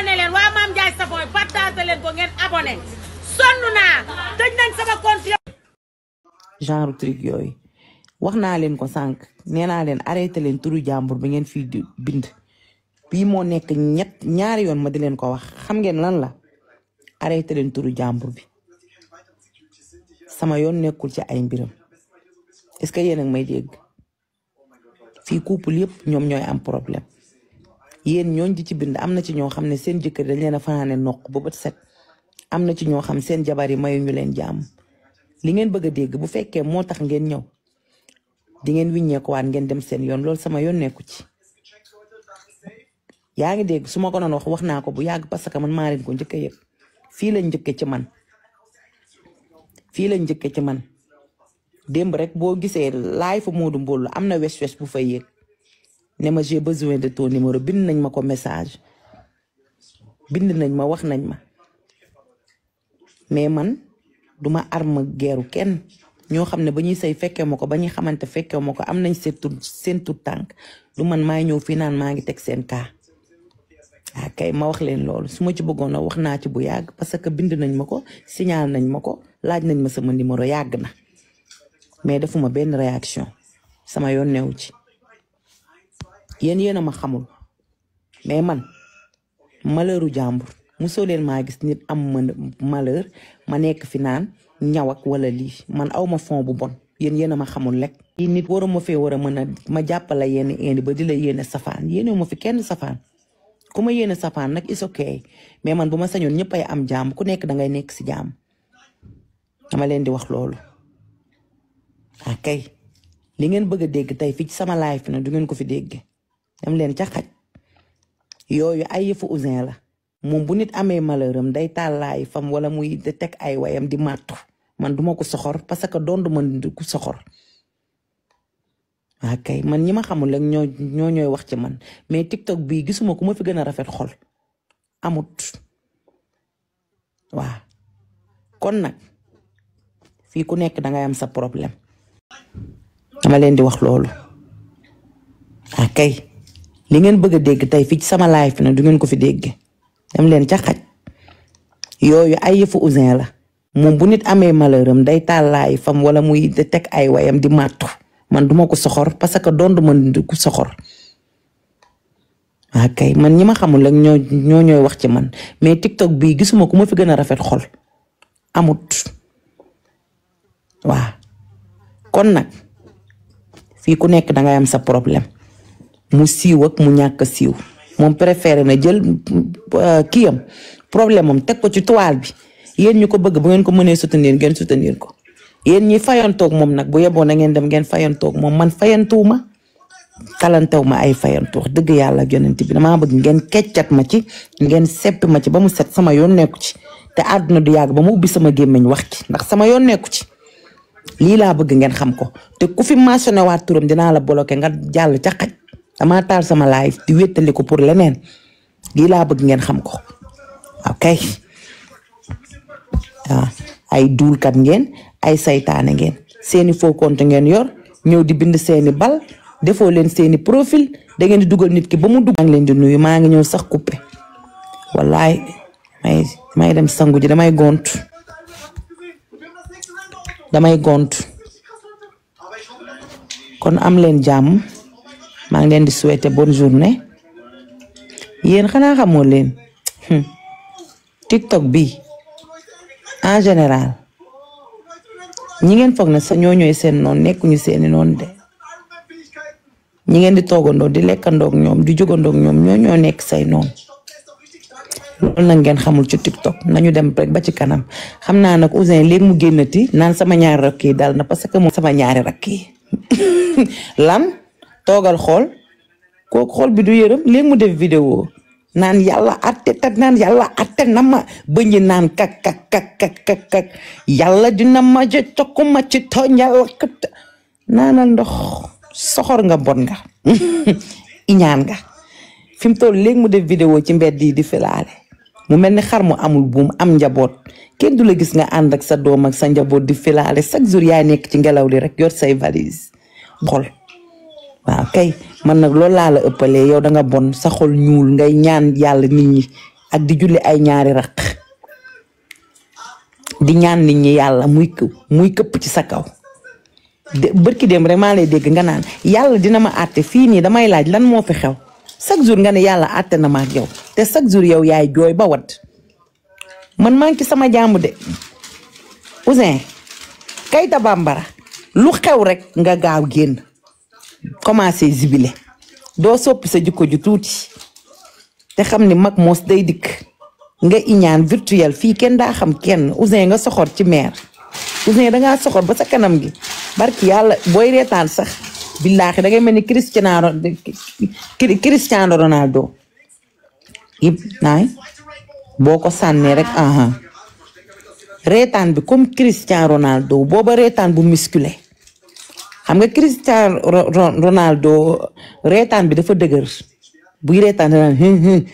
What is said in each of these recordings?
abonné leen waa Mame Ndiaye Savon partagé leen ko ngeen abonné sonn naa tëj nañ sama compte genre truc yooyu wax naa leen ko sànq nee naa leen arrêté leen turu jàmbur bi ngeen fii di bind bii moo nekk ñaari yoon ma di leen ko wax xam ngeen lan la arrêté leen turu jàmbur bi sama yoon nekkul ci ay mbiram est-ce que yéen a ngi may dégg fii couple yëpp ñoom ñooy am problème yéen ñooñ di ci bind am na ci ñoo xam ne seen jëkkër dañ leen a fanaane noq ba bët set am na ci ñoo xam seen jabar yi mayu ñu leen jàmm li ngeen bëgg a dégg bu fekkee moo tax ngeen ñëw di ngeen wiññeeku waat ngeen dem seen yoon loolu sama yoon nekku ci yaa ngi dégg su ma ko doon wax naa ko bu yàgg parce que man maa leen ko njëkk a yëg fii lañ njëkke ci man démb rek boo gisee laay fa Modou Mbolo am na wes bu fay yëg ne ma j'ai besoin de ton numéro bind nañ ma ko message bind nañ ma wax nañ ma mais man duma arme geeru kenn ñoo xam ne ba ñuy sëy fekkee ma ko ba ñuy xamante fekkee ma ko am nañ seen tur tànk du man maay ñëw fii naan maa ngi teg seen kaa kay ma wax leen loolu su ma ci bëggoon a wax naa ci bu yàgg parce que bind nañ ma ko signal nañ ma ko laaj nañ ma sama numéro yàgg na mais defuma benn réaction sama yoon newu ci yéen a ma xamul mais man malheuru jàmbur musoo leen maa gis nit am malheur ma nekk fi naan ñaw ak wala lii man aw ma fond bu bon yéen a ma xamul rek. yi nit waruma fee war a mën a ma jàppale yenn indi ba di la yéene safaan yéene ma fi kenn safaan ku ma yéene safaan nag is okay mais man bu ma sañoon ñëpp ay am jàmm ku nekk dangay nekk si jàmm dama leen di wax loolu. kay li ngeen bëgg a dégg tey fii ci sama live na du ngeen ko fi dégg dem leen ca xaj yooyu ay yëfu Ouzin la moom bu nit amee malheuram day tàllaay fam wala muy teg ay wayam di màttu man duma ko soxor parce que doon du man ku soxor kay man ñi ma xamul rek ñooy wax ci man mais TikTok bii gisuma ku ma fi gën a rafet xol amut kon nag fii ku nekk dangay am sa problème dama leen di wax loolu kay li ngeen bëgg a dégg tey fii ci sama live na du ngeen ko fi dégg dem leen ca xaj yooyu ay yëfu Ouzin la moom bu nit amee malheuram day tàllaay fam wala muy teg ay wayam di màttu man duma ko soxor parce que doon du man ku soxor kay man ñi ma xamul rek ñooy wax ci man mais TikTok bii gisuma ku ma fi gën a rafet xol amut kon nag fii ku nekk dangay am sa problème mu siiw ak mu ñàkk siiw moom préféré na jël kiyam problème moom teg ko ci toile bi yéen ñu ko bëgg bu ngeen ko mënee soutenir ngeen soutenir ko yéen ñi fayantoog moom nag bu yeboo na ngeen dem ngeen fayantoog moom man fayantuwuma kalantew ma ay fayantu wax dëgg yàlla yonent bi damaa bëgg ngeen keccat ma ci ngeen seppi ma ci ba mu set sama yoon nekku ci te àdduna du yàgg ba mu ubbi sama gémmiñ wax ci ndax sama yoon nekku ci lii laa bëgg ngeen xam ko te ku fi mentionné waat turam dinaa la bloqué nga jàll ca xaj dama taal sama live di wéttali ko pour leneen lii laa bëgg ngeen xam ko ay duulkat ngeen ay saytaane ngeen seeni faux compte ngeen yor ñëw di bind seeni bal defoo leen seeni profil da ngeen di dugal nit ki ba mu dugg. maa ngi leen di nuyu maa ngi ñëw sax coupé wallaay may dem sangu ji damay gont kon am leen jàmm maa ngi leen di souhaiter bonne journée yéen xanaa xamoo leen TikTok bi en général ñi ngeen foog na sa ñoo ñooy seen noon nekkuñu seeni noon de ñi ngeen di toogandoo di lekkandoog ñoom di jógandoog ñoom ñoo nekk say noon loolu nag ngeen xamul ci TikTok nañu dem rek ba ci kanam xam naa nag Ouzin léegi mu génnati naan sama ñaari rakk yi dal na parce que moom sama ñaari rakk yi lan toogal xool kooku xool bi du yërëm léegi mu def vidéo naan yàlla atte tat naan yàlla atte na ma bëñi naan kak yàlla dina ma jo cokkuma ci tooñ yàlla kat naanal ndox soxor nga bon nga iñaan nga fi mu toll léegi mu def vidéo ci mbedd yi di filaale mu mel ni xar mu amul buum am njaboot kenn du la gis nga ànd ak sa doom ak sa njaboot di filaale chaque jour yaay nekk ci ngelaw li rek yor say valise xol kay man nag loolu laa la ëppalee yow da nga bon sa xol ñuul ngay ñaan yàlla nit ñi ak di julli ay ñaari raq di ñaan nit ñi yàlla muy këpp ci sa kaw bërki dem rek maa lay dégg nga naan yàlla dina ma àtte fii nii damay laaj lan moo fi xew chaque jour nga ne yàlla àtte na ma ak yow te chaque jour yow yaay jooy ba wat man maa ngi ci sama jàmm de Ouzin Keita Bambara lu xew rek nga gaaw génn commencé zibile doo soppi sa jikko ju tuuti te xam ni mag moos day dikk nga iñaan virtuel fii kenn daa xam kenn Ouzin nga soxor ci meer Ouzin dangaa soxor ba sa kanam gi barki yàlla booy reetaan sax billaahi dangay mel ni Cristiano Ronaldo yëpp naay boo ko sànnee rek reetaan bi comme Cristiano Ronaldo booba reetaan bu musculé xam nga Cristiano Ronaldo reetaan bi dafa dëgër buy reetaan danaan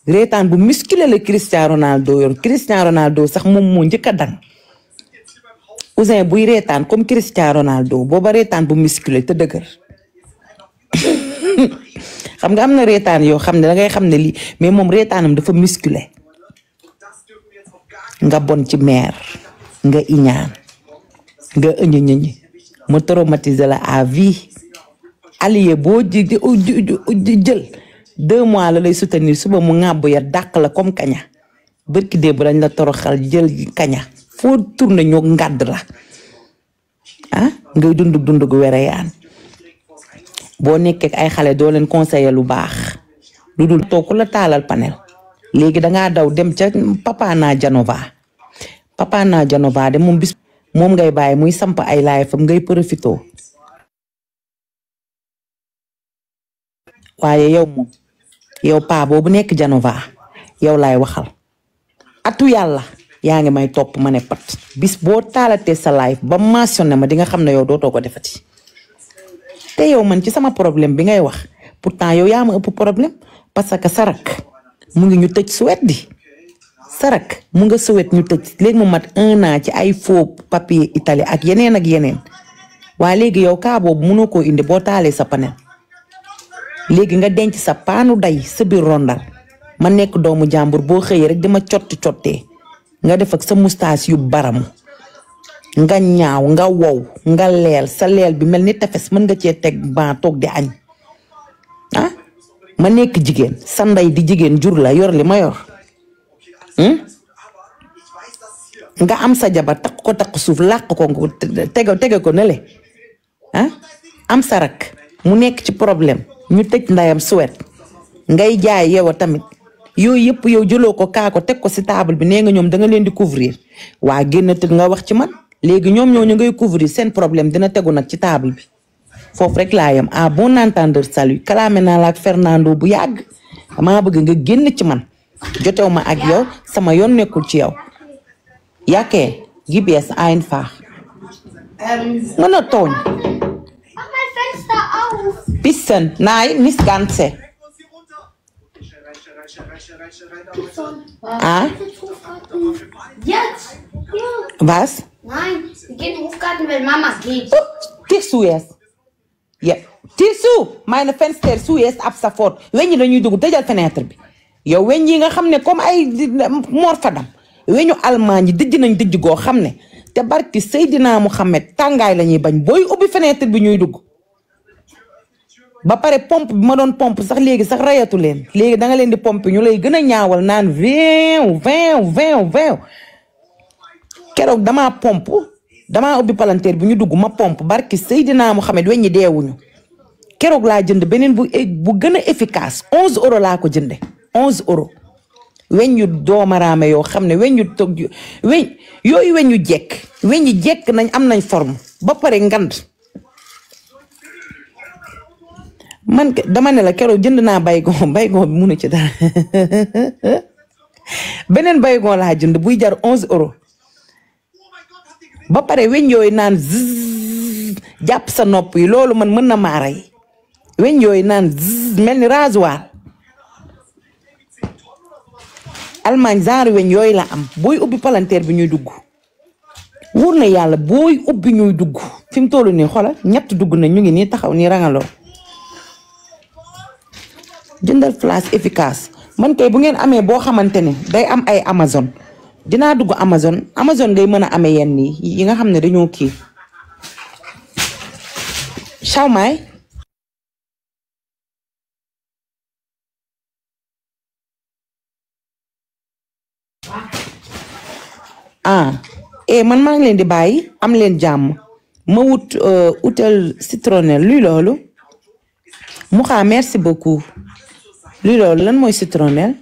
reetaan bu musculé la Cristiano Ronaldo yor Cristiano Ronaldo sax moom moo njëkk a dang Ouzin buy reetaan comme Cristiano Ronaldo booba reetaan bu musculé te dëgër xam nga am na reetaan yoo xam ne dangay xam ne lii mais moom reetaanam dafa musculé nga bon ci meer nga iñaan nga ëñëñëñ mu traumatiser la à vie allié boo jël 2 mois la lay soutenir suba mu ŋàbb ya dàq la comme kaña bërki démb dañ la toroxal jël kaña foo tourné ñoo ngàdd la ngay dund gu wereyaan boo nekkee ay xale doo leen conseiller lu baax lu dul toog ku la taalal panel léegi dangaa daw dem ca Papa Na Janova de moom bis moom ngay bàyyi muy samp ay laay fam ngay profito waaye yow paa boobu nekk Janova yow laay waxal atu yàlla yaa ngi may topp ma ne pat bis boo taalatee sa live ba mentionné ma di nga xam ne yow dootoo ko defati te yow man ci sama problème bi ngay wax pourtant yow yaa ma ëpp problème parce que sarak mu ngi ñu tëj Suède di sarak mu nga Suède ñu tëj léegi mu mat 1 an ci ay faux papier Italie ak yeneen waaye léegi yow kaa boobu mënoo koo indi boo taalee sa panel léegi nga denc sa paanu day sa biir rondal ma nekk doomu jàmbur boo xëyee rek dima cottee nga def ak sa moustache yu baramu nga ñaaw nga wow nga leel sa leel bi mel ni tefes mën nga cee teg ba toog di añ ma nekk jigéen sa ndey di jigéen jur la yor li ma yor nga am sa jabar takk suuf làq ko tege ko nele am sa rak mu nekk ci problème ñu tëj ndayam Suède ngay jaay yow tamit yooyu yëpp yow jëloo ko kaa ko teg ko si table bi nee nga ñoom da nga leen di couvrir waa génn tëdd nga wax ci man léegi ñoom ñoo ñu ngay couvrir seen problème dina tegu nag ci table bi foofu rek laa yam à bon entendeur salut kalaame naa la ak Fernando bu yàgg damaa bëgg nga génn ci man jotew ma ak yow sama yoon nekkul ci yow yàkkee gibs ein faax mën a tooñ pissen nein nicht ganze Jetzt? Was? Nein, wir gehen Hofgarten, wenn Mama geht. Oh, tich zu jetzt. Ja, tich zu. Meine Fenster zu jetzt ab sofort. Weñ yi dañuy dugg tëjal fenêtre bi. Yow weñ yi nga xam ne comme ay morfadam. Weñu Allemagne dijj nañ dijj goo xam ne te barki Seydina Muhammad tàngaay la ñuy bañ booy ubbi fenêtre bi ñuy dugg. ba pare pompe bi ma doon pompe sax léegi sax rayatu leen léegi da nga leen di pompe ñu lay gën a ñaawal naan 20 keroog damaa pompe damaa ubbi palanteer bi ñu dugg ma pompe barki Seydina Mohamed weñ ñi deewuñu keroog laa jënd beneen bu gën a efficace 11 euros laa ko jënde 11 euros weñ yu doomaraame yoo xam ne weñ yu tog yooyu weñ yu jekk weñ yi jekk nañ am nañ forme ba pare ngand man dama ne la keroog jënd naa baygon bi munu ci dara beneen baygon laa jënd buy jar 11 euros ba pare weñ yooyu naan jàpp sa nopp yi loolu man mën na maa rey weñ yooyu naan mel ni rasoir Allemagne genre weñ yooyu la am booy ubbi palanteer bi ñuy dugg wóor na yàlla booy ubbi ñuy dugg fi mu toll nii xoolal ñett dugg na ñu ngi nii taxaw nii rangaloo jëndal flash efficace man kay bu ngeen amee boo xamante ne day am ay Amazon dinaa dugg Amazon ngay mën a amee yenn yi nga xam ne dañoo kii Xiaomi man maa ngi leen di bàyyi am leen jàmm ma wut utal citronnelle luy loolu Mouha merci beaucoup luy loolu lan mooy citronnelle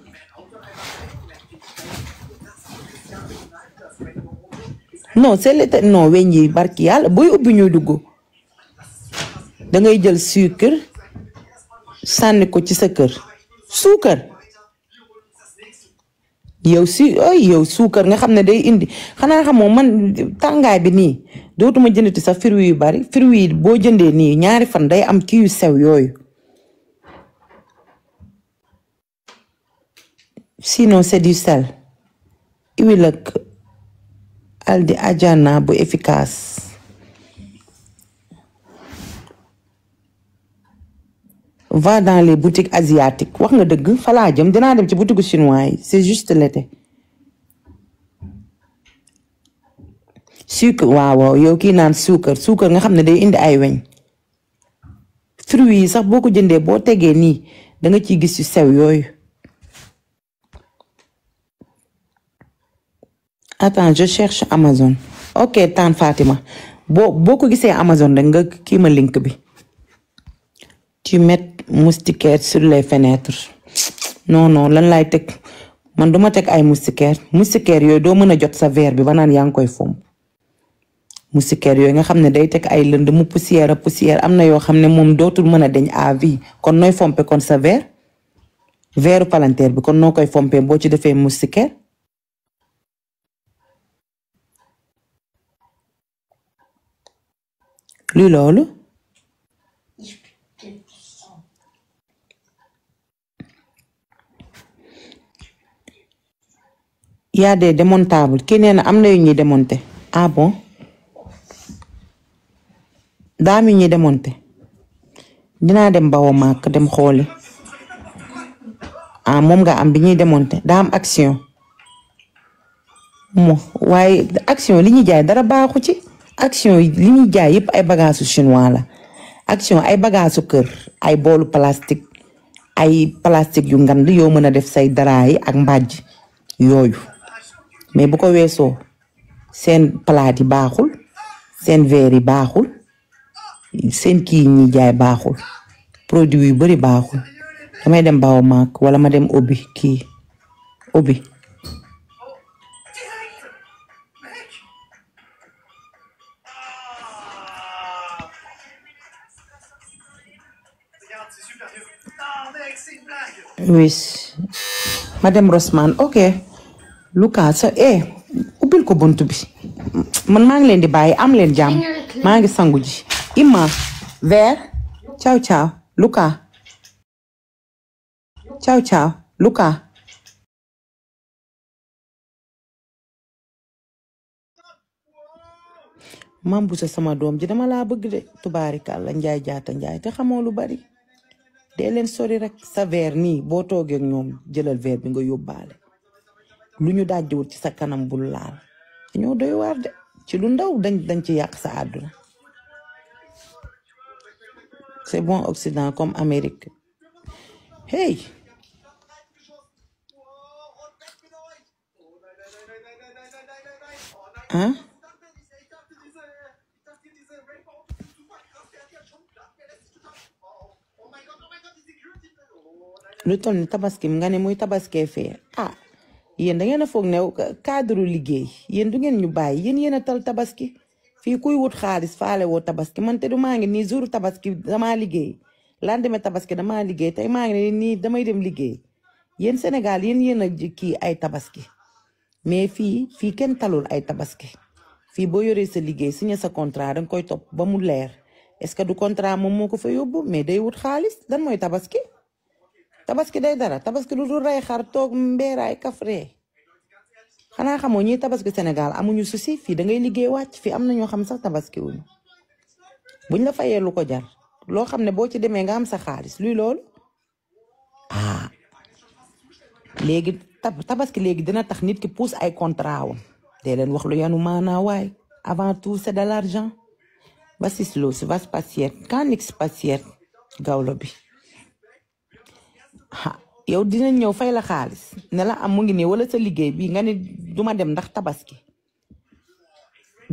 non c'est le non weñ yi barki yàlla booy ubbi ñuy dugg da ngay jël sucre sànni ko ci sa kër suukar yow suukar nga xam ne day indi xanaa xamoo man tàngaay bi nii dootuma jëndati sax fruits yu bari fruits yi boo jëndee nii ñaari fan day am kii yu sew yooyu sinon c'est du sel huile ak aldi ajana bu efficace va dans les boutiques asiatiques wax nga dëgg fa laa jëm dinaa dem ci boutique chinois yi c'est juste l'été sucre waaw yow kii naan suukar nga xam ne day indi ay weñ fruits yi sax boo ko jëndee boo tegee nii da nga ciy gis yu sew yooyu attends je cherche Amazon ok tante Fatima boo ko gisee Amazon rek nga kii ma link bi tu mets moustiquaire sur les fenêtres non lan laay teg man duma teg ay moustiquaire yooyu doo mën a jot sa verre bi ba naan yaa ngi koy fomp moustiquaire yooyu nga xam ne day teg ay lënd mu poussière am na yoo xam ne moom dootul mën a deñ à vie kon nooy fompe kon sa verre palanteer bi kon noo koy fompe boo ci defee moustiquaire luy loolu y a des démontables kii nee na am na yu ñuy démonter ah bon daam yu ñuy démonter dinaa dem bawo maak dem xooli moom nga am bi ñuy démonter daa am action waaye action li ñuy jaay dara baaxu ci action li ñuy jaay yëpp ay bagaasu chinois la action ay bagaasu kër ay boolu plastique ay plastique yu ngand yoo mën a def say dara yi ak mbàjj yooyu mais bu ko weesoo seen palaat yi baaxul seen verre yi baaxul seen kii ñi jaay baaxul produit yu bari baaxul damay dem bawo maak wala ma dem ubbi oui madame Rosman ok Lucas ubbil ko bunt bi man maa ngi leen di bàyyi am leen jàmm maa ngi sangu ji Imma ver ciao Lucas ciao Lucas mam bu sa sama doom ji dama laa bëgg de tubaarikàlla njaay jaata njaay te xamoo lu bari dee leen sori rek sa verre nii boo toogee ak ñoom jëlal verre bi nga yóbbaale lu ñu dajjiwut ci sa kanam bul laal dañoo doy waar de ci lu ndaw dañ ci yàq sa àdduna c'est bon Occident comme Amérique hey lu toll ni tabaski nga ne muy tabaskee fee yéen da ngeen a foog ne cadre liggéey yéen du ngeen ñu bàyyi yéen a tal tabaski fii kuy wut xaalis faale woo tabaski man te du maa ngi nii jour tabaski damaa liggéey lendemain tabaski damaa liggéey tey maa ngi nii damay dem liggéey yéen Sénégal yéen a kii ay tabaski mais fii kenn talul ay tabaski fii boo yoree sa liggéey signé sa contrat danga koy topp ba mu leer est-ce que du contrat moom moo ko fa yóbbu mais day wut xaalis lan mooy tabaski day dara tabaski lu dul rey xar toog mbeeraay kafree xanaa xamoo ñi tabaski Sénégal amuñu souci fii da ngay liggéey wàcc fii am na ñoo xam sax tabaski wuñu buñ la fayee lu ko jar loo xam ne boo ci demee nga am sa xaalis luy loolu léegi tabaski léegi dina tax nit ki pousse ay contrat wam dee leen wax lu yanu maanaa waay avant tout c'est de l'argent was ist los was passiert gar nichts passiert gawlo bi yow dina ñëw fay la xaalis ne la am mu ngi nii wala sa liggéey bi nga ne duma dem ndax tabaski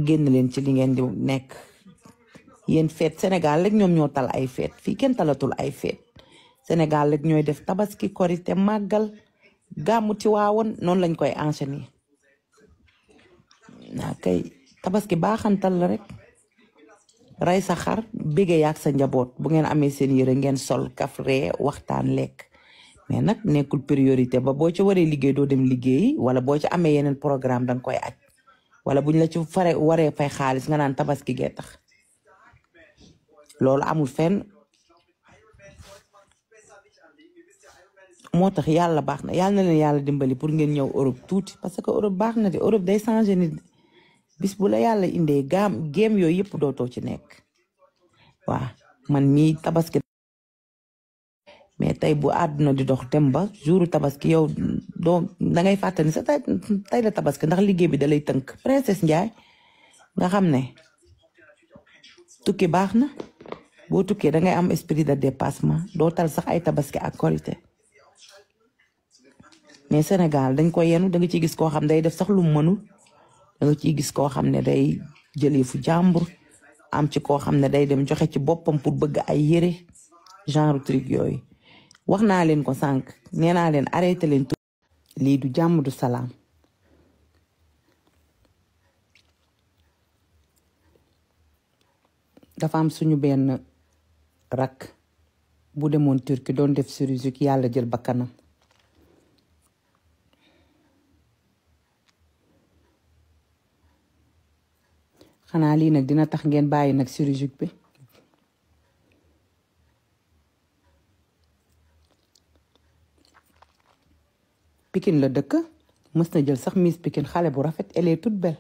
génn leen ci li ngeen di nekk yéen feet Sénégal rek ñoom ñoo tal ay feet fii kenn talatul ay feet Sénégal rek ñooy def tabaski korite màggal gàmmu Tiwaawoon noonu lañ koy enchaîner naa kay tabaski baaxantal la rek rey sa xar bégee yaak sa njaboot bu ngeen amee seen yére ngeen sol kaf ree waxtaan lekk mais nag nekkul priorité ba boo ci waree liggéey doo dem liggéey wala boo ci amee yeneen programme danga koy aj wala buñ la ci waree fay xaalis nga naan tabaski gee tax loolu amul fenn moo tax yàlla baax na yàlla na leen yàlla dimbali pour ngeen ñëw Europe tuuti parce que Europe baax na de Europe day changer nit bis bu la yàlla indee géem yooyu yëpp dootoo ci nekk waaw man mii tabaski mais tey bu àdduna di dox dem ba jouru tabaski yow doo dangay fàttali sa tey la tabaski ndax liggéey bi da lay tënk Princesse Ndiaye nga xam ne tukki baax na boo tukkee dangay am esprit de dépassement doo tal sax ay tabaski ak korité mais Sénégal dañ ko yenu da nga ciy gis koo xam day def sax lu mënul da nga ciy gis koo xam ne day jëlee fu jàmbur am ci koo xam ne day dem joxe ci boppam pour bëgg ay yére genre truc yooyu wax naa leen ko sànq nee naa leen arrêté leen lii du jàmm du salaam dafa am suñu benn rak bu demoon Turquie doon def chirurgie yàlla jël bakkanam xanaa lii nag dina tax ngeen bàyyi nag chirurgie bi Pikine la dëkk mës na jël sax Miss Pikine xale bu rafet elle est toute belle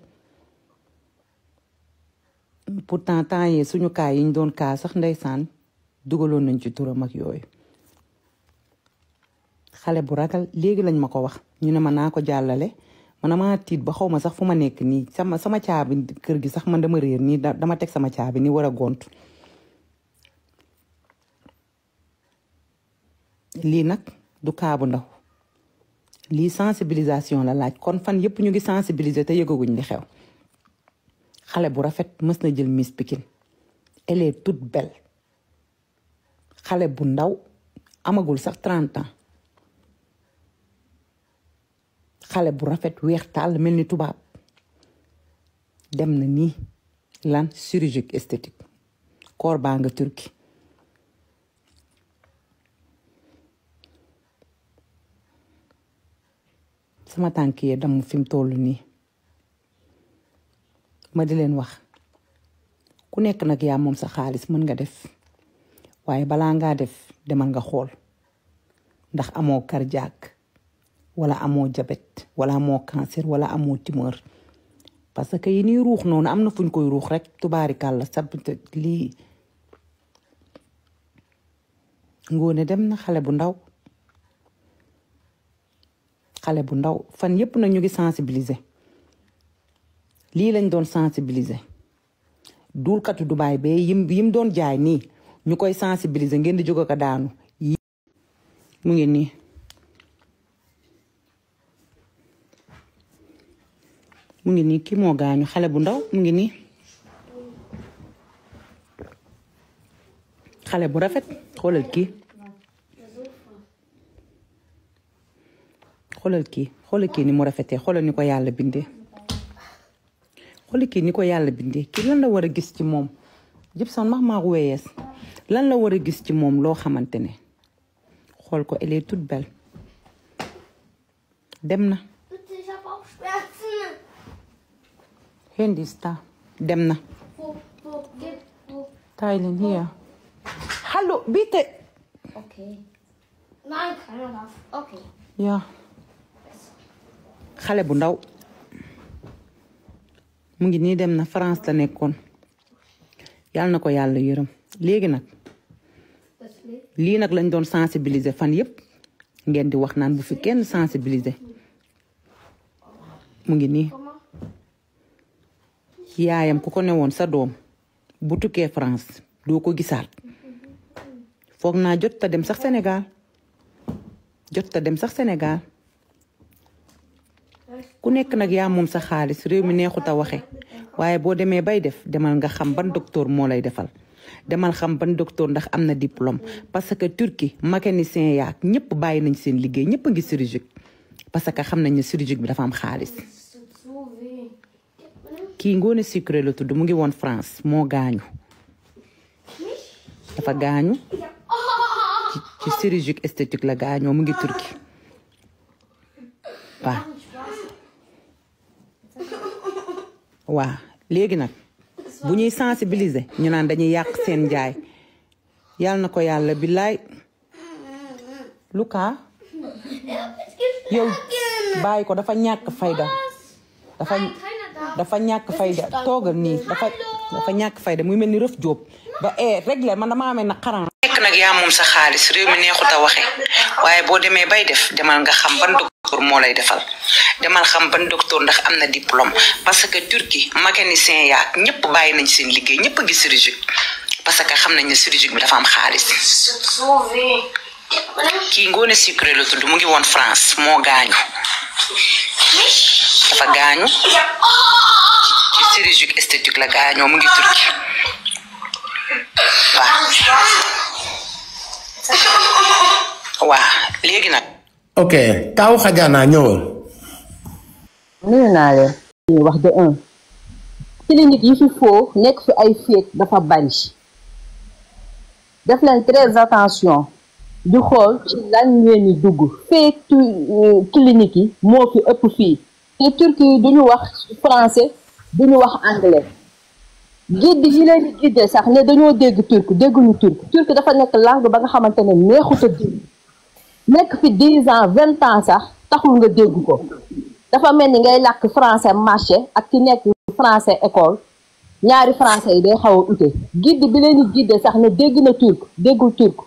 pourtant temps yee suñu kaa yi ñu doon kaa sax ndeysaan dugaloon nañ ci turam ak yooyu xale bu ragal léegi lañ ma ko wax ñu ne ma naa ko jàllale man maa tiit ba xaw ma sax fu ma nekk nii sama caabi kër gi sax man dama réer nii dama teg sama caabi nii war a gontu lii nag du kaa bu ndaw lii sensibilisation la laaj kon fan yépp ñu ngi sensibiliser te yëgaguñ li xew xale bu rafet mës na jël Miss Pikine elle est toute belle xale bu ndaw amagul sax 30 ans xale bu rafet weex tàll mel ni tubaab dem na nii lan chirurgie esthétique koor baa nga Turquie sama tànk yee damm fi mu toll nii ma di leen wax ku nekk nag yaa moom sa xaalis mën nga def waaye balaa ngaa def demal nga xool ndax amoo cardiaque wala amoo diabète wala amoo cancer wala amoo tumeur parce que yi nii ruux noonu am na fuñ koy ruux rek tubaarikàlla sabte lii ngoone dem na xale bu ndaw fan yépp nag ñu ngi sensibiliser lii lañ doon sensibiliser duulkatu Dubaay bee yim doon jaay nii ñu koy sensibiliser ngeen di jóg ko daanu yi mu ngi nii kii moo gaañu xale bu ndaw mu ngi nii xale bu rafet xoolal kii ni mu rafetee xoolal ni ko yàlla bindee kii lan la war a gis ci moom Gibson max maa weyees lan la war a gis ci moom loo xamante ne xool ko elle est toute belle dem na Hindista dem na Thailand here hallo bitte Okay. Nein, keiner darf. Okay. yaa xale bu ndaw mu ngi nii dem na France la nekkoon yàlla na ko yàlla yërëm léegi nag lii nag lañ doon sensibiliser fan yépp ngeen di wax naan bu fi kenn sensibiliser mu ngi nii yaayam ku ko newoon sa doom bu tukkee France doo ko gisaat foog naa jot ta dem sax Sénégal ku nekk nag yaa moom sa xaalis réew mi neexut a waxe waaye boo demee bay def demal nga xam ban docteur moo lay defal demal xam ban docteur ndax am na diplôme parce que Turquie mécanicien yaak ñëpp bàyyi nañ seen liggéey ñëpp a ngi chirurgie parce que xam nañ ne chirurgie bi dafa am xaalis kii Ngoné Sucré la tudd mu ngi woon France moo gaañu dafa gaañu ci chirurgie esthétique la gaañoo mu ngi Turquie waaw léegi nag bu ñuy sensibiliser ñu naan dañuy yàq seen njaay yàlla na ko yàlla billaay Luka yow bàyyi ko dafa ñàkk fayda dafa ñàkk fayda toogal nii dafa ñàkk fayda muy mel ni rëf jóob ba réglé man dama amee na xaran nekk nag yaa moom sa xaalis réew mi neexut a waxe waaye boo demee bay def demal nga xam ban docteur moo lay defal demal xam ban docteur ndax am na diplôme parce que Turquie mécanicien yaak ñëpp bàyyi nañ seen liggéey ñëpp a ngi chirurgie parce que xam nañ ne chirurgie bi dafa am xaalis kii Ngoné Sucré la tudd mu ngi woon France moo gaañu dafa gaañu ci chirurgie esthétique la gaañoo mu ngi Turquie waaw léegi nag ok taw xajaana ñëwal nuyu naa leen ñu wax de un clinique yi fi foo nekk fi ay féeg dafa bari def leen très attention di xool ci lan ngeen di dugg féeg clinique yi moo fi ëpp fii te turki yi duñu wax français duñu wax anglais guide yi leen di guide sax ne dañoo dégg dégguñu turc dafa nekk langue ba nga xamante ne neexut a dégg nekk fi 10 ans 20 ans sax taxul nga dégg ko dafa mel ni ngay làkk français marché ak ki nekk français école ñaari français yi day xaw a ute guide bi leen di guide sax ne dégg na déggul turc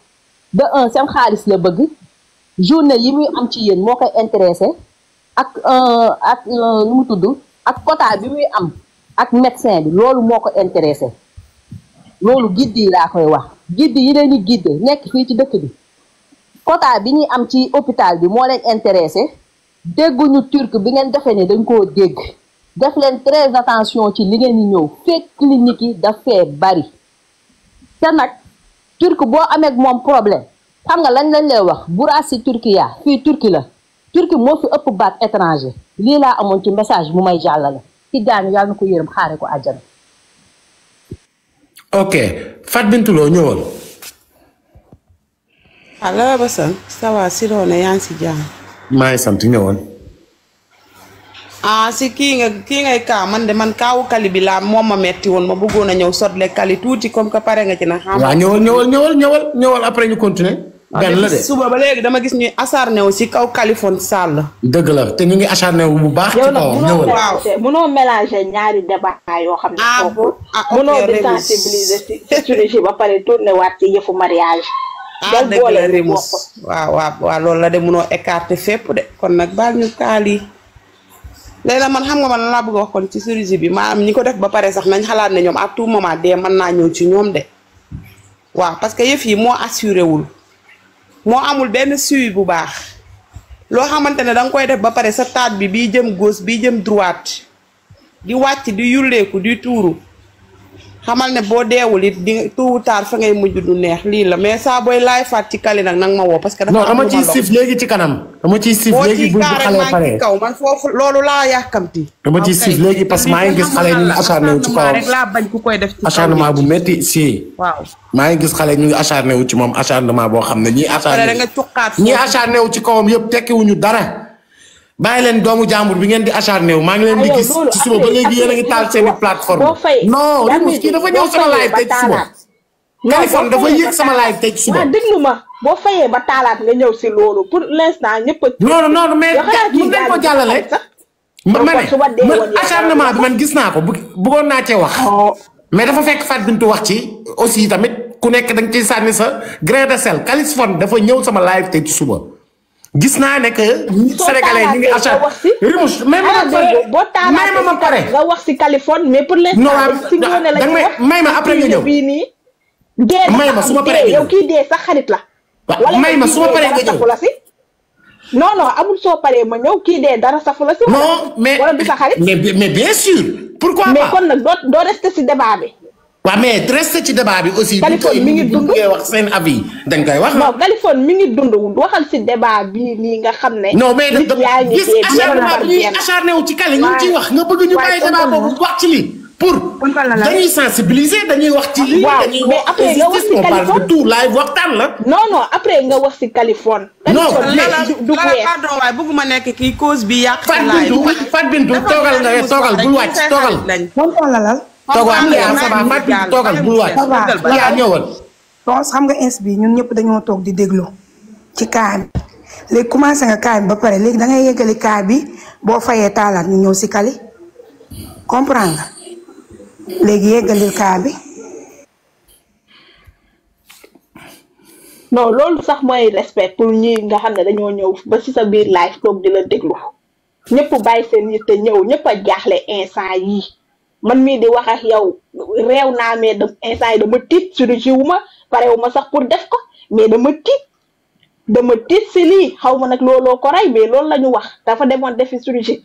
de un seen xaalis la bëgg journée yi muy am ci yéen moo koy intéressé ak nu mu tudd ak quota bi muy am ak médecin bi loolu moo ko intéressé loolu guide yi laa koy wax guide yi leen di guide nekk fii ci dëkk bi quota bi ñuy am ci hôpital bi moo leen intéressé dégguñu turc bi ngeen defee ne dañ koo dégg def leen très attention ci li ngeen di ñëw fekk clinique yi dafee bari te nag turc boo amee ak moom problème xam nga lañ lay wax Burası Turkiya fii turki la turki moo fi ëpp baat étranger lii laa amoon ci message bu may jàllale ci gaañu yàlla na ko yërëm xaare ko àjjana. ok Fat Bintou Lo ñëwal. allo Basan ça va Sirone yaa ngi si jàmm. maa ngi sant ñëwal. si kii ngay kaa man de man kaawu kali bi laa moom ma metti woon ma bëggoon a ñëw sotle kali tuuti comme que pare nga ci na xam. waaw ñëwal après ñu continuer. benn la de suba ba léegi dama gis ñuy acharné wu si kaw Kaliphone Sall. dëgg la te ñu ngi acharné wu bu baax. ci kawam ñëwal waaw mënoo mélanger ñaari débat yoo xam ne. foofu mënoo désensibiliser si chirurgie ba pare tourné waat ci yëfu mariage. dëgg la Remus waaw loolu la de mënoo écarter fépp de kon nag baal ñu kaali. léegi man xam nga man laa bëgg a wax kon ci chirurgie bi maanaam ñi ko def ba pare sax nañ xalaat ne ñoom à tout moment dee mën naa ñëw ci ñoom de waaw parce que yëf yi moo assuré wul moo amul benn suivi bu baax loo xamante ne danga koy def ba pare sa taat bi bii jëm gauche bii jëm droite di wàcc di yulleeku di tuuru xamal ne boo deewul it di tôt ou tard fa ngay mujj du neex lii la mais saa booy laay faat ci kali nag ma woo parce que dafa dama ciy siif léegi ci kanam dama ciy siif léegi bu xale pare kaw man foofu loolu laa yàkkamti dama ciy siif léegi parce que maa ngi gis xale ñu ngi acharné wu ci kawam rek laa bañ ku koy def ci acharnement bu métti si waaw maa ngi gis xale ñu ngi acharné wu ci moom acharnement boo xam ne ñii acharné wu ci kawam yëpp tekkiwuñu dara bàyyi leen doomu jàmbur bi ngeen di acharné wu maa ngi leen di gis ci suba ba léegi yéen a ngi taal seeni plateforme non Remus kii dafa ñëw sama live tey ci suba Kaliphone dafa yéeg sama live tey ci suba waaw déglu ma boo fayee ba taalaat nga ñëw si loolu pour l'instant ñëpp a non mais mun nañ ko jàllale ma ne acharnement bi man gis naa ko bëggoon naa cee wax mais dafa fekk Fat Bintou wax ci aussi tamit ku nekk da nga ciy sànni sa grain de sel Kaliphone dafa ñëw sama live tey ci suba gis naa ne que sénégalais ñi ngi achat Rimouche may ma pare nga wax si Californie mais pour l'instant si ngoone la may ma après nga ñëw bii nii dee may ma su ma paree yow kii dee sa xarit la wala may ma su ma paree nga ñëw la si non amul soo paree ma ñëw kii dee dara safu la si non mais wala du sa xarit mais bien sûr pourquoi pas mais kon nag doo rester si débat bi waaw mais rester ci débat bi aussi Californie mi ngi dund ngay wax seen avis dañ koy wax non Californie mi ngi dund waxal si débat bi nii nga xam ne non mais gis acharné wu ci Kali ñu ciy wax nga bëgg ñu bàyyi débat boobu wax ci lii pour dañuy sensibiliser dañuy wax ci lii dañuy mais après nga wax si Californie tout live waxtaan la non après nga wax si Californie non pardon waay bëgguma nekk kii cause bi yàq Fat Bintou toogal nga toogal bul wàcc toogal toogal am nga ça va Fat Bintou toogal bul wàcc yaa ñëwal donc xam nga ins bi ñun ñëpp dañoo toog di déglu ci kaa bi léegi commencé nga kaa bi ba pare léegi da ngay yeggali kaa bi boo fayee taalaat ñu ñëw si Kali comprendre nga léegi yeggalil kaa bi non loolu sax mooy respect pour ñi nga xam ne dañoo ñëw ba ci sa biir live toog di la déglu ñëpp bàyyi seen yitte ñëw ñëpp a jaaxle instant yii man mii di wax ak yow réew naa mais instant yi dama tiit chirurgie wu ma parewu ma sax pour def ko mais dama tiit si lii xaw ma nag looloo ko rey mais loolu la ñu wax dafa demoon defi chirurgie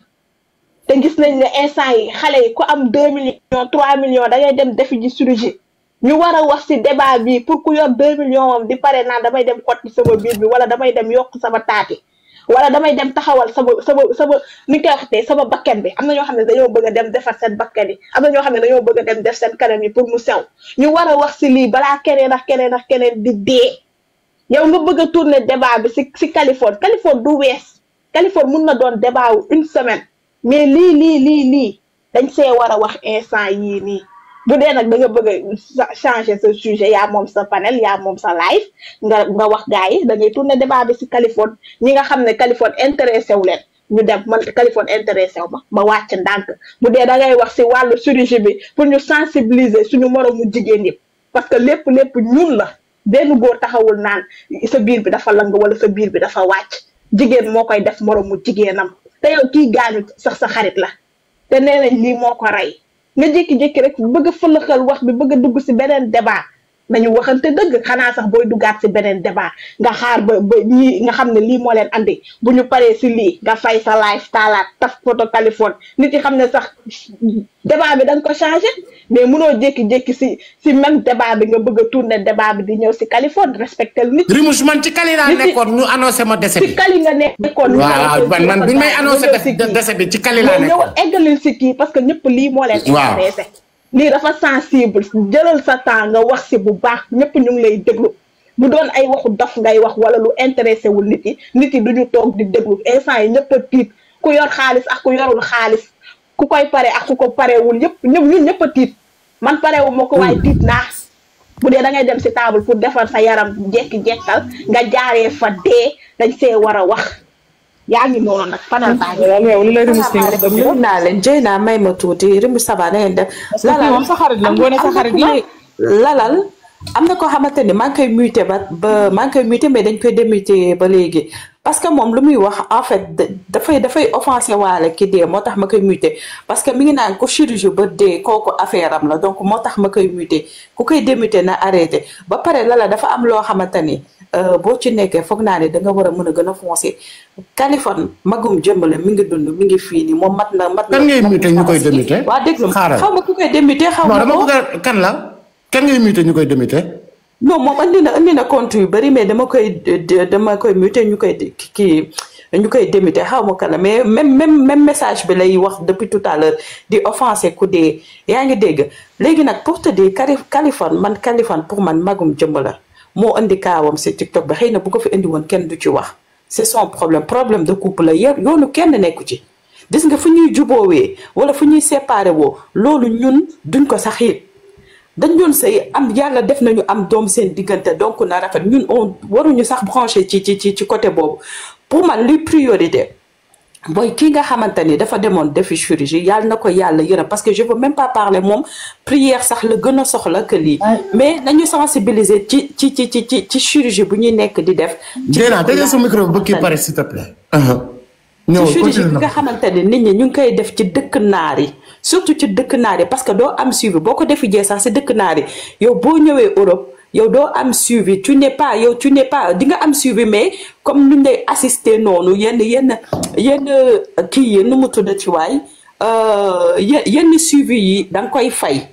te gis nañ ne instant yi xale yi ku am 2 millions 3 millions da ngay dem defi ji chirurgie ñu war a wax si débat bi pour ku yor 2 millions moom di pare naan damay dem xotti sama biir bi wala damay dem yokk sama taati wala damay dem taxawal sama ni koy waxtee sama bakken bi am na ñoo xam ne dañoo bëgg a dem defar seen bakken yi am na ñoo xam ne dañoo bëgg a dem def seen kanam yi pour mu sew ñu war a wax si lii balaa keneen ak keneen di dee yow nga bëgg a tourner débat bi si Californie du wees Californie mun na doon débat wu 1 semaine mais lii dañ see war a wax instant yii nii bu dee nag da nga bëgg a changer sa sujet yaa moom sa panel yaa moom sa live nga wax gars yi da ngay tourner débat bi si Californie ñi nga xam ne Californie intéressé wu leen ñu dem man Californie intéressé wu ma wàcc ndànk bu dee da ngay wax si wàllu chirurgie bi pour ñu sensibiliser suñu moromu jigéen ñi parce que lépp ñun la benn góor taxawul naan sa biir bi dafa lang wala sa biir bi dafa wàcc jigéen moo koy def moromu jigéenam te yow kii gaañu sax sa xarit la te nee nañ lii moo ko rey nga jékki-jékki rek bëgg a fëlëxal wax bi bëgg a dugg si beneen débat nañu waxante dëgg xanaa sax booy duggaat si beneen débat nga xaar ba ñii nga xam ne lii moo leen andi bu ñu paree si lii nga fay sa live taalaat taf photo Californie nit yi xam ne sax débat bi da nga ko changé mais munoo jékki-jékki si même débat bi nga bëgg a tourner débat bi di ñëw si Californie respecté nit. Rimouche man ci Kali laa nekkoon ñu annoncé ma décès bi. ci Kali nga nekkoon. waaw man bi may annoncé décès bi ci Kali laa nekkoon. ñëw eggalil si kii parce que ñëpp lii moo leen. intéressé lii dafa sensible jëlal sa temps nga wax si bu baax ñëpp ñu ngi lay déglu bu doon ay waxu dof ngay wax wala lu intéressé wul nit yi duñu toog di déglu instant yi ñëpp a tiit ku yor xaalis ak ku yorul xaalis ku koy pare ak ku ko parewul ñun ñëpp a tiit man parewu ma ko waaye tiit naa bu dee da ngay dem si table pour defar sa yaram jekki-jekkal nga jaaree fa dee dañ see war a wax yaa ngi noonu nag fanal baa ngi naa leen jëy naa may ma tuuti Rimouche ça va na ngeen def lalal moom sa xarit la ngoone sa xarit la lalal am na koo xamante ni maa ngi koy muté ba maa ngi koy muté mais dañ koy démuté ba léegi parce que moom lu muy wax en fait dafay offensé waale ki dee moo tax ma koy muté parce que mi ngi naan ko chirurgie ba dee kooku affaire am la donc moo tax ma koy muté ku koy démuté na arrêté ba pare lala dafa am loo xamante ni boo ci nekkee foog naa ne da nga war a mën a gën a foncé Californie magum jëmbale mi ngi dund mi ngi fii nii moom mat na. kan ngay muté ñu koy démuté. waa déglu xaw ma ku koy démuté xaw ma dama bëgg kan la kan ngay muté ñu koy démuté. non moom andi na compte yu bëri mais dama koy muté ñu koy démuté xaw ma kan la mais même message bi lay wax depuis tout à l'heure di offensé ku dee yaa ngi dégg léegi nag pour te dire Californie pour man magum jëmb la moo indi kaawam si TikTok bi xëy na bu ko fi indi woon kenn du ci wax c'est son problème de couple la yoonu kenn nekku ci gis nga fu ñuy juboowee wala fu ñuy séparé woo loolu ñun duñ ko sax yëg dañ doon sëy am yàlla def nañu am doom seen diggante donc na rafet ñun on waruñu sax branché ci côté boobu pour man luy priorité boy ki nga xamantani dafa demoon defi chirurgie yàlla na ko yàlla yërëm parce que je veux même pas parler moom prière sax la gën a soxla que lii mais nañu sensibiliser ci chirurgie bu ñuy nekk di def. Dieyna tëjee sa micro ba kii pare s'il te plaît. ci chirurgie bi nga xamante ne nit ñi ñu ngi koy def ci dëkk naar yi surtout ci dëkk naar yi parce que doo am suivi boo ko defi jee sax si dëkk naar yi yow boo ñëwee Europe yow doo am suivi tu n'es pas di nga am suivi mais comme nuñ lay assister noonu yenn kii yi nu mu tudd ci waay yenn suivi yi da nga koy fay.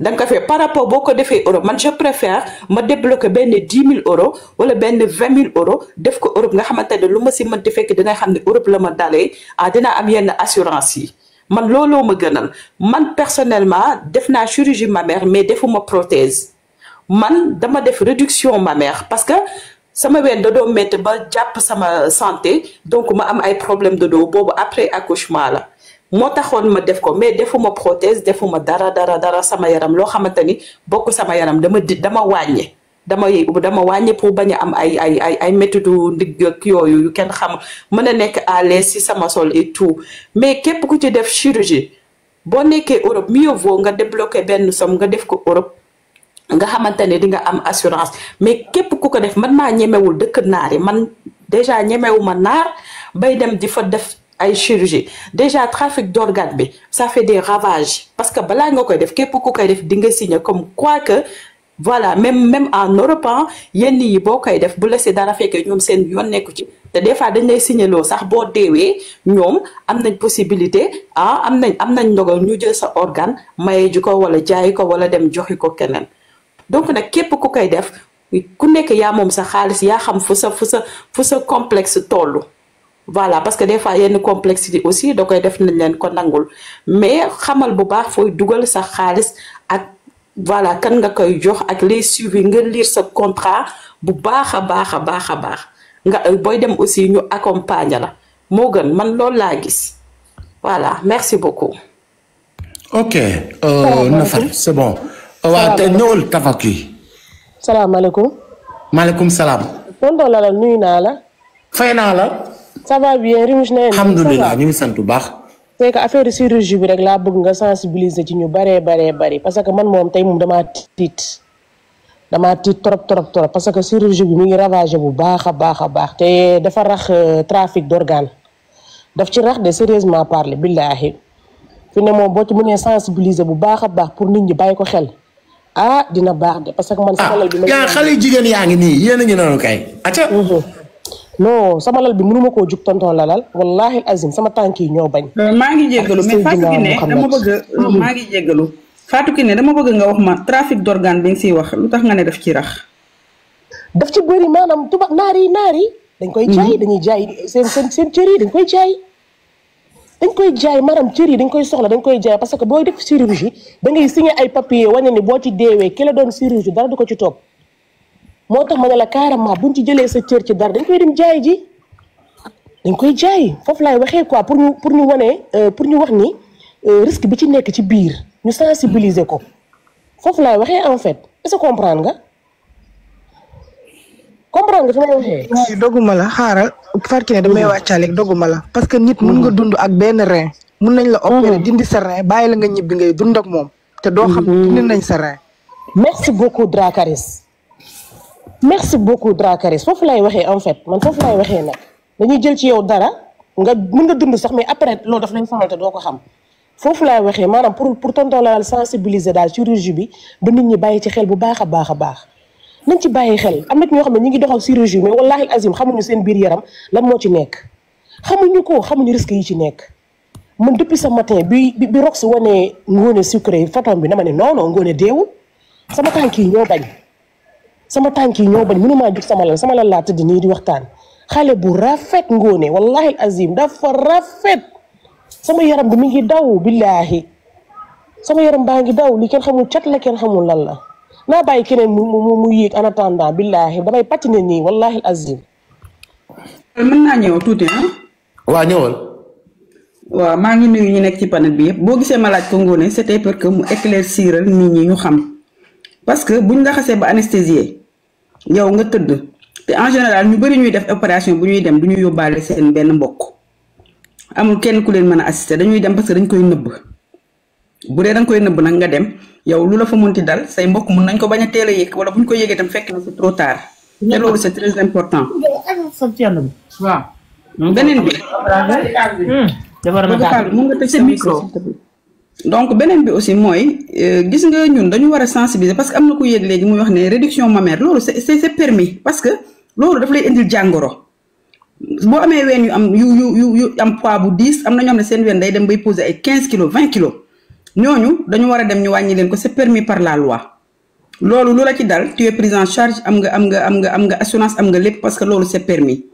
da nga ko fay par rapport boo ko defee Europe man je préfère ma débloquer benn 10 000 euros wala benn 20 000 euros def ko Europe nga xamante ne lu ma si mënti fekk dina xam ne Europe la ma dalee dina am yenn assurance yi man looloo ma gënal man personnellement def naa chirurgie mammaire mais defuma prothèse man dama def réduction mammaire parce que sama ween da doon métti ba jàpp sama santé donc ma am ay problème de dos boobu après accouchement la. moo taxoon ma def ko mais defuma prothèse defuma dara sama yaram loo xamante ni bokk sama yaram dama wàññe dama wàññe pour bañ a am ay méttitu ndigg ak yooyu yu kenn xam mën a nekk à l'aise si sama sol et tout mais képp ku ci def chirurgie boo nekkee Europe mieux vaut nga débloquer benn somme nga def ko Europe nga xamante ne di nga am assurance mais képp ku ko def man maa ñemewul dëkk naar yi man déjà ñemewuma naar bay dem di fa def ay chirurgie déjà trafic d'organes bi ça fait des ravages parce que balaa nga koy def képp ku koy def di nga signer comme quoi que voilà même en Europe yenn yi boo koy def bu la si dara fekkee ñoom seen yoon nekku ci te des fois dañ lay signaloo sax boo deewee ñoom am nañ possibilité am nañ ndogal ñu jël sa organe maye ji ko wala jaayi ko wala dem joxi ko keneen donc nag képp ku koy def ku nekk yaa moom sa xaalis yaa xam fu sa complexe tollu voilà parce que des fois yenn complexité aussi da koy def nañ leen ko nangul mais xamal bu baax fooy dugal sa xaalis ak voilà kan nga koy jox ak les suivis nga lire sa contrat bu baax a baax nga booy dem aussi ñu accompagner la moo gën man loolu laa gis voilà merci beaucoup. ok Nafar c'est bon. waaw te ñëwal Tafaki. salaamaaleykum. maaleykum salaam. tonton la nuyu naa la. fay naa la. ça va bien Rimus na ngeen. alhamdulilah ñu ngi sant bu baax. c'est que affaire de chirurgie bi rek laa bëgg nga sensibiliser ci ñu bari parce que man moom tey moom damaa tiit trop parce que chirurgie bi mi ngi ravagé bu baax a baax te dafa rax trafic d'organes daf ci rax de sérieusement parler billahi fi ne moom boo ci mënee sensibiliser bu baax a baax pour nit ñi bàyyi ko xel dina baax de parce que man sama lal bi yaa xale jigéen yaa ngi nii yéen a ngi noonu kay acca non sama lal bi mënuma koo jug tonton lalal wallahi azim sama tànk yi ñoo bañ. maa ngi jéggalu mais Fatou Kiné dama bëgg maa ngi jéggalu Fatou Kiné dama bëgg nga wax ma trafic d'organe bi nga siy wax lu tax nga ne daf ci rax. daf ci bëri maanaam tubaab naar yi dañ koy jaay dañuy jaay seen cër yi dañ koy jaay maanaam cër yi dañ koy soxla dañ koy jaay parce que booy def chirurgie da ngay signer ay papier wane ni boo ci deewee ki la doon chirurgie dara du ko ci topp. moo tax ma ne la carrément buñ ci jëlee sa cër ci dara dañ koy dem jaay ji dañ koy jaay foofu laay waxee quoi pour ñu wax ni risque bi ci nekk ci biir ñu sensibiliser ko foofu laay waxee en fait est-ce que comprendre nga fi may waxee. doguma la xaaral Fatou Kiné damay wàccaaleeg doguma la parce que nit mun nga dund ak benn rein mun nañ la opérer dindi sa rein bàyyi la nga ñibbi ngay dund ak moom te doo xam dindi nañ sa rein. merci beaucoup Dracaris foofu lay waxee en fait man foofu lay waxee nag dañuy jël ci yow dara nga mën nga dund sax mais après loolu daf lañ famal te doo ko xam foofu lay waxee maanaam pour tonton la sensibiliser daal chirurgie bi ba nit ñi bàyyi ci xel bu baax a baax nañ ci bàyyi xel am na ñoo xam ne ñu ngi doxal chirurgie mais wallahi azim xamuñu seen biir yaram lan moo ci nekk xamuñu risque yi ci nekk man depuis ce matin bi Rox wane Ngoné Sucré photo bi dama ne non Ngoné deewul sama tànk yi ñoo bañ mënumaa jug sama lal laa tëdd nii di waxtaan xale bu rafet Ngoné wallahi azim dafa rafet sama yaram bi mi ngi daw billahi sama yaram baa ngi daw li kenn xamul cat la kenn xamul lan la naa bàyyi keneen mu yéeg en attendant billahi damay patiner nii wallahi azim. mën naa ñëw tuuti waa ñëwal. waaw maa ngi nuyu ñu nekk ci panel bi yëpp boo gisee ma laaj ko Ngoné c'était pour que mu éclairciral nit ñi ñu xam parce que buñ la xasee ba anesthésier yow nga tëdd te en général ñu bari ñuy def opération bu ñuy dem du ñu yóbbaale seen benn mbokk amul kenn ku leen mën a assister dañuy dem parce que dañ koy nëbb bu dee dañ koy nëbb nag nga dem yow lu la fa mënti dal say mbokk mun nañ ko bañ a teel a yëg wala bu ñu ko yëgee tam fekk na c'est trop tard te loolu c'est très important. waaw. beneen bi. mun nga tëj sa micro. donc beneen bi aussi mooy gis nga ñun dañu war a sensibiliser parce que am na ku yéeg léegi muy wax ne réduction mammaire loolu c'est permis parce que loolu daf lay indil jàngoro boo amee ween yu am poids bu 10 am na ñoo xam ne seen ween day dem bay poser ay 15 kilos 20 kilos ñooñu dañu war a dem ñu wàññi leen ko c'est permis par la loi loolu lu la ci dal tu es pris en charge am nga assurance am nga lépp parce que loolu c'est permis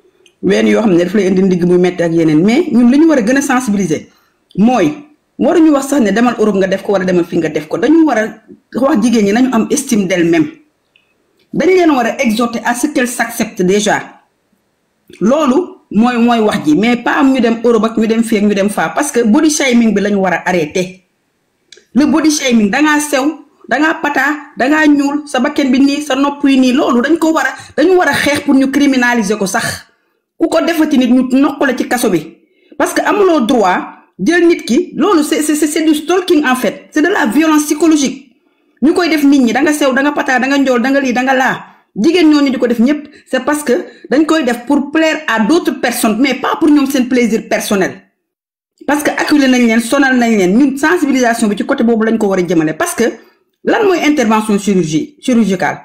ween yoo xam ne daf lay indi ndigg muy metti ak yeneen mais ñun li ñu war a gën a sensibiliser mooy waruñu wax sax ne demal Europe nga def ko wala demal fii nga def ko dañu war a wax jigéen ñi nañu am estime d'elle-même dañu leen war a exhorter à ce qu'elle s'accepte déjà loolu mooy wax ji mais pas am ñu dem Europe ak ñu dem fii ak ñu dem faa parce que body shaming bi la ñu war a arrêter le body shaming dangaa sew dangaa pataa dangaa ñuul sa bakken bi nii sa nopp yi nii loolu dañu war a xeex pour ñu criminaliser ko sax ku ko defati nit ñu noq la ci kaso bi parce que amuloo droit jël nit ki loolu c'est du stalking en fait c'est de la violence psychologique ñu koy def nit ñi da nga sew da nga pataa da nga njool da nga lii da nga laa jigéen ñooñu di ko def ñëpp c'est parce que dañ koy def pour plaire à d'autres personnes mais pas pour ñoom seen plaisir personnel parce que acculé nañ leen sonal nañ leen ñun sensibilisation bi ci côté boobu lañ ko war a jëmale parce que lan mooy intervention chirurgicale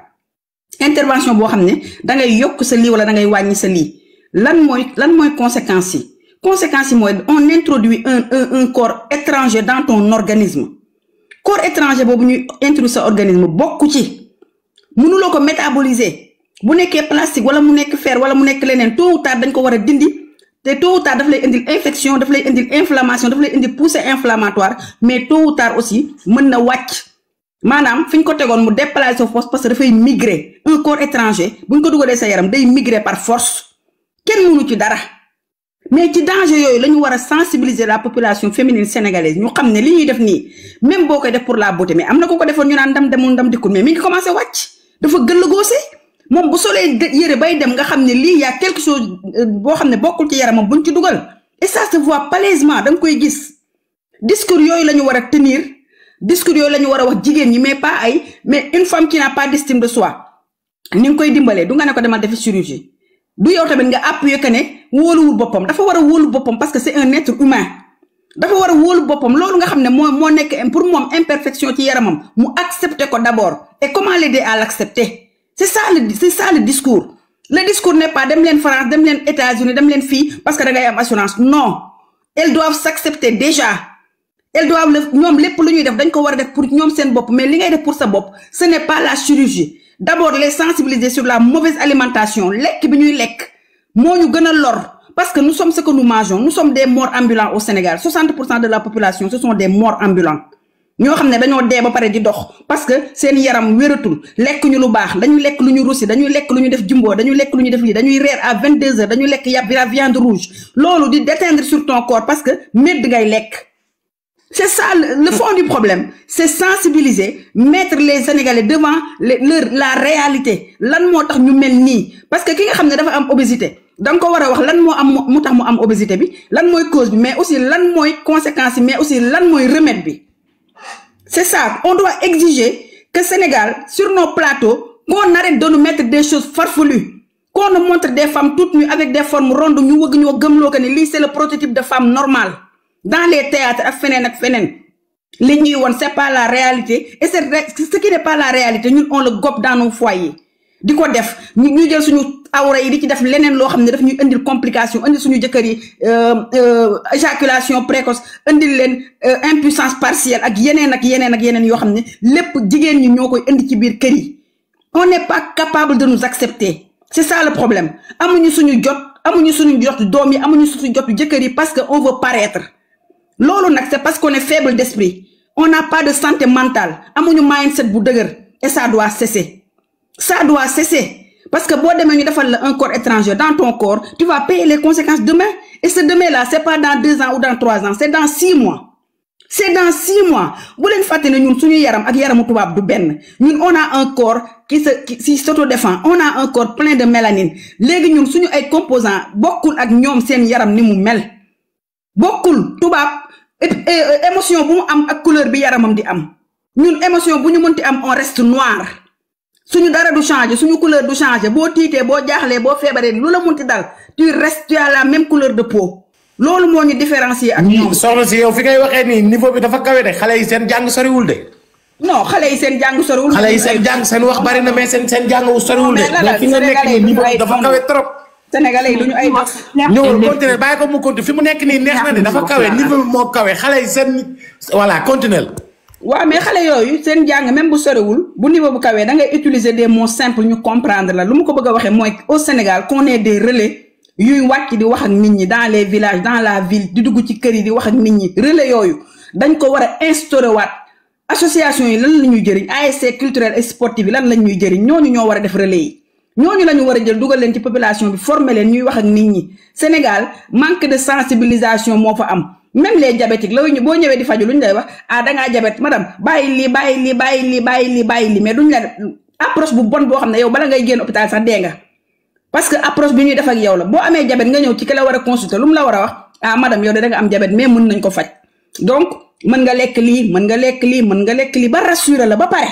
intervention boo xam ne da ngay yokk sa lii wala da ngay wàññi sa lii lan mooy conséquences yi mooy on introduit un corps étranger dans ton organisme corps étranger boobu ñuy introduire sa organisme bokku ci mënuloo ko métaboliser bu nekkee plastique wala mu nekk fer wala mu nekk leneen tôt ou tard dañ ko war a dindi te tôt ou tard daf lay indil infection daf lay indil inflammation daf lay indil poussée inflammatoire mais tôt ou tard aussi mën na wàcc maanaam fi ñu ko tegoon mu déplacer sa force parce que dafay migrer un corps étranger bu ñu ko dugalee sa yaram day migrer par force kenn mënu ci dara mais ci danger yooyu la ñu war a sensibiliser la population féminine sénégalaise ñu xam ne li ñuy def nii même boo koy def pour la beauté mais am na ko ko defoon ñu naan ndam demul ndam dikkul mais mi ngi commencé wàcc dafa gëllëgoose moom bu solee yëre bay dem nga xam ne lii y a quelque chose boo xam ne bokkul ci yaramam buñ ci dugal et ça se voit palaisément da nga koy gis discours yooyu la ñu war a tenir discours yooyu la ñu war a wax jigéen ñi mais pas mais une femme qui n'a pas d'estime de soi ni nga koy dimbalee du nga ne ko demal defi chirurgie du yow tamit nga appuyer que ne wóoluwul boppam dafa war a wóolu boppam parce que c'est un être humain dafa war a wóolu boppam loolu nga xam ne moo nekk pour moom imperfection ci yaramam mu accepter ko d'abord et comment l'aider à l'accepter c'est ça le discours le discours n'est pas dem leen France dem leen États-Unis dem leen fii parce que da ngay am assurance non elles doivent s'accepter déjà elles doivent ñoom lépp lu ñuy def dañ ko war a def pour ñoom seen bopp mais li ngay def pour sa bopp ce n'est pas la chirurgie d'abord les sensibiliser sur la mauvaise alimentation lekk bi ñuy lekk moo ñu gën a lor parce que nous sommes ce que nous mangeons nous sommes des morts ambulants au Sénégal 60% de la population ce sont des morts ambulants ñoo xam ne dañoo dee ba pare di dox parce que seen yaram wératul lekk ñu lu baax dañuy lekk lu ñu russi dañuy lekk lu ñu def jumbo dañuy lekk lu ñu def lii dañuy reer à 22h dañuy lekk la viande rouge loolu di déteindre sur ton corps parce que medd ngay lekk c'est ça le fond du problème c'est sensibiliser mettre les Sénégalais devant la réalité lan moo tax ñu mel nii parce que ki nga xam ne dafa am obésité danga ko war a wax lan moo am mu tax mu am obésité bi lan mooy cause bi mais aussi lan mooy conséquence yi mais aussi lan mooy remède bi c'est ça on doit exiger que Sénégal sur nos plateaux qu'on arrête de nous mettre des choses farfelues qu'on nous montre des femmes toutes nues avec des formes rondes ñu wëgg ñoo gëmloo que ne lii c'est le prototype de femme normale dans les théâtres ak feneen li ñuy woon c'est pas la réalité et ce qui n'est pas la réalité ñun on le gobe dans nos foyers di ko def ñu jël suñu awra yi di ci def leneen loo xam ne daf ñuy indil complication indil suñu jëkkër yi éjaculation précoce indil leen impuissance partielle ak yeneen yoo xam ne lépp jigéen ñi ñoo koy indi ci biir kër yi on n'est pas capable de nous accepter c'est ça le problème amuñu suñu jot doom yi amuñu suñu jot jëkkër yi parce que on veut paraître loolu nag c'est parce qu'on est faible d'esprit on n'a pas de santé mentale amuñu mindset bu dëgër et ça doit cesser parce que boo demee ñu defal la un corps étranger dans ton corps tu vas payer les conséquences demain et ce demain là c'est pas dans 2 ans ou dans 3 ans c'est dans 6 mois bu leen fàtte ne ñun suñu yaram ak yaramu tubaab du benn ñun on a un corps qui s'autodéfend on a un corps plein de mélanine léegi ñun suñu ay composants bokkul ak ñoom seen yaram ni mu mel bokkul tubaab émotion bu mu am ak couleur bi yaramam di am ñun émotion bu ñu mënti am on reste noir suñu dara du changer suñu couleur du changer boo tiitee boo jaaxlee boo feebaree lu la mënti dal tu restes tu as la même couleur de peau loolu moo ñu différencier ak ñoom. soxna si yow fi ngay waxee nii niveau bi dafa kawe de xale yi seen jàng soriwul de. non xale yi seen jàng soriwul. xale yi seen jàng seen wax bari na mais seen jàng soriwul de. mais fi nga nekk nii niveau bi dafa kawe trop. Sénégalais yi duñu ay dof. ñëwul continuer bàyyi ko mu continuer fi mu nekk nii neex na de dafa kawe niveau bi moo kawe xale yi seen voilà continuer. waaw mais xale yooyu seen jàng même bu soriwul bu niveau bu kawee da ngay utiliser des mots simples ñu comprendre la lu mu ko bëgg a waxee mooy au Sénégal qu'on ait des relais yuy wàcc di wax ak nit ñi dans les villages dans la ville di dugg ci kër yi di wax ak nit ñi relais yooyu dañ ko war a instaurer waat association yi lan la ñuy jëriñ ASC culturel et sportif yi lan lañ ñuy jëriñ ñooñu ñoo war a def relais yi ñooñu la ñu war a jël dugal leen ci population bi former leen ñuy wax ak nit ñi Sénégal manque de sensibilisation moo fa am. même les diabétiques la ñu boo ñëwee di faju lu ñu lay wax dangaa diabète madame bàyyi lii mais duñ la approche bu bon boo xam ne yow bala ngay génn hôpital sax dee nga parce que approche bi ñuy def ak yow la boo amee diabète nga ñëw ci ki la war a consulter lu mu la war a wax madame yow da nga am diabète mais mën nañ ko faj donc mën nga lekk lii ba rassurer la ba pare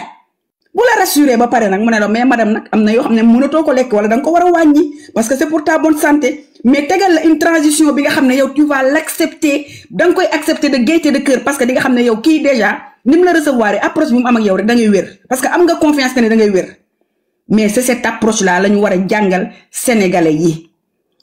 bu la rassurer ba pare nag mu ne la mais madame nag am na yoo xam ne mënatoo ko lekk wala da nga ko war a wàññi parce que c'est pour ta bonne santé mais tegal la une transition bi nga xam ne yow tu vas l'accepter da nga koy accepter de gaieté de cœur parce que di nga xam ne yow kii déjà ni mu la recevoir approche bi mu am ak yow rek da ngay wér parce que am nga confiance que ne da ngay wér mais c'est cette approche là la ñu war a jàngal sénégalais yi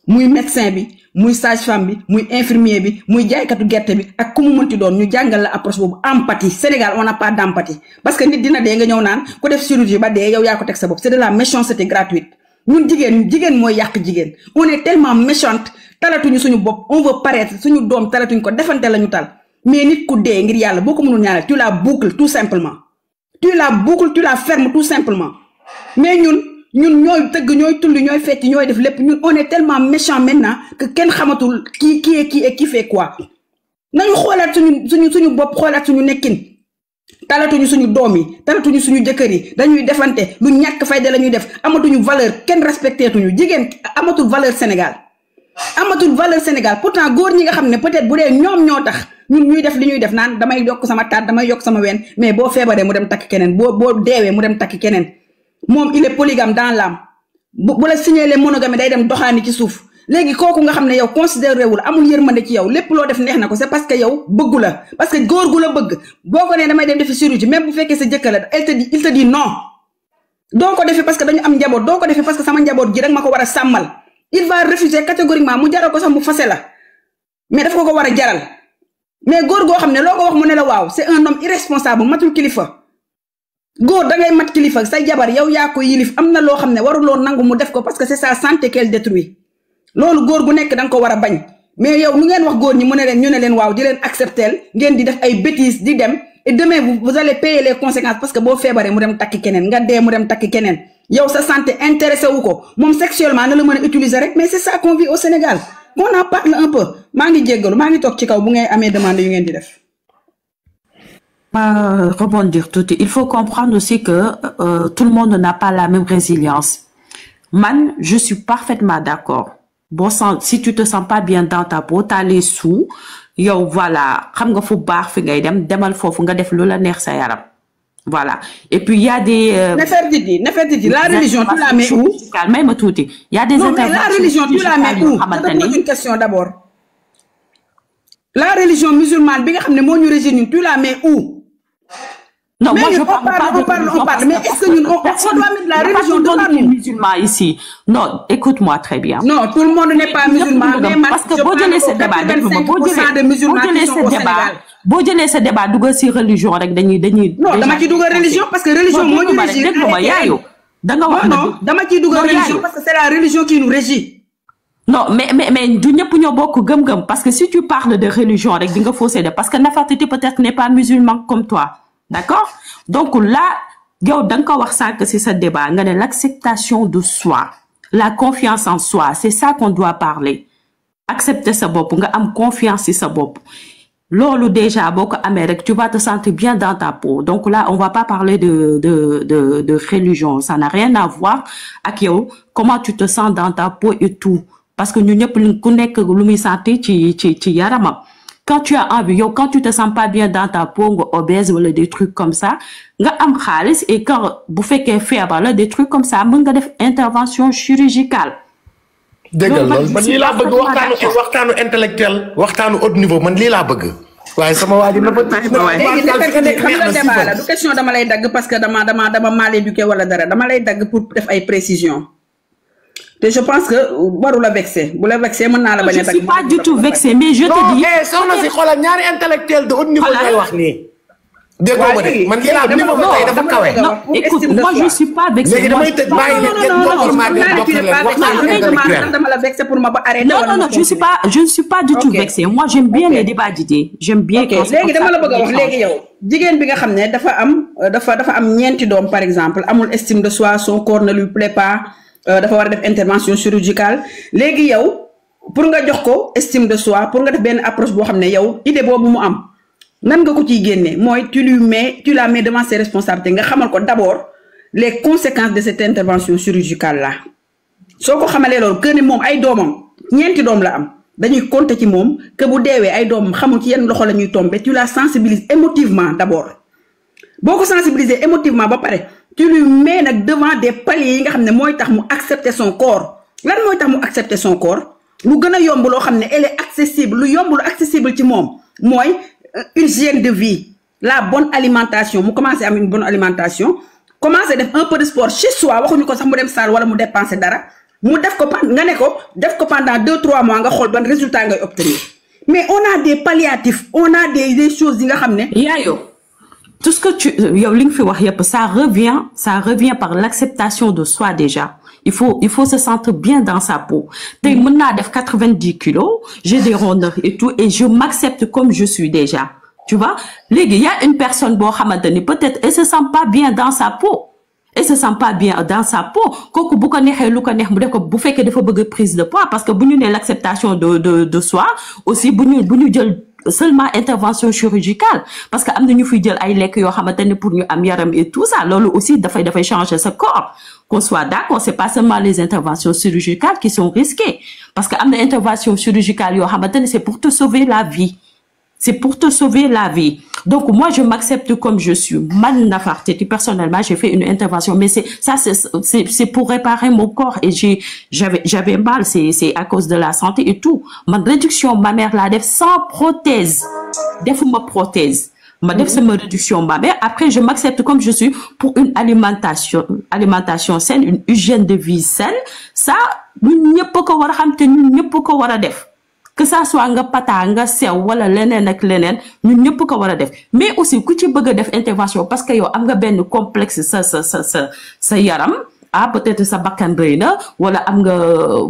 muy médecin bi muy sage-femme bi muy infirmier bi muy jaaykatu gerte bi ak ku mu mënti doon ñu jàngal la approche boobu empathie Sénégal on n'a pas d'empathie parce que nit dina dee nga ñëw naan ku def chirurgie ba dee yow yaa ko teg sa bopp c'est de la méchanceté gratuite ñun jigéen mooy yàq jigéen on est tellement méchante talatuñu suñu bopp on veut paraître suñu doom talatuñ ko defante lañu tal mais nit ku dee ngir yàlla boo ko mënul ñaanal tu la boucles tout simplement tu la fermes tout simplement mais ñun ñooy tëgg ñooy tulli ñooy fecc ñooy def lépp ñun on est tellement méchant maintenant que kenn xamatul qui est qui et qui fait quoi nañu xoolaat suñu bopp xoolaat suñu nekkin talatuñu suñu doom yi talatuñu suñu jëkkër yi dañuy defante lu ñàkk fayda la ñuy def amatuñu valeur kenn respecté tuñu jigéen amatul valeur Sénégal pourtant góor ñi nga xam ne peut-être bu dee ñoom ñoo tax ñun ñuy def li ñuy def naan damay yokk sama taat damay yokk sama ween mais boo feebaree mu dem takk keneen boo deewee mu dem takk keneen moom il est polygame dans l'âme bu la signaler monogamie day dem doxaani ci suuf léegi kooku nga xam ne yow considéré wul amul yërmande ci yow lépp loo def neex na ko c'est parce que yow bëggu la parce que góor gu la bëgg boo ko nee damay dem defi chirurgie même bu fekkee sa jëkkër la il te dit non doo ko defee parce que dañu am njaboot doo ko defee parce que sama njaboot gi rek ma ko war a sàmmal il va refuser catégoriquement mu jaral ko sax mu fase la mais daf ko war a jaral mais góor goo xam ne loo ko wax mu ne la waaw c'est un homme irresponsable matul kilifa góor da ngay mat kilifa say jabar yow yaa ko yilif am na loo xam ne waruloo nangu mu def ko parce que c'est sa santé qu'elle détruit loolu góor gu nekk da nga ko war a bañ mais yow lu ngeen wax góor ñi mu ne leen ñu ne leen waaw di leen accepter ngeen di def ay bêtises di dem et demain vous allez payer les conséquences parce que boo feebaree mu dem takki keneen nga dee mu dem takki keneen yow sa santé intéressé wu ko moom sexuellement na la mën a utiliser rek mais c'est ça qu'on vit au Sénégal on en parle un peu maa ngi jéggalu maa ngi toog ci kaw bu ngay amee demande yu ngeen di def. Rebondir tout. Il faut comprendre aussi que tout le monde n'a pas la même résilience. Man, je suis parfaitement d'accord. Bon, si tu te sens pas bien dans ta peau, t'as les sous, yow voilà, xam nga fu baax fi ngay dem demal foofu nga def lu la neex sa yaram. Voilà. Et puis il y a des Nefertiti, la religion tu la mets où? Même tout. Il y a des non, mais la religion tu la mets où? Je te pose une question d'abord. La religion musulmane bi nga xam ne moo ñu régir ñun tu la mets où? Non, mais moi je parle pas de religion. On parle, mais est-ce que nous, on doit mettre la religion devant nous? Musulman ici. Non, écoute-moi très bien. Non, tout le monde n'est pas musulman. Parce que boo jëlee ce débat, boo jëlee ce débat dugal ci religion rek dañuy. Non, dama ci dugal religion parce que religion moo ñu régir. Dégluma yaayu. Da nga wax non, dama ci dugal religion parce que c'est la religion qui nous régit. Non, mais du ñëpp ñoo bokk gëm-gëm parce que si tu parles de religion rek di nga fausser de parce que Nefertiti peut-être n'est pas musulman comme toi. D'accord? Donc là, yow da nga ko wax sànq ci sa débat nga ne l'acceptation de soi, la confiance en soi, c'est ça qu'on doit parler. Accepter sa bopp, nga am confiance ci sa bopp. Loolu déjà boo ko amee rek tu vas te sentir bien dans ta peau. Donc là, on va pas parler de religion, ça n'a rien à voir ak yow comment tu te sens dans ta peau et tout. parce que ñu ñëpp ku nekk lu muy sentir ci yaramam. Quand tu as envie, quand tu te sens pas bien dans ta peau, nga obèse wala des trucs comme ça, nga am xaalis et quand bu fekkee feebar la des trucs comme ça mën nga def intervention chirurgicale. dégg nga loolu man lii laa bëgg waxtaanu intellectuel waxtaanu haut niveau man lii laa bëgg. waaye sama waa ji na fa débat la du question dama lay dagg parce que dama mal éduqué wala dara dama lay dagg pour def ay précisions. te je pense que waru la vexé bu la vexé mën naa la bañ a dagg. Je suis pas du tout vexé mais je te dis. non soxna si xoolal ñaari intellectuel de haut niveau lay wax nii. dégg nga man lii laa niveau ba tey dafa kawe. non écoute moi je suis pas vexé. léegi damay tëj bàyyi dama la vexé pour ma ba arrêter. non je ne suis pas du tout vexé moi j'aime bien les débats d'idées j'aime bien. léegi dama la bëgg a wax léegi yow jigéen bi nga xam ne dafa am ñeenti doom par exemple amul estime de soi son corps ne lui plaît pas dafa war a def intervention chirurgicale léegi yow pour nga jox ko estime de soi pour nga def benn approche boo xam ne yow idée boobu mu am. nan nga ko ciy génne mooy tu la mets devant ses responsabilités nga xamal ko d'abord les conséquences de cette intervention chirurgicale là soo ko xamalee loolu que ni moom ay doomam ñeenti doom la am dañuy compter ci moom que bu deewee ay doomam xamul ci yenn loxo la ñuy tomber tu la sensibilises émotivement d'abord boo ko sensibiliser émotivement ba pare tu lui mets nag devant des paliers yi nga xam ne mooy tax mu accepter son corps lan mooy tax mu accepter son corps lu gën a yomb loo xam ne elle est accessible lu yomb lu accessible ci moom mooy une hygiène de vie la bonne alimentation mu commencé am une bonne alimentation commencé def un peu de sport chez soi waxuñu ko sax mu dem salle wala mu dépenser dara mu def ko nga ne ko def ko pendant 2-3 mois nga xool ban résultat ngay obtenir mais on a des palliatifs on a des choses yi nga xam ne. yaayo tout ce que yow li nga fi wax yëpp ça revient par l'acceptation de soi déjà. Il faut se sentir bien dans sa peau. Tey mën naa def 90 kilos, j'ai des rondeurs et tout, et je m'accepte comme je suis déjà. Tu vois? Léegi, il y a une personne boo xamante ni peut-être elle se sent pas bien dans sa peau. Elle se sent pas bien dans sa peau. Kooku bu ko neexee lu ko neex mu def ko bu fekkee dafa bëgg prise de poids parce que bu ñu nee l'acceptation de soi aussi bu ñu jël seulement intervention chirurgicale parce que am na ñu fiy jël ay lekk yoo xamante ne pour ñu am yaram et tout ça loolu aussi dafay changer sa corps. Qu'on soit d'accord, c'est pas seulement les interventions chirurgicales qui sont risquées. Parce que am na intervention chirurgicale yoo xamante ne c'est pour te sauver la vie. C'est pour te sauver la vie. Donc, moi, je m'accepte comme je suis. Man Nafarteti, personnellement, j'ai fait une intervention, mais c'est pour réparer mon corps et j'avais mal, c'est à cause de la santé et tout. Ma réduction, ma mère l'a def sans prothèse. Defuma prothèse. Ma def c'est ma réduction mammaire. Après, je m'accepte comme je suis pour une alimentation saine, une hygiène de vie saine. Ça, ñun ñëpp ko war a xam te ñun ñëpp ko war a def. Que ça soit nga pata nga sew wala leneen ak leneen ñun ñëpp ko war a def mais aussi ku ci bëgg a def intervention parce que yow am nga benn complexe sa yaram peut-être sa bakkan rëy na wala am nga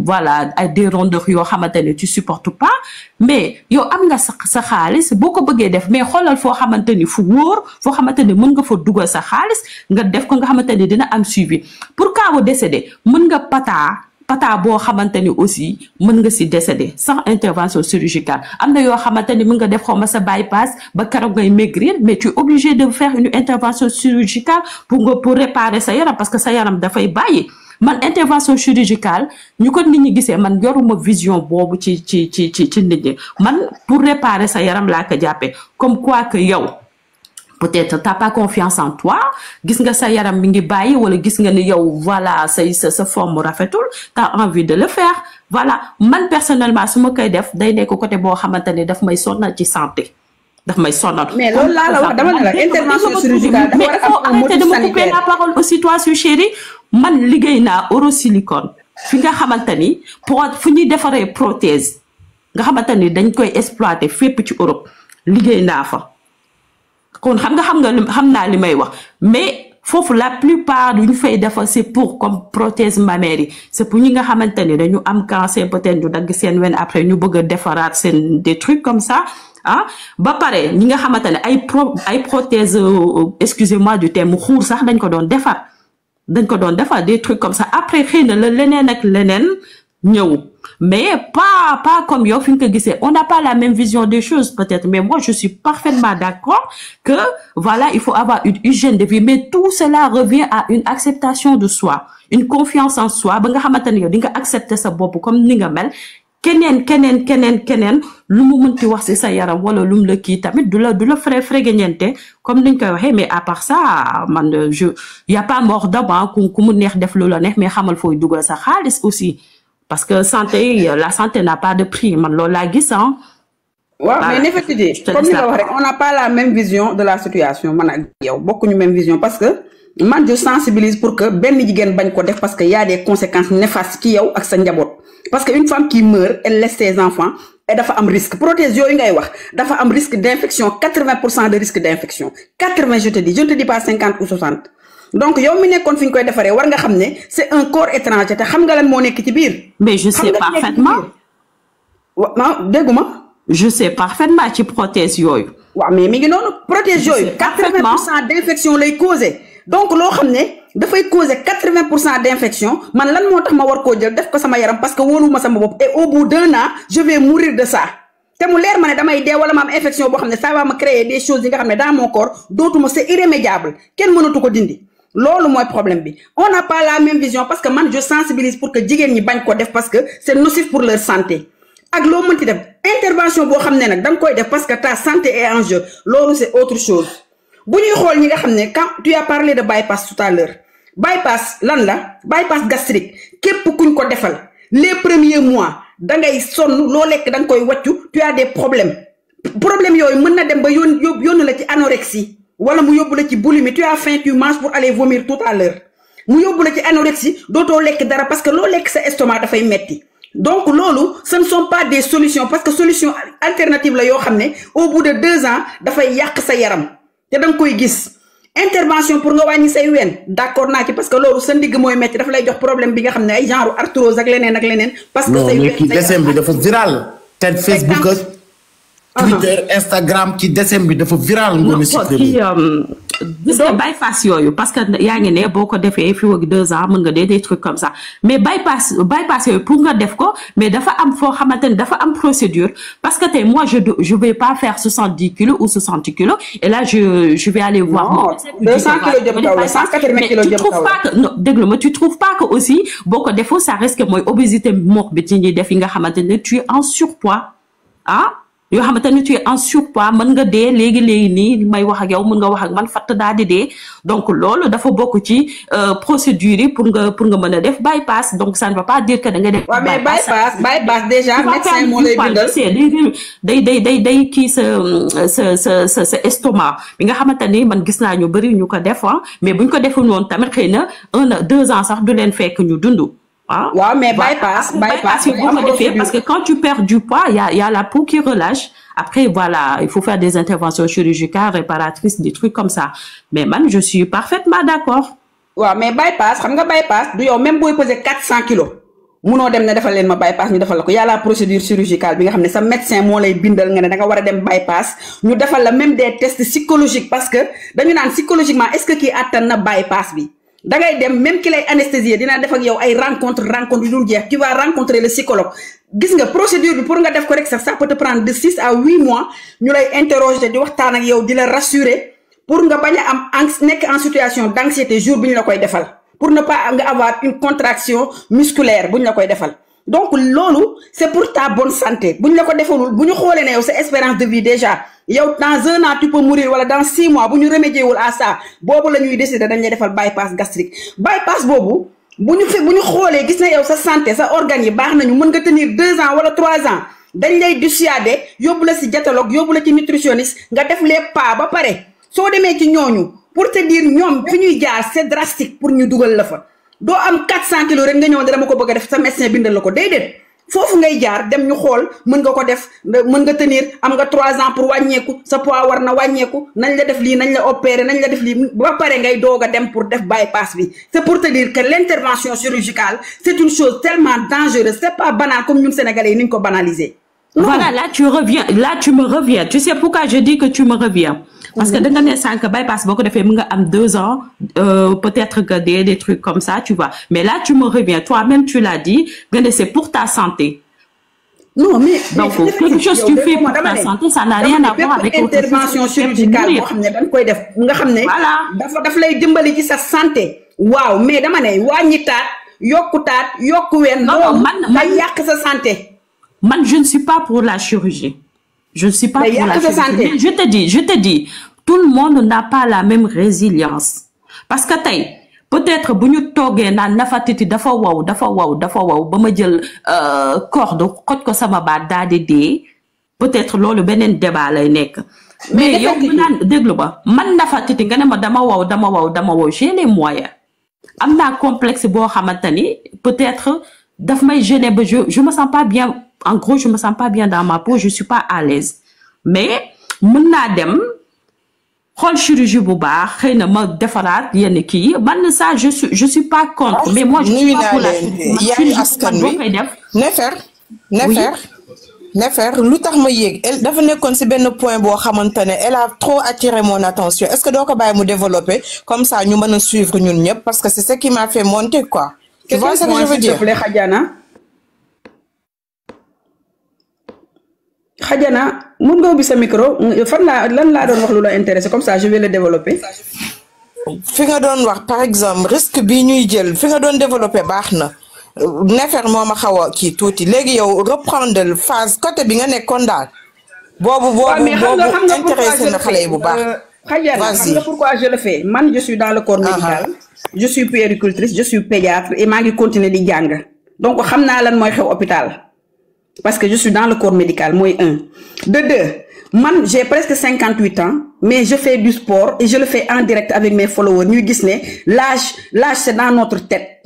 voilà ay des rondeurs yoo xamante ne tu supportes pas mais yow am nga sa xaalis boo ko bëggee def mais xoolal foo xamante ni fu wóor foo xamante ni mën nga fa dugal sa xaalis nga def ko nga xamante ni dina am suivi pour cas wu décédé mën nga pata boo xamante ni aussi mën nga si décéder sans intervention chirurgicale am na yoo xamante ni mën nga def xawma sa bypass ba keroog ngay maigrir mais tu es obligé de faire une intervention chirurgicale pour réparer sa yaram parce que sa yaram dafay bàyyi man intervention chirurgicale ñu ko nit ñi gisee man yoruma vision boobu ci nit ñi man pour réparer sa yaram laa ko jàppee comme quoi que yow peut-être t'as pas confiance en toi gis nga sa yaram mi ngi bàyyi wala gis nga ni yow voilà sa forme rafetul t'as envie de le faire voilà man personnellement su ma koy def day nekk côté boo xamante ne daf may sonal ci santé daf may sonal. mais loolu laa la wax dama ne la intervention chirurgicale mais il faut arrêter de me couper la parole aussi toi su chéri man liggéey naa Eurosilicone fi nga xamante ni fu ñuy defaree prothèse nga xamante ni dañ koy exploiter fépp ci Europe liggéey naa fa. kon xam naa li may wax mais foofu la plupart du ñu fay defar c'est pour comme prothèse mammaire yi c'est pour ñi nga xamante ni dañu am cancer peut-être ñu dagg seen wen après ñu bëgg a defaraat seen des trucs comme ça ba pare ñi nga xamante ne ay prothèse excusez-moi du terme xuur sax dañ ko doon defar des trucs comme ça après xëy na la leneen ak leneen mais pas comme yow fi nga ko gisee. On n'a pas la même vision des choses peut-être, mais moi je suis parfaitement d'accord que voilà, il faut avoir une hygiène de vie, mais tout cela revient à une acceptation de soi, une confiance en soi ba nga xamante ne yow di nga accepter sa bopp comme ni nga mel. keneen lu mu mënti wax ci sa yaram wala lu mu la kii tamit du la frégeñente comme niñ koy waxee, mais à part ça man y a pas mort d'homme ku mu neex def lu la neex, mais xamal fooy dugal sa xaalis aussi, parce que la santé n'a pas de prix, man loolu laa gis waaw mais Néfertiti comme ni nga wax rek, on n'a pas la même vision de la situation. Man ak yow bokkuñu même vision, parce que man je sensibilise pour que benn jigéen bañ ko def, parce que y a des conséquences néfastes ci yow ak sa njaboot. Parce que une femme qui meurt, elle laisse ses enfants et dafa am risque. Prothèse yooyu ngay wax dafa am risque d'infection, 80% de risque d'infection. 80 je te dis pas 50 ou 60. Donc yow mi nekkoon fi ñu koy defaree war nga xam ne c'est un corps étranger te xam nga lan moo nekk ci biir. Mais je sais parfaitement. Dégguma. Je sais parfaitement ci prothèse yooyu. waaw mais mi ngi noonu prothèse yooyu 80% d'infection lay causer. Donc loo xam ne dafay causer 80% d'infection, man lan moo tax ma war koo jël def ko sama yaram parce que wóoluma sama bopp, et au bout d'un an je vais mourir de ça. te mu leer ma ne damay dee wala ma am infection boo xam ne ça va me créer des choses yi nga xam ne dans mon corps dootuma, c'est irrémédiable, kenn mënatu ko dindi. Loolu mooy problème bi. On n'a pas la même vision, parce que man je sensibilise pour que jigéen ñi bañ ko def parce que c'est nocif pour leur santé. Ak loo mënti def intervention boo xam ne nag da nga koy def parce que ta santé est en jeu, loolu c'est autre chose. Bu ñuy xool ñi nga xam ne quand tu as parlé de bypass tout à l'heure, bypass lan la bypass gastrique képp kuñ ko defal les premiers mois da ngay sonn, loo lekk da nga koy wàccu, tu as des problèmes yooyu mën na dem ba yónnu la ci anorexie wala mu yóbbu la ci boulimie, tu as faim, tu manges pour aller vomir tout à l'heure, mu yóbbu la ci anorexie, dootoo lekk dara parce que loo lekk sa estomac dafay metti. Donc loolu ce ne sont pas des solutions, parce que solution alternative la yoo xam ne au bout de 2 ans dafay yàq sa yaram te da nga koy gis. Intervention pour nga wàññi say ween d'accord naa ci, parce que loolu sa ndigg mooy metti dafa lay jox problème bi nga xam ne ay genre arthrose ak leneen parce que say ween dessin bi dafa viral te Facebook ak Twitter Instagram ci dessin bi dafa viral ngoni ci gis nga bypass yooyu, parce que yaa ngi ne boo ko defee fii ak 2 ans mën nga dee des trucs comme ça, mais bypass yooyu pour nga def ko, mais dafa am foo xamante ne dafa am procédure, parce que tey moi je vais pas faire 70 kilos ou 60 kilos et là je vais aller voir 200 kilos jëm kaw la 180 kilos jëm kaw la. Non déglu ma, tu trouves pas que aussi boo ko defoo ça risque mooy obésité morbide yi ñuy def yi nga xamante ne tu es en surpoids yoo xamante ne tu es en surpoids, mën nga dee léegi nii may wax ak yow mën nga wax ak man fatt daal di dee. Donc loolu dafa bokk ci procédure yi pour nga mën a def bypass. Donc ça ne veut pas dire que da nga def mais bypass déjà médecin moo lay bindal day kii sa estomac bi nga xamante ni man gis naa ñu bëri ñu ko def mais buñ ko deful woon tamit xëy na 2 ans sax du leen fekk ñu dund. waaw mais bypass parce que quand tu perds du poids il y a la peau qui relâche. Après voilà, il faut faire des interventions chirurgicales réparatrices, des trucs comme ça, mais man je suis parfaitement d'accord. waaw mais bypass xam nga bypass du yow même booy peser 400 kilos munoo dem ne defal leen ma bypass ñu defal la ko. y a la procédure chirurgicale bi nga xam ne sa médecin moo lay bindal nga ne da nga war a dem bypass ñu defal la même des tests psychologiques, parce que dañu naan psychologiquement est-ce que kii attan na bypass bi. Da ngay dem même ki lay anesthésier dina def ak yow ay rencontre yu dul jeex, tu vas rencontrer le psychologue. Gis nga procédure bi pour nga def ko rek ça peut te prendre de 6 à 8 mois ñu lay interroger di waxtaan ak yow di la rassurer pour nga bañ a am nekk en situation d'anxiété jour bi ñu la koy defal, pour ne pas nga avoir une contraction musculaire bu ñu la koy defal. Donc loolu c'est pour ta bonne santé. Bu ñu la ko defalul bu ñu xoolee ne yow sa espérance de vie déjà yow dans 1 an tu peux mourir, wala dans 6 mois bu ñu remédier wul à ça boobu la ñuy décider dañ lay defal bypass gastrique. Bypass boobu bu ñu xoolee gis na yow sa santé sa organes yi baax nañu, mën nga tenir 2 ans wala 3 ans dañ lay dissuader yóbbu la ci diétologue yóbbu la ci nutritionniste nga def les pas ba pare. Soo demee ci ñooñu pour te dire ñoom fi ñuy jaar c'est drastique pour ñu dugal la fa. Doo am 400 kilos rek nga ñëw ne dama ko bëgg a def sa médecin bindal la ko déedéet. Foofu ngay jaar dem ñu xool mën nga ko def, mën nga tenir, am nga 3 ans pour wàññeeku, sa poids war na wàññeeku, nañ la def lii nañ la opérer nañ la def lii ba pare ngay doog a dem pour def bypass bi. C'est pour te dire que l'intervention chirurgicale c'est une chose tellement dangereuse, c'est pas banal comme ñun Sénégalais yi ni ñu ko banaliser. Voilà, là tu me reviens. Tu sais pourquoi je dis que tu me reviens? Parce que dans les bypass, beaucoup de femmes ont 2 ans, peut-être que des trucs comme ça, tu vois. Mais là, tu me reviens. Toi-même, tu l'as dit, c'est pour ta santé. Non, mais donc quelque chose que tu fais pour ta santé, ça n'a rien à voir avec intervention chirurgicale. Voilà. Daf lay dimbali ci sa santé. Waaw, mais dama ne wañi taat, yokku taat, yokku wen. Non, man yak sa santé. Man, je ne suis pas pour la chirurgie. Je ne suis pas pour la chirurgie. Mais je te dis, tout le monde n'a pas la même résilience. Parce que peut-être bu ñu toogee naan Nafatiti dafa waw ba ma jël corde xoj ko sama baat daa di dee peut-être loolu beneen débat lay nekk. Mais yow bu naan déglu ba man Nafatiti nga ne ma dama waw j'ai les moyens. Am naa complexe boo xamante ni peut-être daf may gêner ba je me sens pas bien. En gros, je me sens pas bien dans ma peau, je suis pas à l'aise. Mais mën naa dem xool chirurgie bu baax xëy na ma defaraat yenn kii man ça je suis pas contre. Mais moi je suis pas pour la chirurgie. Nefer lu tax ma yéeg dafa nekkoon ci benn point boo xamante ne elle a trop attiré mon attention. Est-ce que doo ko bàyyi mu développer comme ça ñu mën a suivre ñun ñëpp parce que c'est ce qui m'a fait monter quoi. Tu vois ce que je veux dire? Khadiana, mun nga ubbi sa micro fan lan laa doon wax lu la intéressé comme ça je vais le développer. Fi nga doon wax par exemple risque bi ñuy jël fi nga doon développer baax na Nefer moo ma xaw a kii tuuti léegi yow reprendre phase côté bi nga nekkoon daal boobu intéressé na xale yi bu baax. Khadiana, xam nga pourquoi je le fais man je suis dans le corps médical. Je suis puéricultrice, je suis pédiatre et maa ngi continuer di jàng donc xam naa lan mooy xew hôpital. Parce que je suis dans le corps médical, moi 1. De 2, man, j'ai presque 58 ans, mais je fais du sport et je le fais en direct avec mes followers. Nous disons, l'âge, c'est dans notre tête.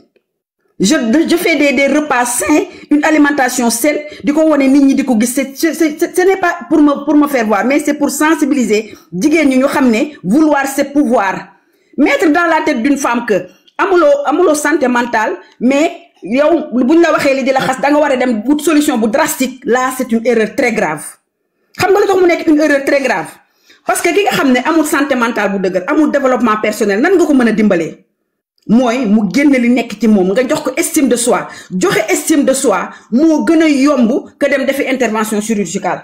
Je fais des repas sains, une alimentation saine. Du coup, ce n'est pas pour me faire voir, mais c'est pour sensibiliser. Vouloir, c'est pouvoir. Mettre dans la tête d'une femme que, amulo santé mentale, mais yow buñ la waxé li di la xass da nga wara dem bout solution bu drastique là c'est une erreur très grave xam nga lu tax mu nek une erreur très grave parce que ki nga xamné amul santé mentale bu deugal amul développement personnel nan nga ko mëna dimbalé moy mu génn li nek ci mom nga jox ko estime de soi joxe estime de soi mo gëna yomb que dem defi intervention chirurgicale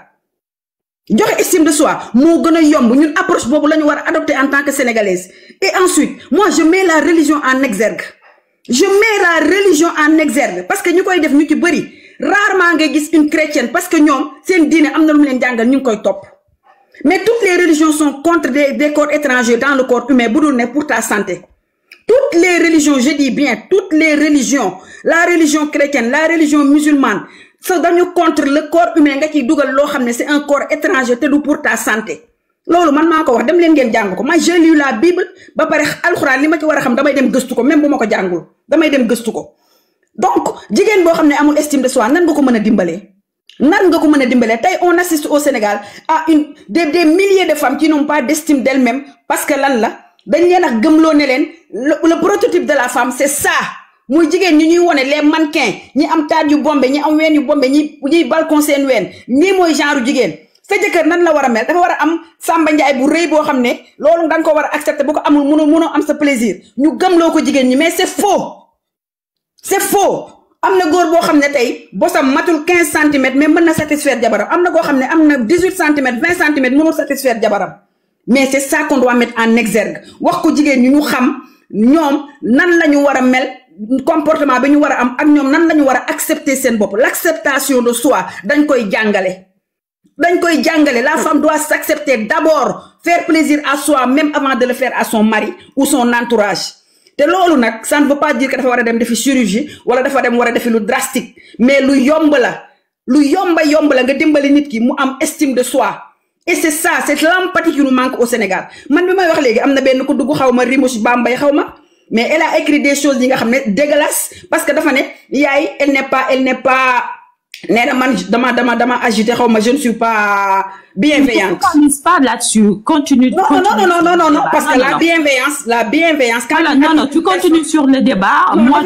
joxe estime de soi mo gëna yomb ñun approche bobu lañu wara adopter en tant que sénégalaise et ensuite moi je mets la religion en exergue. Je mets la religion en exergue parce que nous koy def ñu ci bari rarement nga gis une chrétienne parce que ñom seen diine amna lu mu leen jangal ñu koy top. Mais toutes les religions sont contre des corps étrangers dans le corps humain budul ne pour ta santé. Toutes les religions, je dis bien toutes les religions, la religion chrétienne, la religion musulmane, so dañu contre le corps humain nga ci dugal lo xamné c'est un corps étranger te du pour ta santé. Lolu man mako wax dem leen ngeen jang ko. Moi j'ai lu la Bible ba paré alcorane lima ci wara xam damay dem geustu ko même bu mako jangul. Damay dem geustu ko. Donc jigen bo xamné amul estime de soi nan nga ko meuna dimbalé? Nan nga ko meuna dimbalé? Tay on assiste au Sénégal à des milliers de femmes qui n'ont pas d'estime d'elles-mêmes parce que lan la dañ leen ak gëmlo ne len le prototype de la femme c'est ça. Muy jigen ñi ñuy woné les mannequins, ñi am taat yu bombé, ñi am ween yu bombé, ñi balcon sen ween. Ñi moy genre jigen. Sa jëkkër nan la wara mel dafa wara am Samba Ndiaye bu reuy bo xamné lolu dang ko wara accepter bu ko amul mëno am sa plaisir ñu gëmlo ko jigen ñi mais c'est faux. C'est faux. Amna góor boo xam ne tey bosam matul 15 cm mais mën na satisfaire jabaram amna koo xam ne am na 18 cm 20 cm mënul satisfaire jabaram mais c'est ça qu'on doit mettre en exergue wax ko jigéen ñi ñu xam ñoom nan la ñu war a mel comportement bi ñu war a am ak ñoom nan la ñu war a accepter seen bopp l'acceptation de soi dañ koy jàngale. Dañ koy jàngale la femme doit s'accepter d'abord faire plaisir à soi même avant de le faire à son mari ou son entourage. Te loolu nak ça ne veut pas dire que dafa wara dem defi chirurgie wala dafa dem wara defi lu drastique mais lu yomb la nga dimbali nit ki mu am estime de soi et c'est ça c'est l'empathie qui nous manque au Sénégal. Man bi may wax légui amna benn ko dugg xawma Rimouche Bambay xawma mais elle a écrit des choses yi nga xamné dégueulasse parce que dafa né yaay elle n'est pas nee na man dama agité xaw ma je ne suis pas bienveillante. Ne focalise pas là-dessus. Continue. Non, parce que la bienveillance. Voilà, non, tu continues sur le débat. Moi,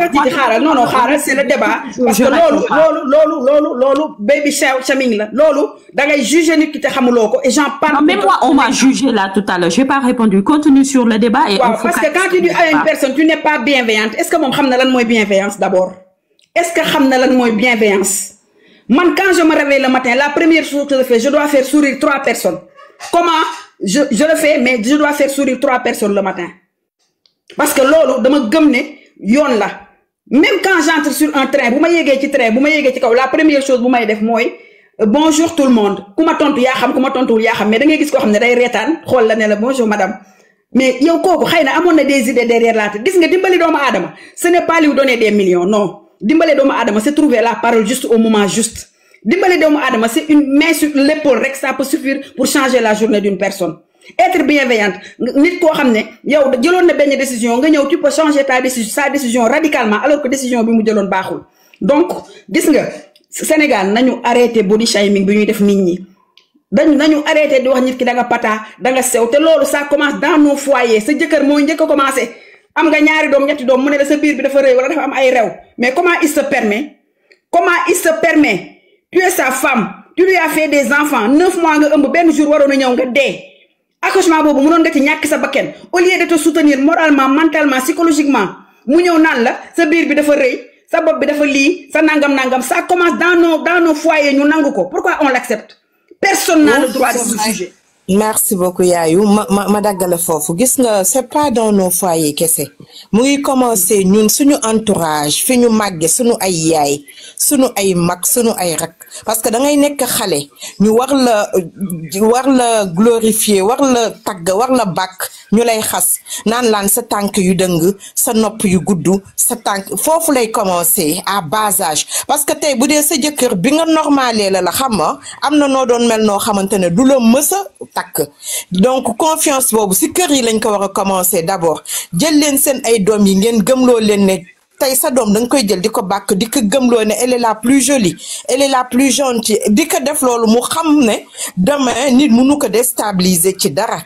c'est le débat. Parce que lolo, baby shaming là. Lolo, da ngay juger nit ki te xamuloo ko et j'en parle. Non, même moi, on m'a jugé là tout à l'heure. J'ai pas répondu. Continue sur le débat et on parce que quand tu dis à une personne, tu n'es pas bienveillante, est-ce que moom xam na lan mooy bienveillance d'abord? Est-ce que xam na lan mooy bienveillance? Man, quand je me réveille le matin, la première chose que je fais, je dois faire sourire 3 personnes. Comment je le fais, mais je dois faire sourire 3 personnes le matin. Parce que lolo, de me gommer, yon là. Même quand j'entre sur un train, vous m'ayez ci train, vous m'ayez ci kaw, la première chose vous m'ayez def moy bonjour tout le monde. Kuma tontu ya xam, kuma tontu ya xam, mais da ngay gis ko xamne day rétane, xol la ne la bonjour madame. Mais yow koku xeyna amone na des idées derrière la tête. Gis nga dimbali doomu adama, ce n'est pas lui donner des millions, non. Dimbali doomu adama, c'est trouver la parole juste au moment juste. Dimbali doomu adama, c'est une main sur l'épaule rek, ça peut suffire pour changer la journée d'une personne. Être bienveillante, nit ko xamné yow jëlone na benn décision nga ñëw tu peux changer sa décision radicalement alors que décision bi mu jëlone baaxul. Donc gis nga Sénégal nañu arrêter body shaming bi ñuy def nit ñi. Nañu arrêter di wax nit ki da nga pata, da nga sew té lolu ça commence dans nos foyers. Sa jëkkër mo ñëk commencer am nga ñaari doom ñetti doom mu ne la sa biir bi dafa reuy wala dafa am ay rew. Mais comment il se permet? Tu es sa femme, tu lui as fait des enfants, 9 mois nga ëmb ben jour waro na ñëw nga dé. Accouchement bobu mënon nga ci ñak sa bakken au lieu de te soutenir moralement, mentalement, psychologiquement mu ñëw nan la sa biir bi dafa reuy, sa bopp bi dafa li, sa nangam ça commence dans nos foyers ñu nangu ko. Pourquoi on l'accepte? Personne n'a le droit de se juger. Merci beaucoup Yayou ma daggale fofu gis nga c'est pas dans nos foyers kese mu ngi commencer ñun suñu entourage fi ñu màgge suñu ay yaay suñu ay mag suñu ay rak parce que da ngay nekk xale ñu war la glorifier war la tagg war la bàkk ñu lay xas naan laan sa tànk yu dëng sa nopp yu gudd sa tànk foofu lay commencer à bas âge parce que tey bu dee sa jëkkër bi nga normalé la xam nga am na noo doon mel noo xamante ne du la mësa takk donc confiance boobu si kër yi lañ ko war a commencer d'abord jël leen seen ay doom yi ngeen gëmloo leen ne tey sa doom danga koy jël di ko bàkk di ko gëmloo ne elle est la plus jolie elle est la plus gentille di ko def loolu mu xam ne demain nit mënu ko déstabiliser ci dara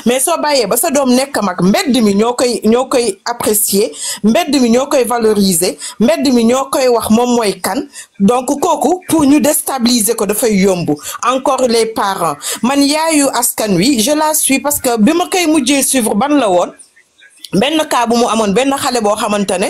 mais soo bàyyee ba sa doom nekk mag mbedd mi ñoo koy apprécier mbedd mi ñoo koy valoriser mbedd mi ñoo koy wax moom mooy kan donc kooku pour ñu déstabiliser ko dafay yomb encore les parents man yaayu askan wi je la suis parce que bi ma koy mujjee suivre ban la woon benn cas bu mu amoon benn xale boo xamante ne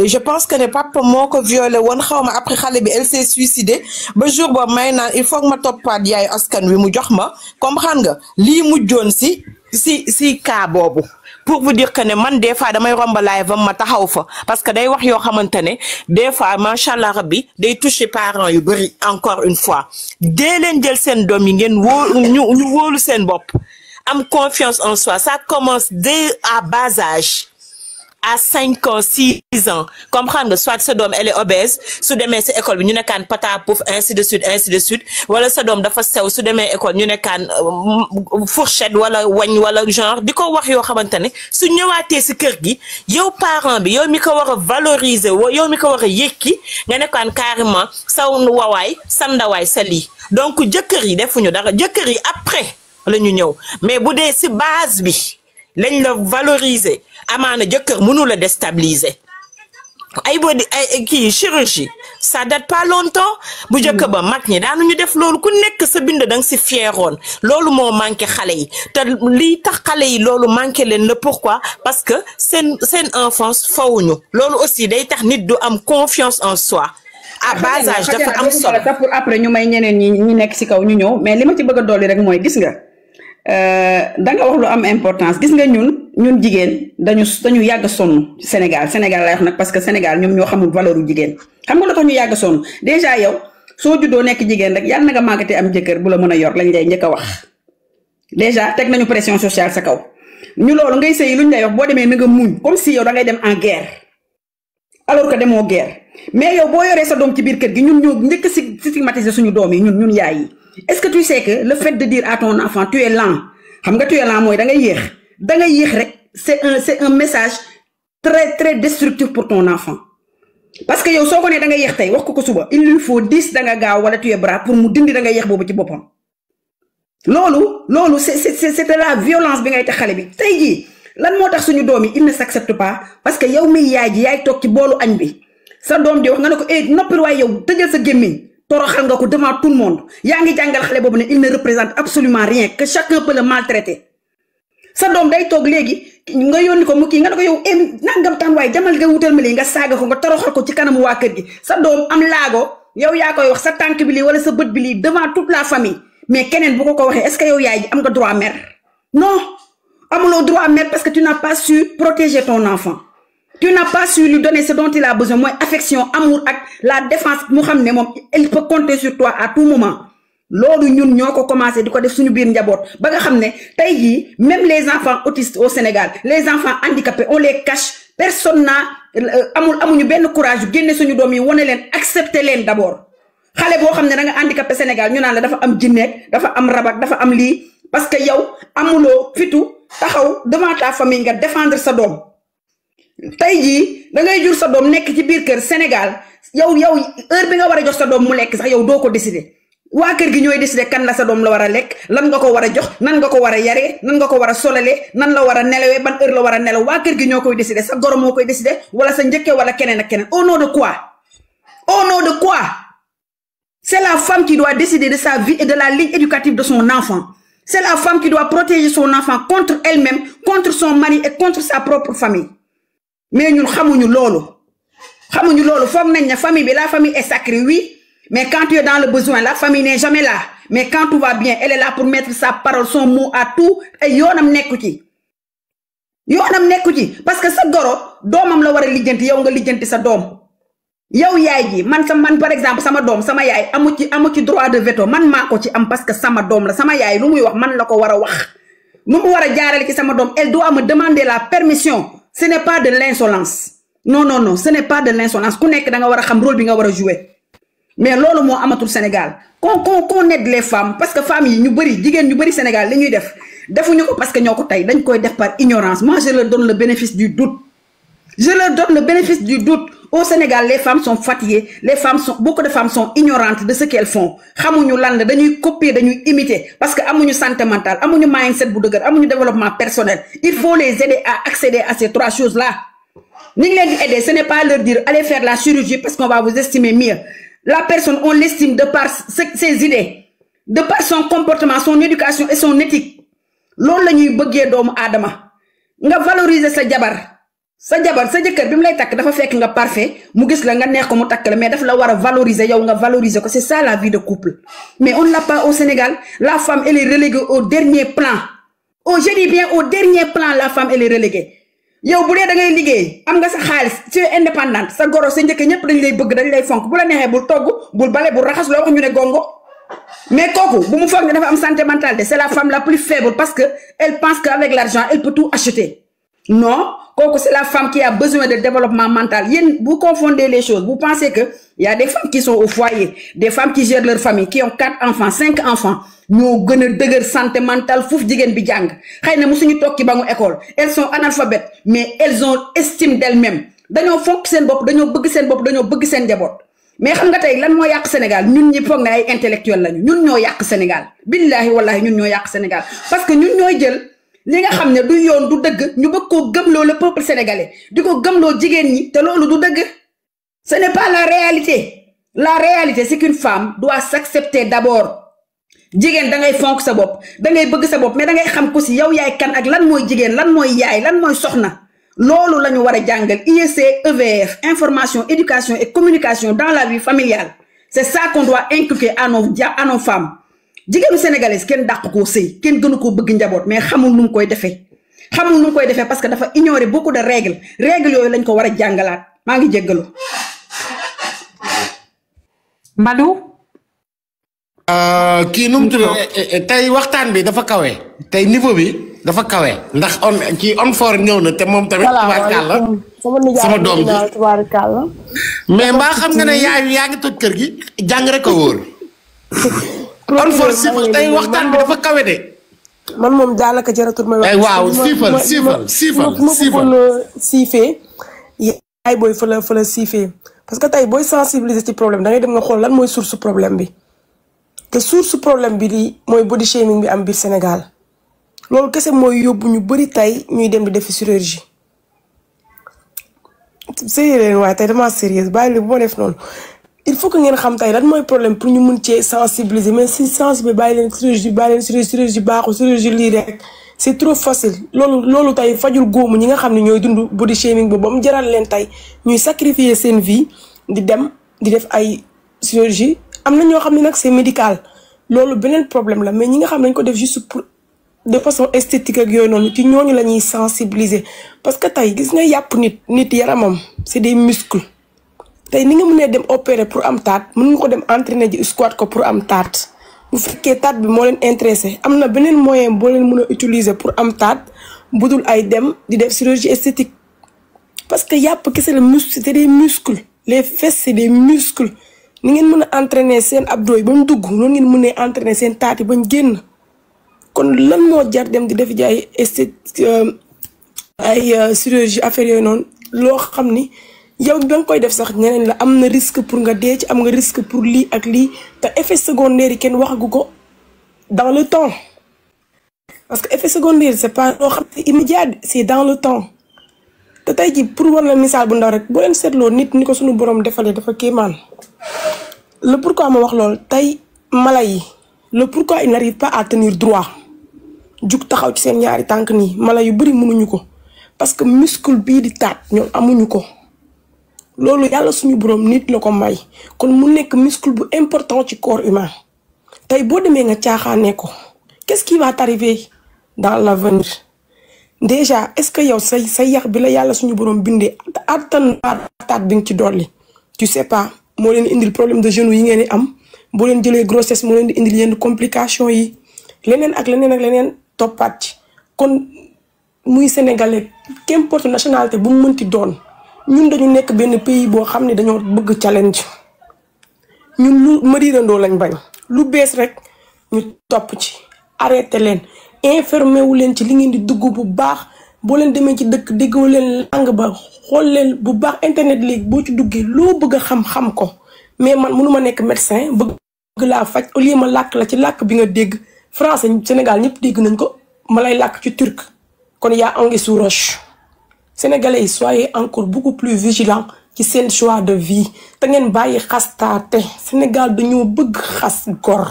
je pense que ne papa moo ko violé woon xaw ma après xale bi elle s'est suicidée ba jour boobu may naan il faut que ma toppaat yaayu askan wi mu jox ma comprendre nga lii mujjoon si cas boobu pour vous dire que ne man des fois damay romb live am ma taxaw fa parce que day wax yoo xamante ne des fois macha allah rabbi day toucher parents yu bëri encore une fois dee leen jël seen doom yi ngeen ñu wóolu seen bopp. Am confiance en soi, ça commence dès à bas âge, à 5 ans, 6 ans. Comprendre, soit ce dôme, elle est obèse, sous demain c'est école, nous n'avons qu'un pata pouf, ainsi de suite. Voilà ce dôme, d'affaire c'est sous demain école, nous n'avons qu'un fourchette, voilà, genre, du coup, wax yo xamantane, su ñëwaatee ci kër gi, yow parent bi, yow mi ko wara valoriser, yow mi ko wara yekki, nga nekkaan carrément, sa wawaay, sa ndawaay, sa lii. Donc, jëkkër yi defuñu dara, jëkkër yi après, la ñu ñëw mais bu dee ci base bi lañ la valoriser amaana jëkkër mënu la déstabiliser ay kii chirurgie ça date pas longtemps bu jëkk ba mag ñi daanuñu def loolu ku nekk sa bind danga ci fieroon loolu moo manqué xale yi te lii tax xale yi loolu manqué leen la pourquoi parce que seen enfance fawuñu loolu aussi day tax nit du am confiance en soi à bas âge dafa am solo pour après ñu may ñeneen ñi nekk ci kaw ñu ñëw mais li ma ci bëgg a dolli rek mooy gis nga da nga wax lu am importance gis nga ñun jigéen dañu yàgg sonn Sénégal lay wax nag parce que Sénégal ñoom ñoo xamul valeur u jigéen xam nga lu tax ñu yàgg sonn déjà yow soo juddoo nekk jigéen rek yàlla na nga màggatee am jëkkër bu la mën a yor lañ lay njëkk a wax déjà teg nañu pression sociale sa kaw ñu loolu ngay sëy luñ lay wax boo demee na nga muñ comme si yow da ngay dem en guerre alors que demoo guerre mais yow boo yoree sa doom ci biir kër gi ñun ñoo njëkk si stigmatiser suñu doom yi ñun yaay yi est-ce que tu sais que le fait de dire à ton enfant tu es lent xam nga tu es lent mooy da ngay yéex rek c'est un message très très destructif pour ton enfant parce que yow soo ko nee da nga yeex tey wax ko suba il lui faut 10 da nga gaaw wala tu es brave pour mu dindi da nga yeex boobu ci boppam. loolu c'est de la violence bi ngay tax xale bi tey jii lan moo tax suñu doom yi il ne s'accepte pas parce que yow miy yaay ji yaay toog ci boolu añ bi sa doom di wax nga ne ko noppil waaye yow tëjal sa gémmiñ toroxal nga ko devant tout le monde yaa ngi jàngal xale boobu ne il ne représente absolument rien que chacun peut le maltraiter. sa doom day toog léegi nga yónni ko mu kii nga ne ko yow nangam tam waaye jamal nga wutal ma lii nga saaga ko nga toroxal ko ci kanamu waa kër gi sa doom am laago yow yaa koy wax sa tànk bi lii wala sa bët bi lii devant toute la famille mais keneen bu ko waxee est-ce que yow yaay ji am nga droit mer non amuloo droit mer parce que tu n'as pas su protéger ton enfant tu n'as pas su lui donner ce dont il a besoin mooy affection amour ak la défense mu xam ne moom il peut compter sur toi à tout moment. loolu ñun ñoo ko commencé di ko def suñu biir njaboot ba nga xam ne tey jii même les enfants autistes au Sénégal les enfants handicapés on les cache personne n'a amuñu benn courage yu génne suñu doom yi wane leen accepter leen d'abord xale boo xam ne da nga handicapé Sénégal ñu naan la dafa am jinneeg dafa am rabak dafa am lii parce que yow amuloo fitu taxaw devant ta famille nga défendre sa doom tey jii da ngay jur sa doom nekk ci biir kër Sénégal yow heure bi nga war a jox sa doom mu lekk sax yow doo ko décider. waa kër gi ñooy décider kan la sa doom la war a lekk lan nga ko war a jox nan nga ko war a yaree nan nga ko war a solalee nan la war a nelawee ban heure la war a nelaw waa kër gi ñoo koy décider sa goro moo koy décider wala sa njëkkee wala keneen ak keneen au nom de quoi c'est la femme qui doit décider de sa vie et de la ligne éducative de son enfant c'est la femme qui doit protéger son enfant contre elle-même contre son mari et contre sa propre famille mais ñun xamuñu loolu foog nañ ne famille bi la famille est sacrée oui. Mais quand tu es dans le besoin, la famille n'est jamais là. Mais quand tout va bien, elle est là pour mettre sa parole, son mot à tout. Et yoonam nekku ci. Parce que sa goro, doomam la war a lijjanti yow nga lijjanti sa doom. Yow yaay ji, man par exemple sama doom, sama yaay amu ci droit de veto. Man maa ko ci am parce que sama doom la. Sama yaay lu muy wax man la ko war a wax. Nu mu war a jaarale ci sama doom, elle doit me demander la permission. Ce n'est pas de l'insolence. Non, ce n'est pas de l'insolence. Ku nekk da nga war a xam rôle bi nga war a jouer. Mais loolu moo amatul Sénégal qu'on aide les femmes parce que femmes yi ñu bëri jigéen ñu bëri Sénégal li ñuy defuñu ko parce que ñoo ko tey dañ koy def par ignorance moi je leur donne le bénéfice du doute au Sénégal les femmes sont fatiguées beaucoup de femmes sont ignorantes de ce qu'elles font xamuñu lan la dañuy copier dañuy imiter parce que amuñu santé mentale amuñu mindset bu dëgër amuñu développement personnel il faut les aider à accéder à ces 3 choses là ni ngi leen di aider ce n'est pas leur dire allez faire la chirurgie parce qu'on va vous estimer mieux. La personne, on l'estime de par ses idées, de par son comportement, son éducation et son éthique. Loolu la ñuy bëggee doomu aadama nga valoriser sa jabar sa jëkkër bi mu lay takk dafa fekk nga parfait mu gis la nga neex ko mu takk la mais daf la war a valoriser yow nga valoriser ko c'est ça la vie de couple. Mais on ne l'a pas au Sénégal la femme elle est reléguée au dernier plan je dis bien au dernier plan la femme elle est reléguée. yow bu dee da ngay liggéey am nga sa xaalis tu es indépendante sa goro sa njëkk ñëpp dañ lay bëgg dañ lay fonk bu la neexee bul togg bul bale bul raxas loo wax ñu ne gongo mais kooku bu mu foog ne dafa am santé mentale c'est la femme la plus faible parce que elle pense qu'avec l'argent elle peut tout acheter non kooku c'est la femme qui a besoin de développement mental yéen vous confondez les choses vous pensez que y a des femmes qui sont au foyer des femmes qui gèrent leur famille qui ont 4 enfants 5 enfants ñoo gën a dëgër santé mentale foofu jigéen bi jàng xëy na musuñu toog ci bangu école elles sont analphabètes mais elles ont estime d'elles-mêmes dañoo fonk seen bopp dañoo bëgg seen bopp dañoo bëgg seen njaboot mais xam nga tey lan moo yàq Sénégal ñun ñi foog ne ay intellectuels lañu ñun ñoo yàq Sénégal billahi wallahi ñun ñoo yàq Sénégal parce que ñun ñooy jël li nga xam ne du yoon du dëgg ñu bëgg koo gëmloo le peuple sénégalais di ko gëmloo jigéen ñi te loolu du dëgg ce n'est pas la réalité c'est qu'une femme doit s'accepter d'abord jigéen da ngay fonk sa bopp da ngay bëgg sa bopp mais da ngay xam ko si yow yaay kan ak lan mooy jigéen lan mooy yaay lan mooy soxna loolu la ñu war a jàngal IEC EVF information éducation et communication dans la vie familiale c'est ça qu'on doit inculquer à nos femmes jigéenu sénégalaise kenn dàq koo sëy kenn gënu koo bëgg njaboot mais xamul nu mu koy defee parce que dafa ignorer beaucoup de règles yooyu lañ ko war a jàngalaat maa ngi jéggalu Madou kii nu mu tudd tey waxtaan bi dafa kawe tey niveau bi dafa kawe ndax on for ñëw na te moom tamit tubaarkàlla sama doom ji mais mbaa xam nga ne yaa ngi toj kër gi jàng rek a wóor on for siifal tey waxtaan bi dafa kawe de man moom daanaka jaratul may wax waaw siifal siifee yaay booy fa la siifee parce que tey booy sensibiliser ci problème da ngay dem nga xool lan mooy source problème bi te source problème bi lii mooy body shaming bi am biir Sénégal loolu kese mooy yóbbu ñu bëri tey ñuy dem di defi chirurgie. sérieux leen waaye tey damaa sérieuse bàyyi li bu ma def noonu il faut que ngeen xam tey lan mooy problème pour ñu mun cee sensibiliser mais si sensibiliser bàyyi leen chirurgie baaxul chirurgie lii rek c'est trop facile loolu tey fajul góomu ñi nga xam ne ñooy dund body shaming ba mu jaral leen tey ñuy sacrifier seen vie di dem di def ay chirurgie am na ñoo xam ne nag c'est médical loolu beneen problème la mais ñi nga xam ne dañ ko def juste pour de façon esthétique ak yooyu noonu ci ñooñu la ñuy sensibiliser parce que tey gis nga yàpp nit yaramam c'est des muscles tey ni nga mënee dem opérer pour am taat mën nga ko dem entraîner ji squat ko pour am taat bu fekkee taat bi moo leen intéressé am na beneen moyen boo leen mën a utiliser pour am taat budul ay dem di def chirurgie esthétique parce que yàpp kese la muscle c'est des muscles les fesses c'est des muscles ni ngeen mën a entraîner seen abdos yi ba mu dugg noonu ngeen mënee entraîner seen taat yi bañ génn kon lan moo jar dem di def ji ay chirurgie affaire yooyu noonu loo xam ni yow ba nga koy def sax ñeneen la am na risque pour nga dee ci am nga risque pour lii ak lii te effet secondaire yi kenn waxagu ko dans le temps parce que effet secondaire c'est pas loo xam ne immédiat c'est dans le temps te tey ji pour war la misaal bu ndaw rek boo leen seetloo nit ni ko suñu borom defalee dafa kéemaan le pourquoi ma wax loolu tey mala yi le pourquoi il n'arrive pas à tenir droit jug taxaw ci seen ñaari tànk nii mala yu bari mënuñu ko parce que muscle bii di taat ñoom amuñu ko loolu yàlla suñu borom nit la ko may kon mu nekk muscle bu important ci corps humain tey boo demee nga caaxaanee ko qu'est-ce qui va t'arriver dans l'avenir déjà est-ce que yow say yax bi la yàlla suñu borom bindee attan taat bi nga ci dolli tu sais pas moo leen indil problème de genou yi ngeen di am boo leen jëlee grossesse moo leen di indil yenn complications yi leneen ak leneen toppaat ci kon muy sénégalais qu'importe nationalité bu mu mënti doon ñun dañu nekk benn pays boo xam ne dañoo bëgg challenge ñun lu mariirandoo lañ bañ lu bees rek ñu topp ci arrêté leen informé wu leen ci li ngeen di dugg bu baax boo leen demee ci dëkk déggoo leen langue ba xool leen bu baax internet léegi boo ci duggee loo bëgg a xam ko mais man mënuma nekk médecin bëgg laa faj au lieu ma làkk la ci làkk bi nga dégg français Sénégal ñëpp dégg nañ ko ma lay làkk ci turc kon yaa anguille sous roche sénégalais yi soyez encore beaucoup plus vigilants ci seen choix de vie te ngeen bàyyi xastaate Sénégal dañoo bëgg xas gor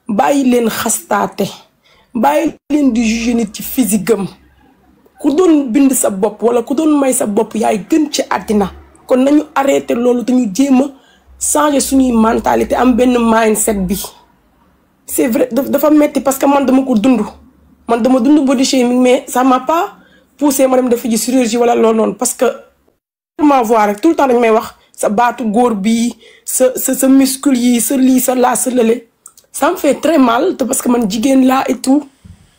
bàyyi leen xastaate bàyyi leen di juger nit ci physique am ku doon bind sa bopp wala ku doon may sa bopp yaay gën ci àddina kon nañu arrêté loolu te ñu jéem a changer suñuy mentalité am benn mindset bi c'est vrai dafa metti parce que man dama ko dund man dama dund body shaming mais ça m'a pas poussé ma dem def ji chirurgie wala loolu noonu parce que ma voir rek tout le temps dañ may wax sa baatu góor bi sa muscle yi sa lii sa laa sa lële ça me fait très mal te parce que man jigéen laa et tout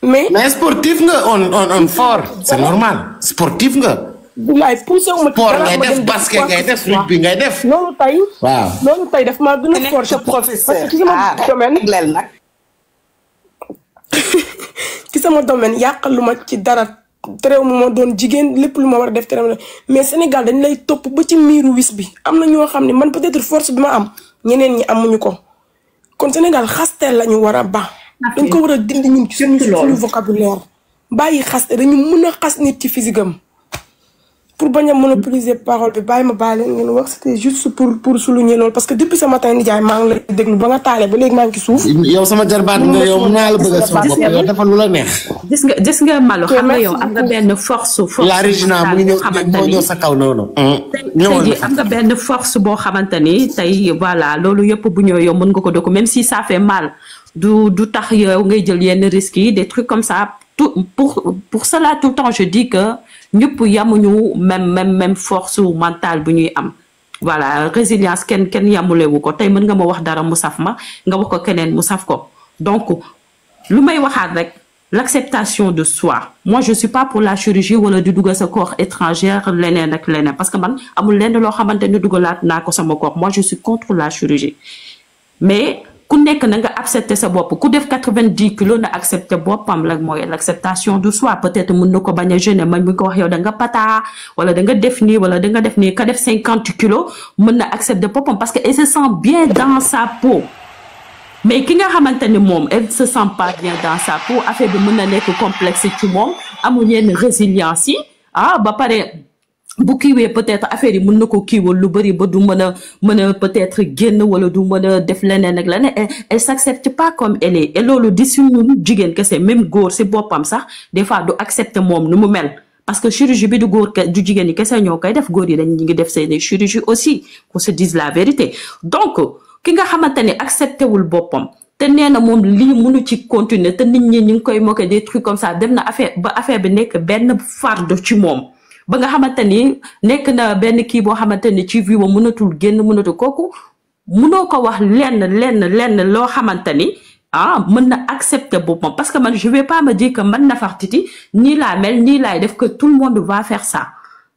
mais sportif nga on fort c'est normal sportif nga. bilaay poussé wu ma. sport ngay def basket ngay def rugby ngay def. loolu tey. waaw loolu tey daf maa gën a fort parce que ci sama domaine ci sama domaine yàqalu ma ci dara terew ma doon jigéen lépp lu ma war a def terew mais Sénégal dañ lay topp ba ci miiru wis bi am na ñoo xam ne man peut-être force bi ma am ñeneen ñi amuñu ko kon Sénégal xasteel la ñu war a ba dañ ko war a dindi ñun ci suñu vocabulaire bàyyi xaste dañu mën a xas nit ci physique am pour bañ a monopoliser parole bi bàyyi leen ngeen wax c'était juste pour souligner loolu parce que depuis ce matin nijaay maa ngi lay déglu ba nga taalee ba léegi maa ngi ci suuf. yow sama jarbaat nga yow mun naa la bëgg a sama bopp yow defal lu la neex. gis nga Malo xam nga yow am nga benn force. la Régina mu ngi ñëw sa kaw noonu. tey am nga benn force boo xamante ni tey voilà loolu yëpp bu ñëwee yow mën nga ko doko même si ça fait mal du tax yow ngay jël yenn risques yi des trucs comme ça tout pour cela tout le temps je dis que. ñëpp yamuñu même force mentale bu ñuy am voilà résilience kenn yamulewu ko tey mën nga ma wax dara mu saf ma nga wax ko keneen mu saf ko donc lu may waxaat rek l'acceptation de soi moi je suis pas pour la chirurgie wala di dugal sa corps étrangère leneen ak leneen parce que man amul lenn loo xamante ni dugalaat naa ko sama corps moi je suis contre la chirurgie mais ku nekk na nga accepter sa bopp ku def 90 kilos na accepter boppam la mooy l'acceptation de soi peut-être mën na ko bañ a gêner man mi ko wax yow da nga pata wala da nga def nii wala da nga def nii ka def 50 kilos mën na accepter boppam parce que elle se sent bien dans sa peau mais ki nga xamante ni moom elle se sent pas bien dans sa peau affaire bi mën na nekk complexe ci moom amul yenn résilience yi ba pare bu kiiwee peut-être affaire yi mën na ko kiiwal lu bari ba du mën a peut-être génn wala du mën a def leneen ak leneen elle s'accepte pas comme elle est et loolu di suñu jigéen kese même góor si boppam sax des fois du accepter moom nu mu mel parce que chirurgie bi du góor du jigéen ñi kese ñoo koy def góor yi dañ ngi def seeni chirurgie aussi qu'on se dise la vérité donc ki nga xamante ni accepté wul boppam te nee na moom lii mënu ci continuer te nit ñi ñu ngi koy moquer des trucs comme ça dem na affaire bi nekk benn fardeau ci moom ba nga xamante ni nekk na benn kii boo xamante ni ci vie wa mënatul génn mënatul kooku mënoo ko wax lenn loo xamante ni mën na accepter boppam parce que man je vais pas me dire que man Nefertiti nii laa mel nii laay def que tout le monde va faire ça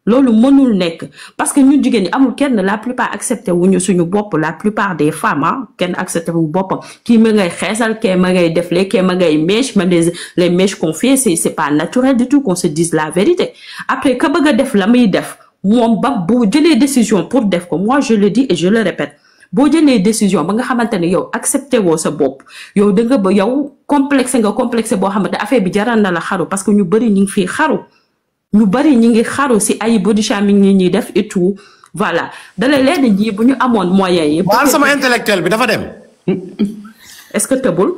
loolu mënul nekk parce que ñun jigéen ñi amul kenn la plupart accepté wuñu suñu bopp la plupart des femmes kenn accepté wu boppam kii ma ngay xeesal kii ma ngay defle kii ma ngay mèche même les mèches qu'on fait c'est pas naturel du tout qu'on se dise la vérité après ka bëgg a def la muy def moom ba bu jëlee décision pour def ko moi je le dis et je le répète boo jëlee décision ba nga xamante ne yow accepté woo sa bopp yow da nga ba yow complexe boo xamante affaire bi jaral na la xaru parce que ñu bëri ñu ngi fii xaru ñu bari ñi ngi xaru ci ay body shaming ñi ñuy def et tout voilà dalay leen ñi bu ñu amoon moyens yi. waaw sama intellectuel bi dafa dem. est-ce que tëbul.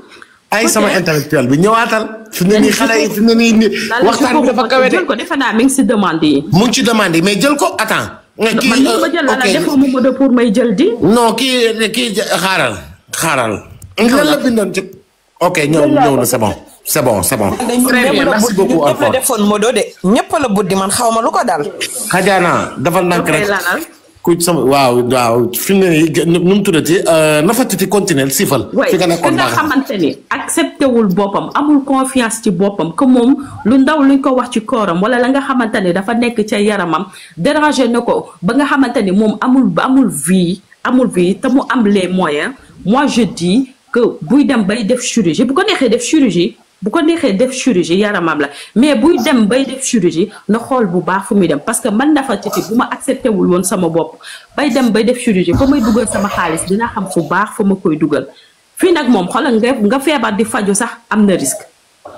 ay sama intellectuel bi ñëwaatal. fi mu ne nii xale yi fi mu ne nii waxtaan bi dafa kawe de. jël ko defe naa mi ngi ci demande yi. mu ngi ci demande yi mais jël ko attends. man ma jël la defoo mu mode pour may jël di. non kii xaaral. lan la bindoon ci. ok ñëw na c'est bon. c'est bon. très bien merci beaucoup encore ñëpp la defoon modo de ñëpp la buddi man xaw ma lu ko dal. Xajaana dafal nank rek ku sama waaw fi mu ne nii nu mu tuddati Nefertiti continuer sifal. fi nga nekkoon nga xamante ni accepté wul boppam amul confiance ci boppam que moom lu ndaw luñ ko wax ci kooram wala la nga xamante ni dafa nekk ca yaramam déranger na ko ba nga xamante ni moom amul vie te mu am les moyens moi je dis que buy dem bay def chirurgie bu ko neexee def chirurgie yaramam la mais buy dem bay def chirurgie na xool bu baax fu muy dem parce que man Nefertiti bu ma accepté wul woon sama bopp bay dem bay def chirurgie fa may dugal sama xaalis dinaa xam fu baax fa ma koy dugal fii nag moom xoolal nga feebar di faju sax am na risque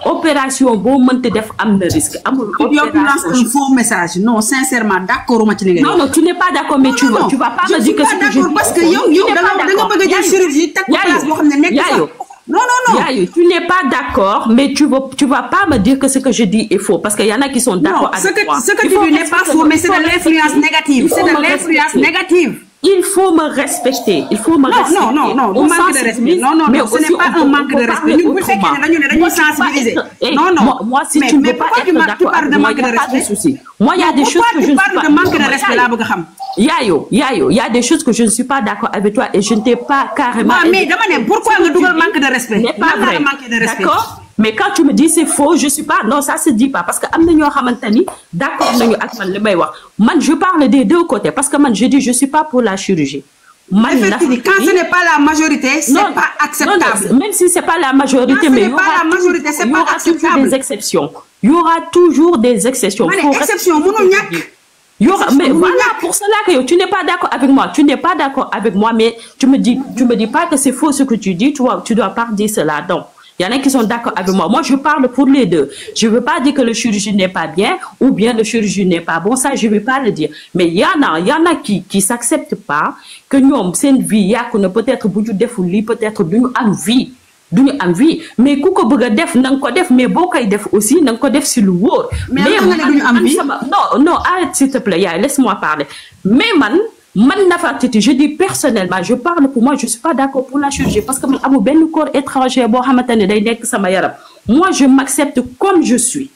opération boo mënti def am na risque amul opération un faux message non sincèrement d'accord ma ci li nga non tu n'es pas d'accord mais tu vas pas me dire que c'est que je dis parce que yow da nga bëgg a jël chirurgie teg place boo xam ne nekk non. Yayo, tu n'es pas d'accord, mais tu vas pas me dire que ce que je dis est faux, parce qu'il y en a qui sont d'accord avec moi. Ce que tu dis n'est pas faux, mais c'est de l'influence négative. C'est de l'influence négative. Il faut me respecter. Non, vous manquez de respect. Non, ce n'est pas un manque de respect. Nous, vous nous sensibiliser. Non. Moi, si tu ne veux pas être d'accord avec moi, il n'y a pas de souci. Moi, il y a des choses que je ne suis pas... Pourquoi tu parles de manque de respect là, Bogaham? Yayo, il y a des choses que je ne suis pas d'accord avec toi et je ne t'ai pas carrément... Mais demandez, pourquoi le double manque de respect? N'est pas vrai. D'accord? Mais quand tu me dis c'est faux, je suis pas... Non, ça se dit pas. Parce que d'accord, je parle des deux côtés. Parce que je dis, je suis pas pour la chirurgie. Effectivement, quand ce n'est pas la majorité, c'est pas acceptable. Non, même si c'est pas la majorité, mais il y aura toujours des exceptions. Il y aura toujours des exceptions. Exception, mais voilà, pour cela que tu n'es pas d'accord avec moi. Tu n'es pas d'accord avec moi, mais tu me dis pas que c'est faux ce que tu dis. Tu dois pas dire cela. Donc, il y en a qui sont d'accord avec moi. Moi, je parle pour les deux. Je ne veux pas dire que le chirurgien n'est pas bien ou bien le chirurgien n'est pas bon. Ça, je ne vais pas le dire. Mais il y en a qui ne s'acceptent pas que nous, c'est une vie. Il y a peut-être beaucoup de folie, peut-être d'une envie. Mais ku ko bëgg def nang ko def mais boo koy def aussi nang ko def si lu wóor. Mais non, arrête s'il te plaît, laisse-moi parler. Mais man Nefertiti, je dis personnellement, je parle pour moi, je suis pas d'accord pour la chirurgie parce que man amu benn corps étranger boo xamantene day nekk sama yaram. Moi, je m'accepte comme je suis.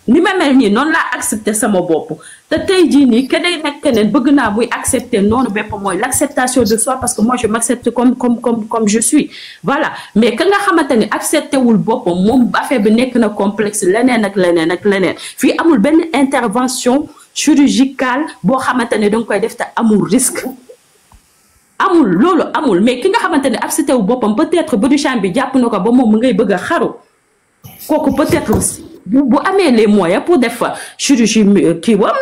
Ni ma mel nii noonu laa accepté sama bopp te tey jii nii keneen nag keneen bëgg naa muy accepter noonu bépp mooy l'acceptation de soi parce que moi je m'accepte comme je suis voilà mais ka nga xamante ne accepté wul boppam moom affaire bi nekk na complexe leneen ak leneen fii amul benn intervention chirurgicale boo xamante ne danga koy def te amul risque amul loolu amul mais ki nga xamante ne absité wu boppam peut-être body shame bi jàpp na ko ba moom mu ngay bëgg a xaru kooku peut-être bu amee les moyens pour def fa chirurgie kii wam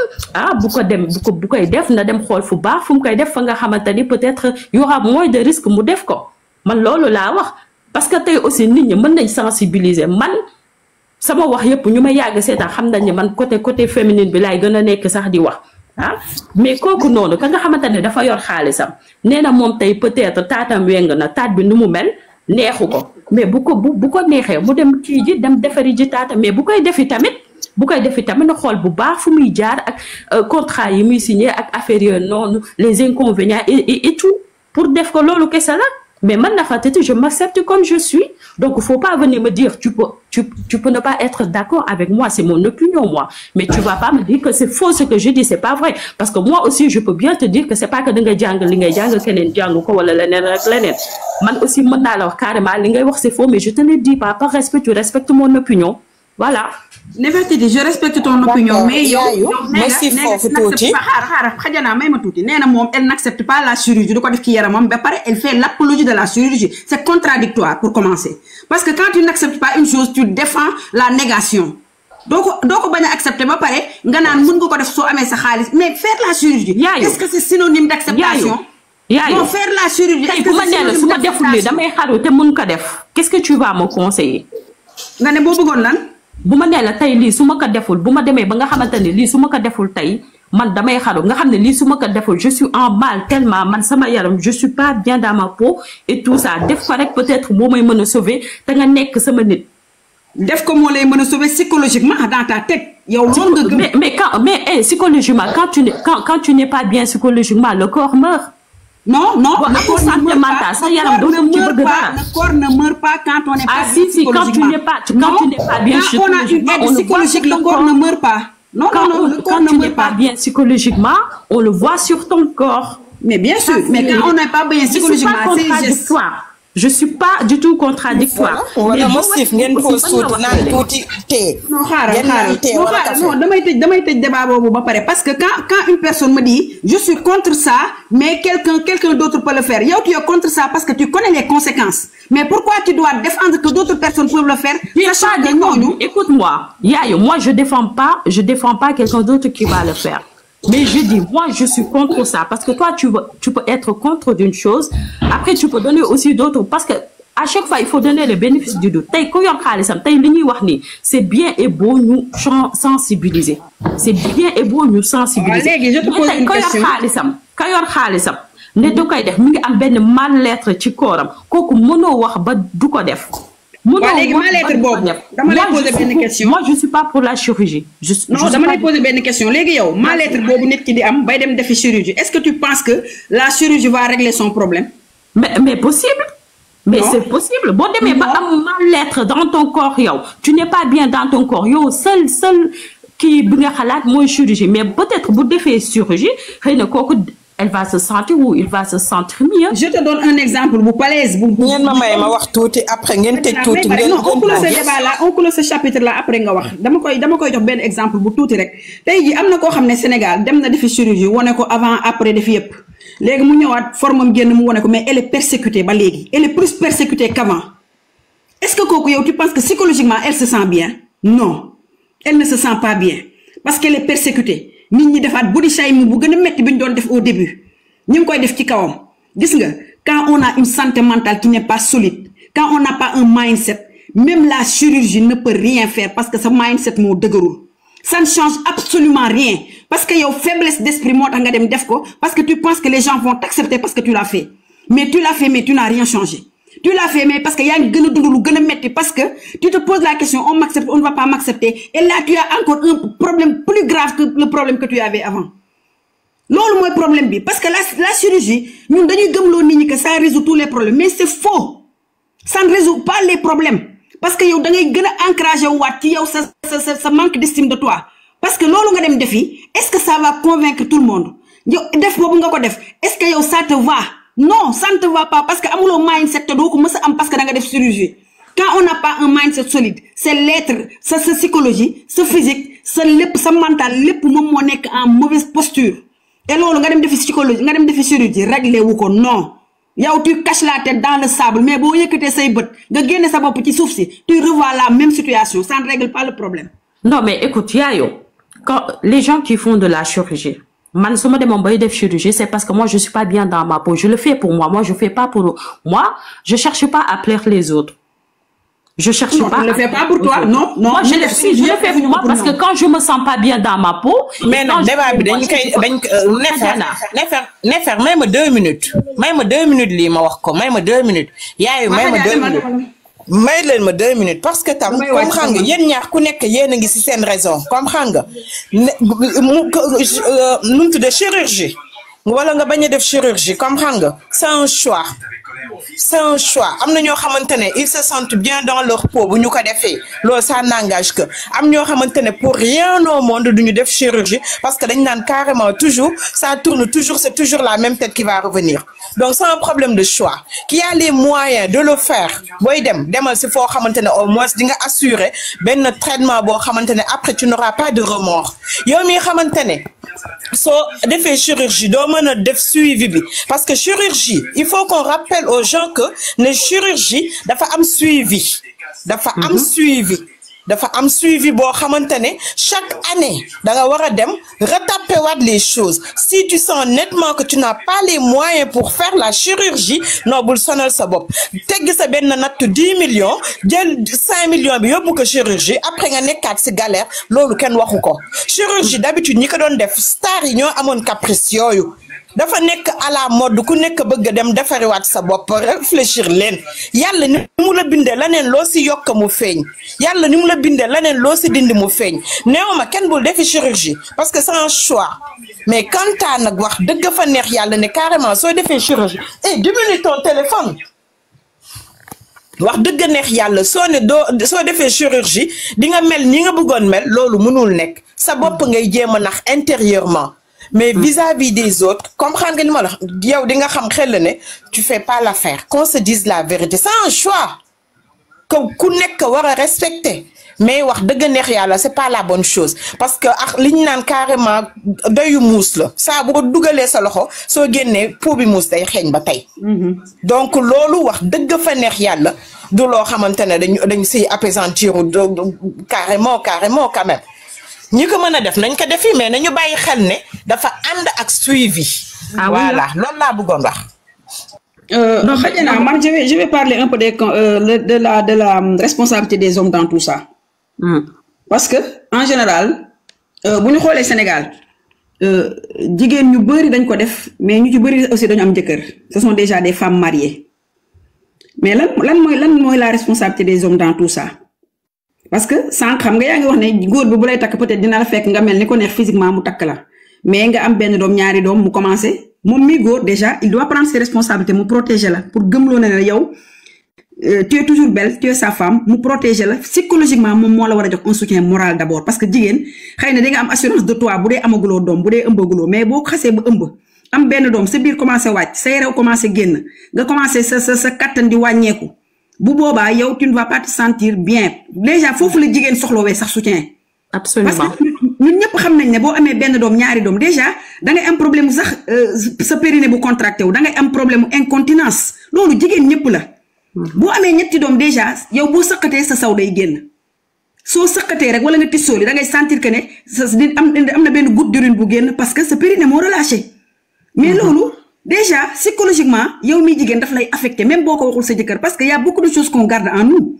bu ko dem bu koy def na dem xool fu baax fu mu koy def fa nga xamante ni peut-être y aura moins de risque mu def ko man loolu laa wax parce que tey aussi nit ñi mën nañ sensibiliser man sama wax yëpp ñu ma yàgg seetaan xam nañ ne man côté féminine bi laay gën a nekk sax di wax mais kooku noonu ka nga xamante ne dafa yor xaalisam nee na moom tey peut-être taatam weng na taat bi nu mu mel neexu ko mais bu ko neexee mu dem kii ji dem defari ji taata mais bu koy defi tamit na xool bu baax fu muy jaar ak contrat yi muy signé ak affaire yooyu noonu les inconvénients et tout pour def ko loolu kese la mais man Nafatati je m'accepte comme je suis donc faut pas venir me dire tu peux ne pas être d'accord avec moi c'est mon opinion moi mais tu vas pas me dire que c'est faux ce que je dis c'est pas vrai parce que moi aussi je peux bien te dire que c'est pas que da nga jàng li ngay jàng keneen jàng ko wala leneen rek leneen man aussi mën naa la wax carrément li ngay wax c'est faux mais je te le dis pas par respect tu respectes mon opinion voilà. Nefertiti je respecte ton opinion mais yow merci foofu tuuti xaaral xajana may ma tuuti nee na moom elle n'accepte pas la chirurgie du ko def ci yaramam ba pare elle fait l'apologie de la chirurgie c'est contradictoire pour commencer parce que quand tu n'acceptes pas une chose tu défends la négation doo ko bañ a accepter ba pare nga naan mën nga ko def soo amee sa xaalis mais faire la chirurgie est-ce que c'est synonyme d'acceptation non faire la chirurgie tey bu ma nee la su ma deful lii damay xaru te mën ko def qu'est-ce que tu vas me conseiller nga ne boo bëggoon lan bu ma nee la tey lii su ma ko deful bu ma demee ba nga xamante ne lii su ma ko deful tey man damay xaru nga xam ne lii su ma ko deful je suis en mal tellement man sama yaram je suis pas bien dans ma peau et tout ça def ko rek peut-être moo may mën a sauver te nga nekk sama nit. def ko moo lay mën a sauver psychologiquement dans ta tête. yow loolu nga gëm mais psychologiquement quand tu n'es pas bien psychologiquement le corps meurt. Non, le corps ne meurt pas. Le corps ne meurt pas quand on n'est pas bien psychologiquement. Quand tu n'es pas bien psychologiquement, on a une aide psychologique, le corps ne meurt pas. Non, le corps ne meurt pas. Quand tu n'es pas bien psychologiquement, on le voit sur ton corps. Mais bien sûr, mais quand on n'est pas bien psychologiquement, c'est contradictoire. Je suis pas du tout contradictoire. Wala Mosif ngeen pose tuuti naan tuuti tee. Non damay tëj débat boobu ba pare parce que quand une personne me dit je suis contre ça mais quelqu'un d'autre peut le faire yow tu es contre ça parce que tu connais les conséquences mais pourquoi tu dois défendre que d'autres personnes peuvent le faire sachant que ñooñu écoute-moi Yayo moi je défends pas quelqu'un d'autre qui va le faire. Mais je dis, moi, je suis contre ça. Parce que toi, tu peux être contre d'une chose. Après, tu peux donner aussi d'autres. Parce que à chaque fois, il faut donner le bénéfice du doute. C'est bien et beau nous sensibiliser. C'est bien et beau nous sensibiliser. Je te pose une question. Ne do koy def mi ngi am benn mal-être ci kooram kooku mënoo wax ba du ko def. Moi, je suis pas pour la chirurgie. Non, dama lay poser une question. Légui yow, mal-être bobu nit ki di am bay dem def chirurgie. Est-ce que tu penses que la chirurgie va régler son problème? Mais possible. Mais c'est possible. Bon demee ba am mal-être dans ton corps yow. Tu n'es pas bien dans ton corps. Yow seul qui bi nga xalaat moy chirurgie. Mais peut-être bu defee chirurgie, xeyna koku elle va se sentir ou il va se sentir mieux. Je te donne un exemple bu palaise bu ngeen ma may ma wax tuuti après ngeen tëj tuuti ngeen on clôt ce débat là on clôt ce chapitre là après nga wax dama koy jox benn exemple bu tuuti rek tey ji am na koo xam ne Sénégal dem na defi chirurgie wane ko avant après def yëpp léegi mu ñëwaat formam génn mu wane ko mais elle est persécutée ba léegi elle est plus persécutée qu'avant est-ce que kooku yow tu penses que psychologiquement elle se sent bien? Non, elle ne se sent pas bien parce qu'elle est persécutée. Nit ñi defaat body shaming bu gën a metti bi ñu doon def au début ñu ngi koy def ci kawam gis nga quand on a une santé mentale qui n'est pas solide quand on n'a pas un mindset même la chirurgie ne peut rien faire parce que sa mindset moo dëgërul ça ne change absolument rien parce que yow faiblesse d'esprit moo tax nga dem def ko parce que tu penses que les gens vont t'accepter parce que tu l'as fait mais tu n'as rien changé. Tu l'as fait, mais parce que y a une parce que tu te poses la question, on m'accepte, on ne va pas m'accepter. Et là, tu as encore un problème plus grave que le problème que tu avais avant. Lolo moi problème bi parce que la chirurgie, nous donnons que ça résout tous les problèmes, mais c'est faux. Ça ne résout pas les problèmes parce que yow da ngay gëna encourager wat ci yow sa manque d'estime de toi. Parce que lolo nga dem defi, est-ce que ça va convaincre tout le monde? Yow def bobu nga ko def, est-ce que yow ça te va? Non, ça ne te va pas parce que amulo mindset te do ko mësa am parce que da nga def chirurgie. Quand on n'a pas un mindset solide, c'est l'être, sa psychologie, sa physique, sa mental, lepp mom mo nek en mauvaise posture. et loolu nga dem defi psychologie nga dem defi chirurgie réglé wu ko non yow tu caches la tête dans le sable mais boo yëkkatee say bët nga génne sa bopp ci suuf si tu revois la même situation ça ne règle pas le problème. Non mais écoute Yayo, quand les gens qui font de la chirurgie, man su ma demoon bay def chirurgie c'est parce que moi je suis pas bien dans ma peau, je le fais pour moi je fais pas pour moi, je cherche pas à plaire les autres. Je cherche non, pas. Tu ne le fais pas pour toi, non, non. Moi, je le fais pour moi parce que quand je me sens pas bien dans ma peau. Mais non, débat bi dañ Nefer may ma 2 minutes. May ma 2 minutes lii ma wax ko may ma 2 minutes. Yaayu may ma 2 minutes. May leen ma 2 minutes parce que tam comprendre nga yéen ñaar ku nekk yéen a ngi ci seen raison comprendre nga nu mu tudd chirurgie wala nga bañ a def chirurgie comprendre nga c'est un choix. C'est un choix am na ñoo xamante ne ils se sentent bien dans leur peau bu ñu ko defee loolu ça n'engage que am ñoo xamante ne pour rien au monde duñu def chirurgie parce que dañ naan carrément toujours ça tourne toujours c'est toujours la même tête qui va revenir donc c'est un problème de choix qui a les moyens de le faire booy demal si foo xamante ne au moins di nga assurer benn traitement boo xamante ne après tu n'auras pas de remords yow mi xamante ne soo defee chirurgie doo mën a def suivi bi parce que chirurgie il faut qu'on rappelle aux gens que les chirurgies dafa am suivi dafa am suivi boo xamante ne chaque année da nga war a dem retaper waat les choses si tu sens nettement que tu n'as pas les moyens pour faire la chirurgie non bul sonal sa bopp tegg sa benn natt 10 millions jël 5 millions bi yóbbu ko chirurgie après nga nekkaat ci galère loolu kenn waxu ko chirurgie d'habitude ñi ko doon def star yi ñoo amoon caprice yooyu dafa nekk à la mode ku nekk bëgg dem defariwaat sa bopp réfléchir leen yàlla ni mu la bindee leneen loo ci yokk mu feeñ yàlla ni mu la bindee leneen loo ci dindi mu feeñ néew ma kenn bul defi chirurgie parce que c'est un choix mais quand t'as nag wax dëgg fa neex yàlla ne carrément soo defee chirurgie diminue ton téléphone wax dëgg neex yàlla soo defee chirurgie di nga mel ni nga bëggoon mel loolu mënul nekk sa bopp ngay jéem a nax intérieurement mais vis-à-vis des autres comprendre nga li ma la yow di nga xam xel ne tu fais pas l'affaire qu'on se dise la vérité c'est un choix que ku nekk war a respecter mais wax dëgg neex yàlla c'est pas la bonne chose parce que ak li ñu naan carrément doyu muus la saa boo dugalee sa loxo soo génnee peau bi muus day xeeñ ba tey donc loolu wax dëgg fa neex yàlla du loo xamante ne dañ siy apaisantir carrément quand même ñi ko mën a def nañ ko defi mais nañu bàyyi xel ne dafa ànd ak suivi. Voilà loolu laa bëggoon wax. Non xajana man je vais parler un peu de la responsabilité des hommes dans tout ça. Parce que en général bu ñu xoolee Sénégal jigéen ñu bëri dañ ko def mais ñu ci bëri aussi dañu am jëkkër ce sont déjà des femmes mariées mais lan mooy la responsabilité des hommes dans tout ça. Parce que sànq xam nga yaa ngi wax ne góor bi bu lay takk peut-être dina la fekk nga mel ni ko neex physiquement mu takk la mais nga am benn doom ñaari doom mu commencé moom mi góor déjà il doit prendre ses responsabilités mu protéger la pour gëmloo ne la yow tu es toujours belle tu es sa femme mu protéger la psychologiquement moom moo la war a jox un soutien moral d'abord parce que jigéen xëy na di nga am assurance de toi bu dee amaguloo doom bu dee ëmbaguloo mais boo xasee ba ëmb am benn doom sa biir commencé wàcc sa yaram commencé génn nga commencé sa kattan di wàññeeku. bu boobaa yow tu ne vas pas te sentir bien déjà foofu la jigéen soxlawee sax soutien. Absolument parce que ñun ñëpp xam nañ ne boo amee benn doom ñaari doom déjà da ngay am problème sax sa périnée bu contracté wu da ngay am problème incontinence loolu jigéen ñëpp la. boo amee ñetti doom déjà yow boo sëqatee sa saw day génn soo sëqatee rek wala nga tissooli da ngay sentir que ne am na benn goutte d'urine bu génn parce que sa périnée moo relâché. mais loolu. Déjà psychologiquement yow mi jigéen daf lay affecté même boo ko waxul sa jëkkër parce que y a beaucoup de choses qu'on garde en nous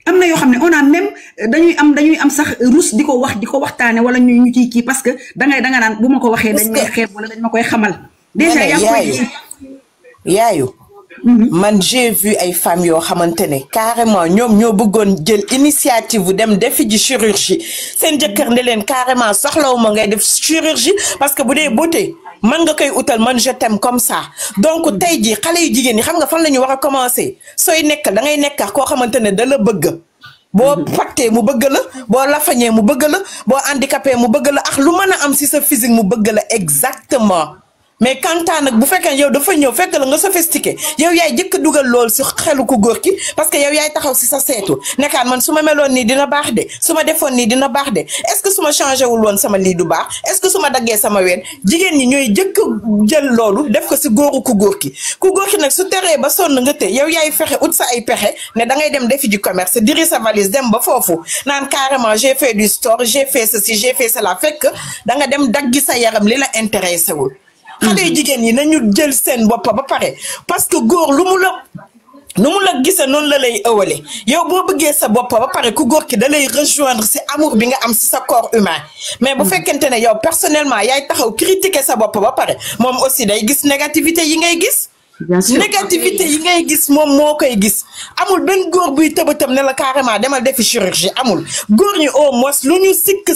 am na yoo xam ne on a même dañuy am sax rus di ko waxtaane wala ñu ciy kii parce que danga naan bu ma ko waxee dañ may xeeb wala dañ ma koy xamal. Déjà yaayu man j'ai vu ay femmes yoo xamante ne carrément ñoom ñoo bëggoon jël initiative bu dem defi ji chirurgie seen jëkkër ne leen carrément soxlawuma ngay def chirurgie parce que bu dee beauté man nga koy utal man je t'aime comme ça donc tey jii xale yu jigéen ñi xam nga fan la ñu war a commencer sooy nekk da ngay nekk koo xamante ne da la bëgg boo fattee mu bëgg la boo lafañee mu bëgg la boo handicapé mu bëgg la ak lu mën a am ci sa physique mu bëgg la exactement mais kantaan nag bu fekkee yow dafa ñëw fekk la nga sophistiqué yow yaay jëkk dugal lool si xelu ku góor ki parce que yow yaay taxaw si sa seetu nekkaan man su ma meloon nii dina baax de su ma defoon nii dina baax de est-ce que su ma changé wul woon sama lii du baax est-ce que su ma daggee sama ween jigéen ñi ñooy jëkk jël loolu def ko si góoru ku góor ki nag su teree ba sonn nga te yow yaay fexe ut sa ay pexe ne da ngay dem defi ji commerce diri sa valise dem ba foofu naan carrément j'ai fait du store j'ai fait ceci j'ai fait cela fekk da nga dem daggi sa yaram li la intéressé wul xale jigéen yi nañu jël seen bopp ba pare parce que góor lu mu la gisee noonu la lay ëwale yow boo bëggee sa bopp ba pare ku góor ki da lay rejoindre si amour bi nga am si sa corps humain mais bu fekkente ne yow personnellement yaay taxaw critiquer sa bopp ba pare moom aussi day gis négativité yi ngay gis négativité yi ngay gis moom moo koy gis amul benn góor buy tëbatam ne la carrément demal defi chirurgie amul góor ñi au moins lu ñu sikk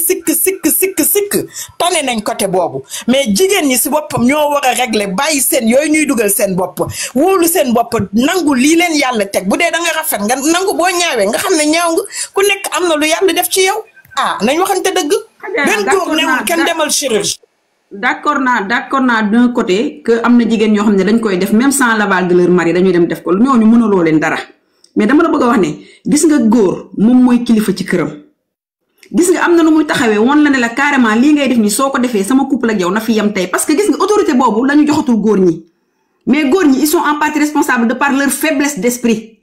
tane nañ côté boobu mais jigéen ñi si boppam ñoo war a régler bàyyi seen yooyu ñuy dugal seen bopp wóolu seen bopp nangu lii leen yàlla teg bu dee da nga rafet nga nangu boo ñaawee nga xam ne ñaaw nga ku nekk am na lu yàlla def ci yow nañ waxante dëgg benn góor newul kenn demal chirurgie d'accord naa d'un côté que am na jigéen ñoo xam ne dañ koy def même sans l'aval de leur mari dañuy dem def ko ñooñu mënuloo leen dara mais dama la bëgg a wax ne gis nga góor moom mooy kilifa ci këram gis nga am na nu muy taxawee woon la ne la carrément lii ngay def ni soo ko defee sama couple ak yow na fi yem tey parce que gis nga autorité boobu la ñu joxatul góor ñi mais góor ñi ils sont en partie responsables de par leur faiblesse d'esprit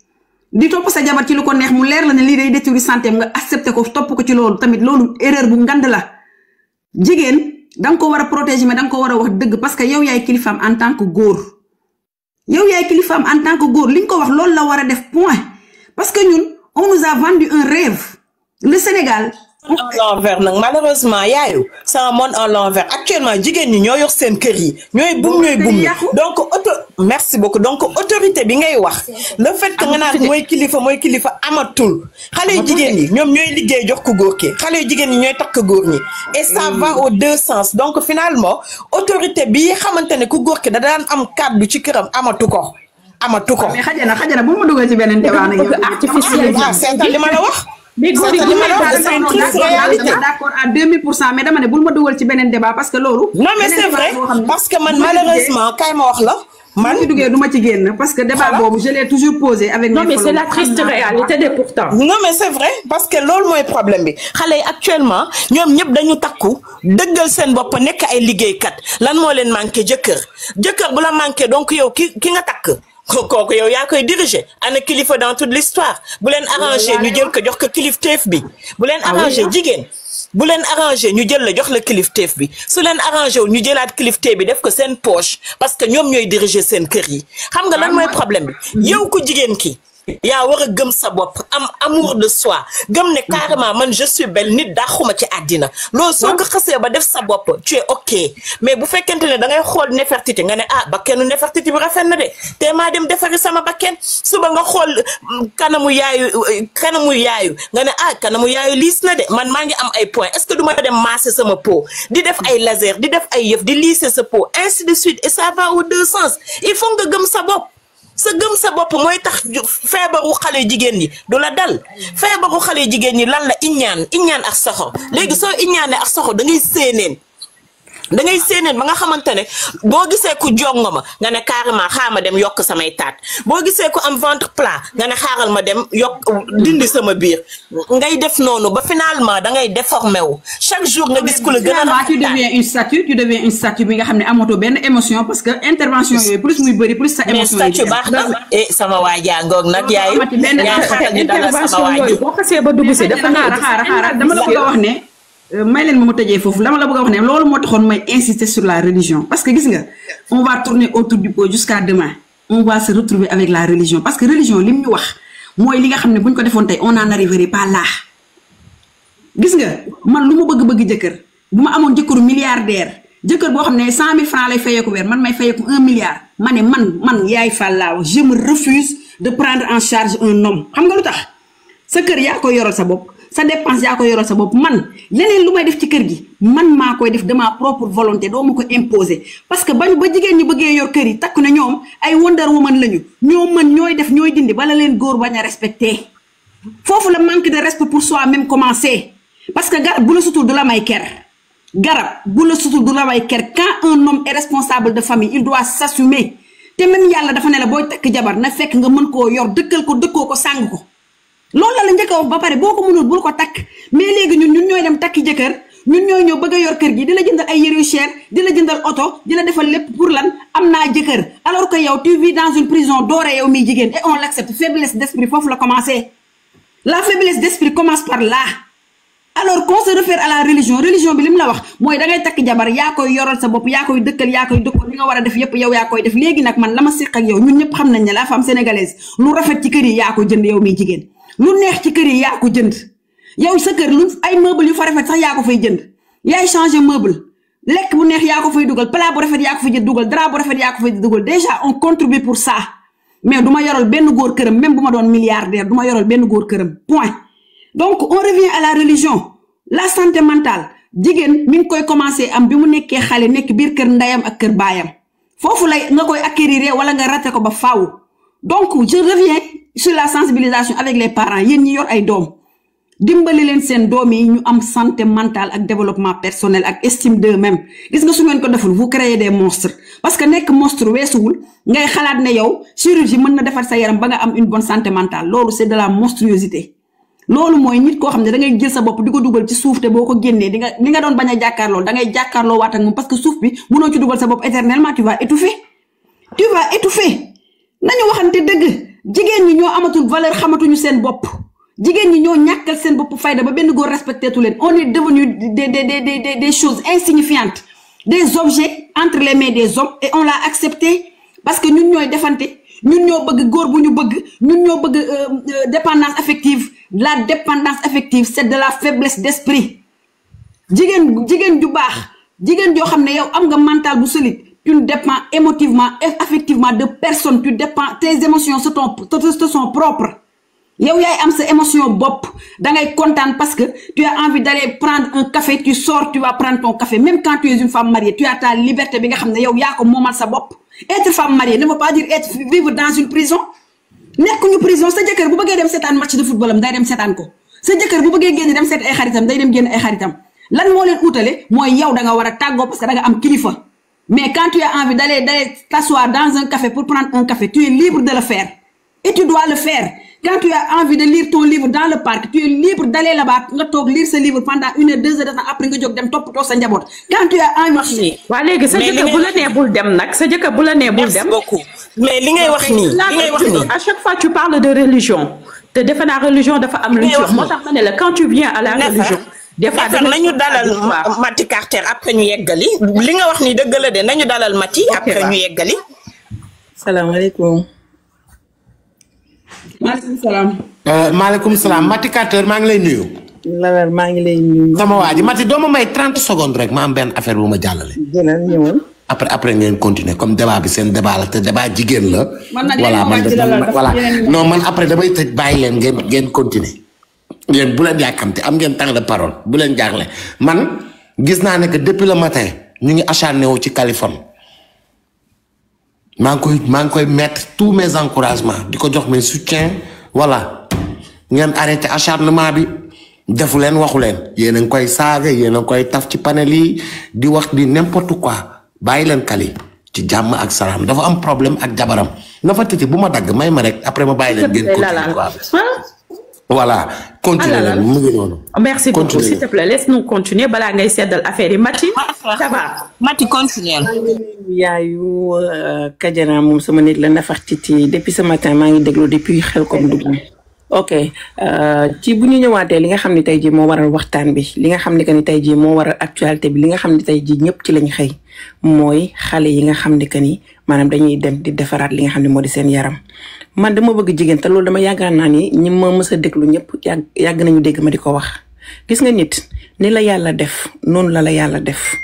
di topp sa jabar ci lu ko neex mu leer la ne lii day détruire santé nga accepté ko topp ko ci loolu tamit loolu erreur bu ngand la jigéen danga ko war a protéger mais danga ko war a wax dëgg parce que yow yaay kilifaam en tant que góor yow yaay kilifaam en tant que góor li nga ko wax loolu la war a def point parce que ñun on nous a vendu un rêve le Sénégal en l'envers nag malheureusement yaayu c'est un monde en l'envers actuellement jigéen ñi ñoo yor seen kër yi ñooy bum donc merci beaucoup donc autorité bi ngay wax le fait que nga naan mooy kilifa amatul xale yu jigéen ñi ñoom ñooy liggéey jox ko góor ki xale yu jigéen ñi ñooy takk góor ñi et ça va aux deux sens donc finalement autorité bi xamante ne ku góor ki da daan am kàddu ci këram amatu ko mais xajana bu ma dugal ci beneen débat nag yow artificiel c'est li ma la wax mais góor yi d'accord à 2000% mais dama ne bul ma dugal ci beneen débat parce que loolu. non mais c'est vrai parce que man malheureusement kay ma wax la. man ci duggee du ma ci génn parce que débat boobu je l'ai toujours posé avec. non mais c'est la triste réalité de pourtant. non mais c'est vrai parce que loolu mooy problème bi xale yi actuellement ñoom ñëpp dañu takku dëggal seen bopp nekk ay liggéeykat lan moo leen manqué jëkkër bu la manqué donc yow ki nga takk. kooku yow yaa koy diriger ana kilifa dans toute l'histoire bu leen arrangé ñu jël ko jox ko kilifteef bi bu leen arrangé jigéen bu leen arrangé ñu jël la jox la kilifteef bi su leen arrangé wu ñu jëlaat kilifteef bi def ko seen poche parce que ñoom ñooy diriger seen kër yi xam nga lan mooy problème bi yow ku jigéen ki yaa war a gëm sa bopp am amour de soi gëm ne carrément man je suis belle nit daaxuma ci àddina loolu soo ko xasee ba def sa bopp tu es ok mais bu fekkente ne da ngay xool Nefertiti nga ne bakkenu Nefertiti bi rafet na de te maa dem defari sama bakken suba nga xool kanamu yaayu nga ne kanamu yaayu liis na de man maa ngi am ay points est-ce que du ma dem masser sama peau di def ay laser di def ay yëf di lisser sa peau ainsi de suite et ça va aux deux sens il faut nga gëm sa bopp gëm sa bopp mooy tax feebaru xale jigéen ñi du la dal feebaru xale jigéen ñi lan la iñaan ak soxor léegi soo iñaanee ak soxor da ngay séeneen ba nga xamante ne boo gisee ku jongo ma nga ne carrément xaaral ma dem yokk samay taat boo gisee ku am ventre plat nga ne xaaral ma dem yokk dindi sama biir ngay def noonu ba finalement da ngay déformé wu chaque jour nga gis ku la gën a tu deviens une statue bi nga xam ne amatoo benn émotion parce que intervention yooyu plus muy bëri plus sa émotion yi statue baax na sama waajaa ngoog nag yaay intervention yooyu boo xasee ba dugg si dafa xaaral dama la bëgg a wax ne may leen ma tëjee foofu dama la bëgg a wax ne loolu moo taxoon may insister sur la religion parce que gis nga on va tourner autour du pot jusqu'à demain on va se retrouver avec la religion parce que religion lim ñu wax mooy li nga xam ne buñ ko defoon tey on n'en arriverait pas là gis nga man lu ma bëgg jëkkër bu ma amoon jëkkëru milliardaire jëkkër boo xam ne 100 000 francs lay fayeeku weer man may fayeeku 1 milliard ma ne man yaay fàllaaw je me refuse de prendre en charge un homme xam nga lu tax sa kër yaa koy yoral sa bopp sa dépense yaa ko yoral sa bopp man leneen lu may def ci kër gi man maa koy def de ma propre volonté doo ma ko imposer parce que ba jigéen ñi bëggee yor kër yi takk na ñoom ay Wonder Woman lañu ñoo mën ñooy def ñooy dindi bala leen góor bañ a respecté foofu la manque de respect pour soi même commencé parce que gar bu la sutul du la may ker garab bu la sutul du la way ker. Quand un homme est responsable de famille il doit s'assumer te même yàlla dafa ne la booy takk jabar na fekk nga mën koo yor dëkkal ko dëkkoo ko sàng ko loolu la njëkk a wax ba pare boo ko mënul bul ko takk mais léegi ñun ñooy dem takki jëkkër ñun ñooy ñëw bëgg a yor kër gi di la jëndal ay yére yu cher di la jëndal oto di la defal lépp pour lan am naa jëkkër alors que yow tu vis dans une prison dorée yow miy jigéen et on l'accepte. Faiblesse d'esprit foofu la commencé la faiblesse d'esprit commence par là. Alors qu'on se réfère à la religion bi lim la wax mooy da ngay takk jabar yaa koy yoral sa bopp yaa koy dëkkal yaa koy dëkkal li nga war a def yépp yow yaa koy def léegi nag man la ma séq ak yow ñun ñëpp xam nañ ne la femme sénégalaise lu rafet ci kër yi yaa ko jënd yow miy jigéen lu neex ci kër yi yaa ko jënd yow sa kër lu ay meuble yu fa rafet sax yaa ko fay jënd yaay changer meuble lekk bu neex yaa ko fay dugal plat bu rafet yaa ko fay dugal drap bu rafet yaa ko fay dugal déjà on contribue pour ça mais du ma yoral benn góor këram même bu ma doon milliardaire du ma yoral benn góor këram point. Donc on revient à la religion la santé mentale jigéen mi ngi koy commencer am bi mu nekkee xale nekk biir kër ndeyam ak kër baayam foofu lay nga koy acquérir wala nga raté ko ba faaw. Donc je reviens sur la sensibilisation avec les parents yéen ñi yor ay doom dimbali leen seen doom yi ñu am santé mentale ak développement personnel ak estime d'eux-mêmes gis nga su ngeen ko deful vous créez des monstres parce que nekk monstre weesuwul ngay xalaat ne yow chirurgie mën na defar sa yaram ba nga am une bonne santé mentale loolu c'est de la monstruosité. Loolu mooy nit koo xam ne da ngay jël sa bopp di ko dugal ci suuf te boo ko génnee di nga doon bañ a jàkkaarloo da ngay jàkkaarloo waat ak moom parce que suuf bi mënoo ci dugal sa bopp éternellement tu vas étouffer nañu waxante dëgg jigéen ñi ñoo amatul valeur xamatuñu seen bopp jigéen ñi ñoo ñàkkal seen bopp fayda ba benn góor respecté tu leen on est devenu des choses insignifiantes des objets entre les mains des hommes et on l'a accepté parce que ñun ñooy defante ñun ñoo bëgg góor bu ñu bëgg ñun ñoo bëgg dépendance affective. La dépendance affective c'est de la faiblesse d'esprit jigéen ju baax jigéen joo xam ne yow am nga mental bu solide tu dépends émotivement et affectivement de personne tu dépends tes émotions te sont propres yow yaay am sa émotion bopp da ngay kontaan parce que tu as envie d'aller prendre un café tu sors tu vas prendre ton café même quand tu es une femme mariée tu as ta liberté bi nga xam ne yow yaa ko moomal sa bopp être femme mariée ne veut pas dire vivre dans une prison. nekkuñu prison sa jëkkër bu bëggee dem seetaan match de football am day dem seetaan ko sa jëkkër bu bëggee génn dem seet ay xaritam day dem génn ay xaritam lan moo leen utale mooy yow da nga war a tàggoo parce que da nga am kilifa mais quand tu as envie d'aller t'asseoir dans un café pour prendre un café tu es libre de le faire et tu dois le faire quand tu as envie de lire ton livre dans le parc tu es libre d'aller là-bas nga toog lire ce livre pendant 1 heure 2 heures de temps après nga jóg dem toppatoo sa njaboot quand tu as envie. waa léegi sa jëkkër bu la nee bul dem nag sa jëkkër bu la nee bul dem. mais li ngay wax nii à chaque fois tu parles de religion te defe naa religion dafa am lu ci wax moo tax ma ne la quand tu viens à la religion des fois nañu dalal Mati Carter après ñu yeggali li nga wax nii dëgg la de nañu dalal Mati après ñu yeggali. salaamaaleykum. maaleykum salaam. maaleykum salaam Mati Carter maa ngi lay nuyu. Lawel maa ngi lay nuyu. sama waa ji Mati doo ma may 30 secondes rek ma am benn affaire bu ma jàllale. jëlal ñëwal. après ngeen continuer comme débat bi seen débat la te débat jigéen la. voilà non man après damay tëj bàyyi leen ngeen continuer. yéen bu leen yàkkamte am ngeen temps de parole bu leen jaaxle man gis naa ne que depuis le matin ñu ngi acharné wu ci Californie maa ngi koy mettre tous mes encouragements di ko jox mes soutiens voilà ngeen arrêté acharnement bi defu leen waxu leen yéen a ngi koy saaga yéen a ngi koy taf ci panel yi di wax di n'importe quoi. bàyyi leen Kali ci jàmm ak salaam dafa am problème ak jabaram na fa tëti bu ma dagg may ma rek après ma bàyyi leen ngeen continuer quoi voilà continuer leen mu ngi noonu. merci beaucoup s'il te plaît laisse-nous continuer balaa ngay seddal affaire yi Mati. ça va Mati continuer. yaayu Kajana moom sama nit la nafax ci depuis ce matin maa ngi déglu depuis xel comme dugg. ok ci bu ñu ñëwaatee li nga xam ne tey jii moo waral waxtaan bi li nga xam ne que ni tey jii moo waral actualité bi li nga xam ne tey jii ñëpp ci lañ xëy mooy xale yi nga xam ne que ni maanaam dañuy dem di defaraat li nga xam ne moo di seen yaram man dama bëgg jigéen te loolu dama yaakaar naa ni ñi ma mës a déglu ñëpp yàgg nañu dégg ma di ko wax gis nga nit ni la yàlla def noonu la yàlla def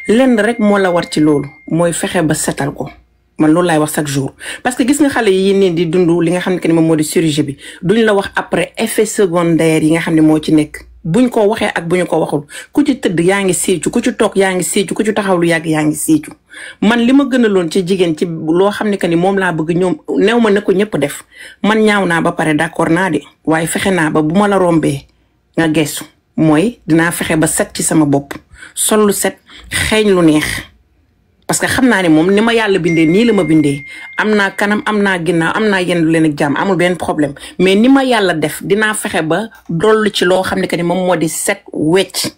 lenn rek moo la war ci loolu mooy fexe ba setal ko. man loolu laay wax chaque jour parce que gis nga xale yi nii di dund li nga xam ne que ni moom moo di chirurgie bi duñ la wax après effet secondaire yi nga xam ne moo ci nekk buñ ko waxee ak bu ñu ko waxul ku ci tëdd yaa ngi siicu ku ci toog yaa ngi siicu ku ci taxaw lu yàgg yaa ngi siicu man li ma gënaloon ci jigéen ci loo xam ne que ni moom laa bëgg ñoom new ma ne ko ñëpp def man ñaaw naa ba pare d'accord naa de waaye fexe naa ba bu ma la rombee nga gestu mooy dinaa fexe ba set ci sama bopp sol lu set xeeñ lu neex parce que xam naa ne moom ni ma yàlla bindee nii la ma bindee am naa kanam am naa ginnaaw am naa yenn lu leen ak jàmm amul benn problème mais ni ma yàlla def dinaa fexe ba dollu ci loo xam ne que ni moom moo di set wecc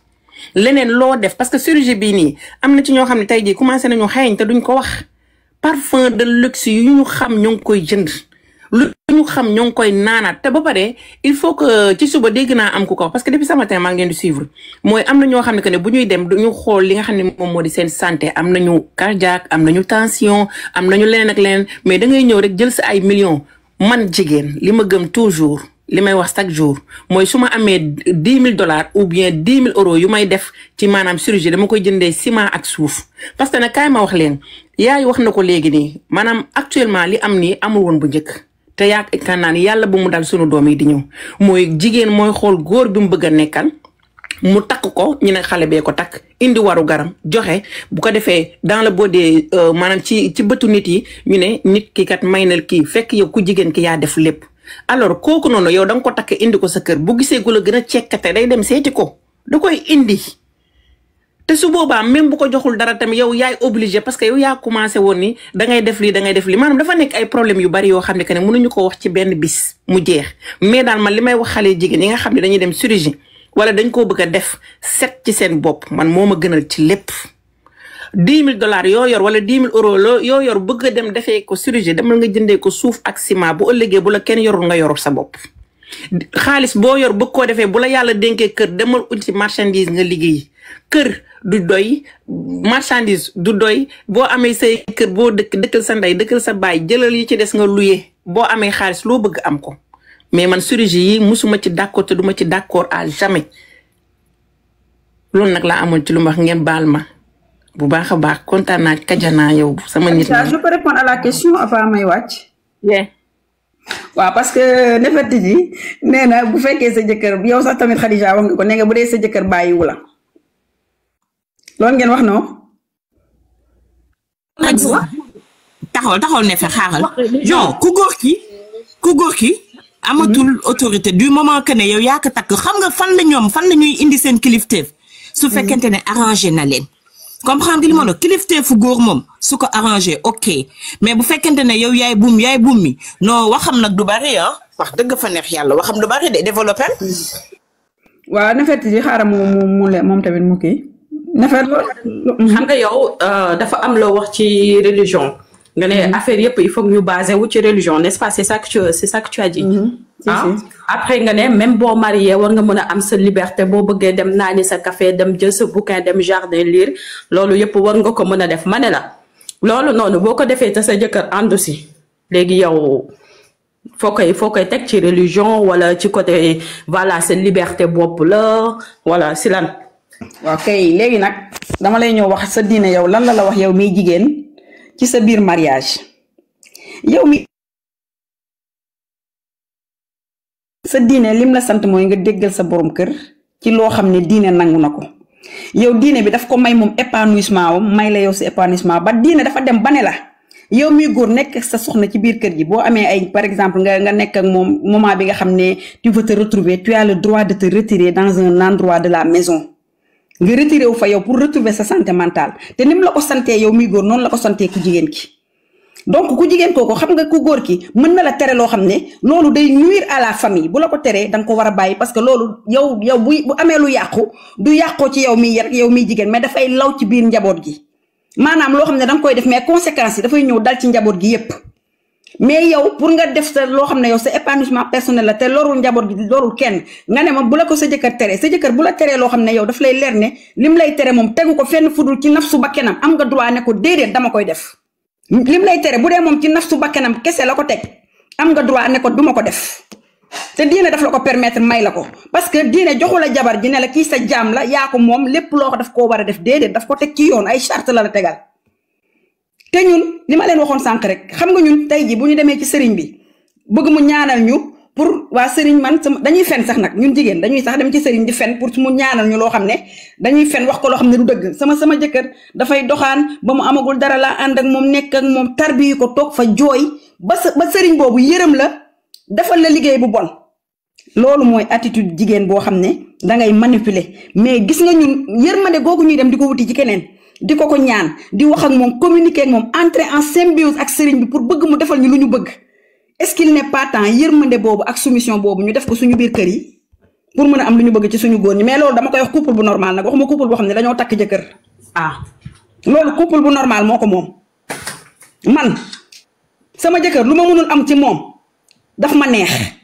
leneen loo def parce que chirurgie bii nii am na ci ñoo xam ne tey jii commencé nañu xeeñ te duñ ko wax parfum de luxe yu ñu xam ñu ngi koy jënd lu ñu xam ñoo ngi koy naanaat te ba pare il faut que ci suba dégg naa am ku ko parce que depuis ce matin maa ngi leen di suivre mooy am na ñoo xam ne que ne bu ñuy dem duñu xool li nga xam ne moom moo di seen santé am nañu cardiaque am nañu tension am nañu leneen ak leneen mais da ngay ñëw rek jël sa ay millions man jigéen li ma gëm toujours li may wax chaque jour mooy su ma amee $10,000 ou bien 10,000 euros yu may def ci maanaam chirurgie dama koy jëndee ciment ak suuf parce que nag kaay ma wax leen yaay wax na ko léegi nii maanaam actuellement li am nii amul woon bu njëkk te yaakaar naa ni yàlla bu mu dal sunu doom yi di ñëw mooy jigéen mooy xool góor bi mu bëgg a nekkal mu takk ko ñu ne xale bee ko takk indi waru garam joxe bu ko defee dans le body maanaam ci bëtu nit yi ñu ne nit ki kat may na kii fekk yow ku jigéen ki yaa def lépp alors kooku noonu yow da nga ko takk indi ko sa kër bu gisee gu la gën a cekkate day dem seeti ko da koy indi te su boobaa même bu ko joxul dara tamit yow yaay obligé parce que yow yaa commencé woon ni dangay def lii dangay def lii maanaam dafa nekk ay problème yu bari yoo xam ne que ne mënuñu ko wax ci benn bis mu jeex mais daal man li may wax xale jigéen yi nga xam ne dañuy dem chirurgie wala dañ koo bëgg a def set ci seen bopp man moo ma gënal ci lépp $10,000 yoo yor wala 10,000 euros yoo yor bëgg a dem defee ko chirurgie demal nga jëndee ko suuf ak ciment bu ëllëgee bu la kenn yorul nga yorul sa bopp xaalis boo yor bëgg koo defee bu la yàlla dénkee kër demal uti marchandise nga liggéey kër du doy marchandise du doy boo amee say kër boo dëkkal sa ndey dëkkal sa baay jëlal yi ci des nga luye boo amee xaalis loo bëgg am ko mais man chirurgie yi musuma ci d'accord te duma ci d'accord à jamais loolu nag laa amoon ci lu ma wax ngeen baal ma bu baax a baax kontaan naa kajanaa yow sama nit je peux répondre à la question avant may wàcc waaw parce que Nefertiti ji nee na bu fekkee sa jëkkër yow sax tamit Khadija wax nga ko nee nga bu dee sa jëkkër bàyyiwu la loolu ngeen wax non taxawal ne fa xaaral non ku góor ki amatul autorité du moment que ne yow yaa ko takk xam nga fan la ñuy indi seen kilifteef su fekkente ne arrangé na leen comprendre nga li ma la kilifteefu góor moom su ko arrangé ok mais bu fekkente ne yow yaay buum mi non waxam nag du bari wax dëgg fa neex yàlla waxam du bari de développé. waaw Nefertiti ji xaaral moom tamit mu kii xam nga yow dafa am loo wax ci religion nga ne affaire yëpp il faut que ñu basé wu ci religion n'est-ce pas c'est ça que tu as dit après nga ne même boo marié war nga mën a am sa liberté boo bëggee dem naani sa café dem jël sa bouquin dem jardin lire loolu yëpp war nga ko mën a def ma ne la loolu noonu boo ko defee te sa jëkkër àndu si léegi yow foo koy teg ci religion wala ci côté voilà sa liberté bopp la wala si lan waaw kay léegi nag dama lay ñëw wax sa diine yow lan la wax yow miy jigéen ci sa biir mariage yow mi sa diine lim la sant mooy nga déggal sa borom kër ci loo xam ne diine nangu na ko yow diine bi daf ko may moom épanouissement wam may la yow si épanouissement ba diine dafa dem ba ne la yow miy góor nekk sa soxna ci biir kër gi boo amee ay par exemple nga nekk ak moom moment bi nga xam ne tu veux te retrouver tu as le droit de te retirer dans un endroit de la maison nga retiré wu fa yow pour retrouver sa santé mentale te ni mu la ko santee yow miy góor noonu la ko santee ku jigéen ki donc ku jigéen kooku xam nga ku góor ki mën na la tere loo xam ne loolu day nuire à la famille bu la ko teree da nga ko war a bàyyi parce que loolu yow bu amee lu yàqu du yàqoo ci yow miy jigéen mais dafay law ci biir njaboot gi maanaam loo xam ne da nga koy def mais conséquences yi dafay ñëw dal ci njaboot gi yépp mais yow pour nga def sa loo xam ne yow sa épanouissement personnel la te lorul njaboot gi lorul kenn nga ne ma bu la ko sa jëkkër tere sa jëkkër bu la teree loo xam ne yow daf lay leer ne lim lay tere moom tegu ko fenn fudul ci nafsu bakkanam am nga droit ne ko déedéet dama koy def lim lay tere bu dee moom ci nafsu bakkanam kese la ko teg am nga droit ne ko duma ko def te diine daf la ko permettre may la ko parce que diine joxu la jabar ji ne la kii sa jaam la yaa ko moom lépp loo ko daf koo war a def déedéet daf ko teg ci yoon ay charte la tegal te ñun li ma leen waxoon sànq rek xam nga ñun tey ji bu ñu demee ci sëriñ bi bëgg mu ñaanal ñu pour waa sëriñ man dañuy fen sax nag ñun jigéen dañuy sax dem ci sëriñ di fen pour mu ñaanal ñu loo xam ne dañuy fen wax ko loo xam ne du dëgg sama jëkkër dafay doxaan ba mu amagul dara laa ànd ak moom nekk ak moom tarbiyu ko toog fa jooy ba sëriñ boobu yërëm la defal la liggéey bu bon loolu mooy attitude jigéen boo xam ne dangay manipuler mais gis nga ñun yërmande googu ñuy dem di ko wuti ci keneen di ko ñaan di wax ak moom communiquer ak moom entrer en symbiose ak sëriñ bi pour bëgg mu defal ñu lu ñu bëgg est-ce qu'il n'est pas temps yërmande boobu ak soumission boobu ñu def ko suñu biir kër yi pour mën a am lu ñu bëgg ci suñu góor ñi mais loolu dama koy wax couple bu normal nag waxuma couple boo xam ne dañoo takk jëkkër loolu couple bu normal moo ko moom man sama jëkkër lu ma mënul am ci moom daf ma neex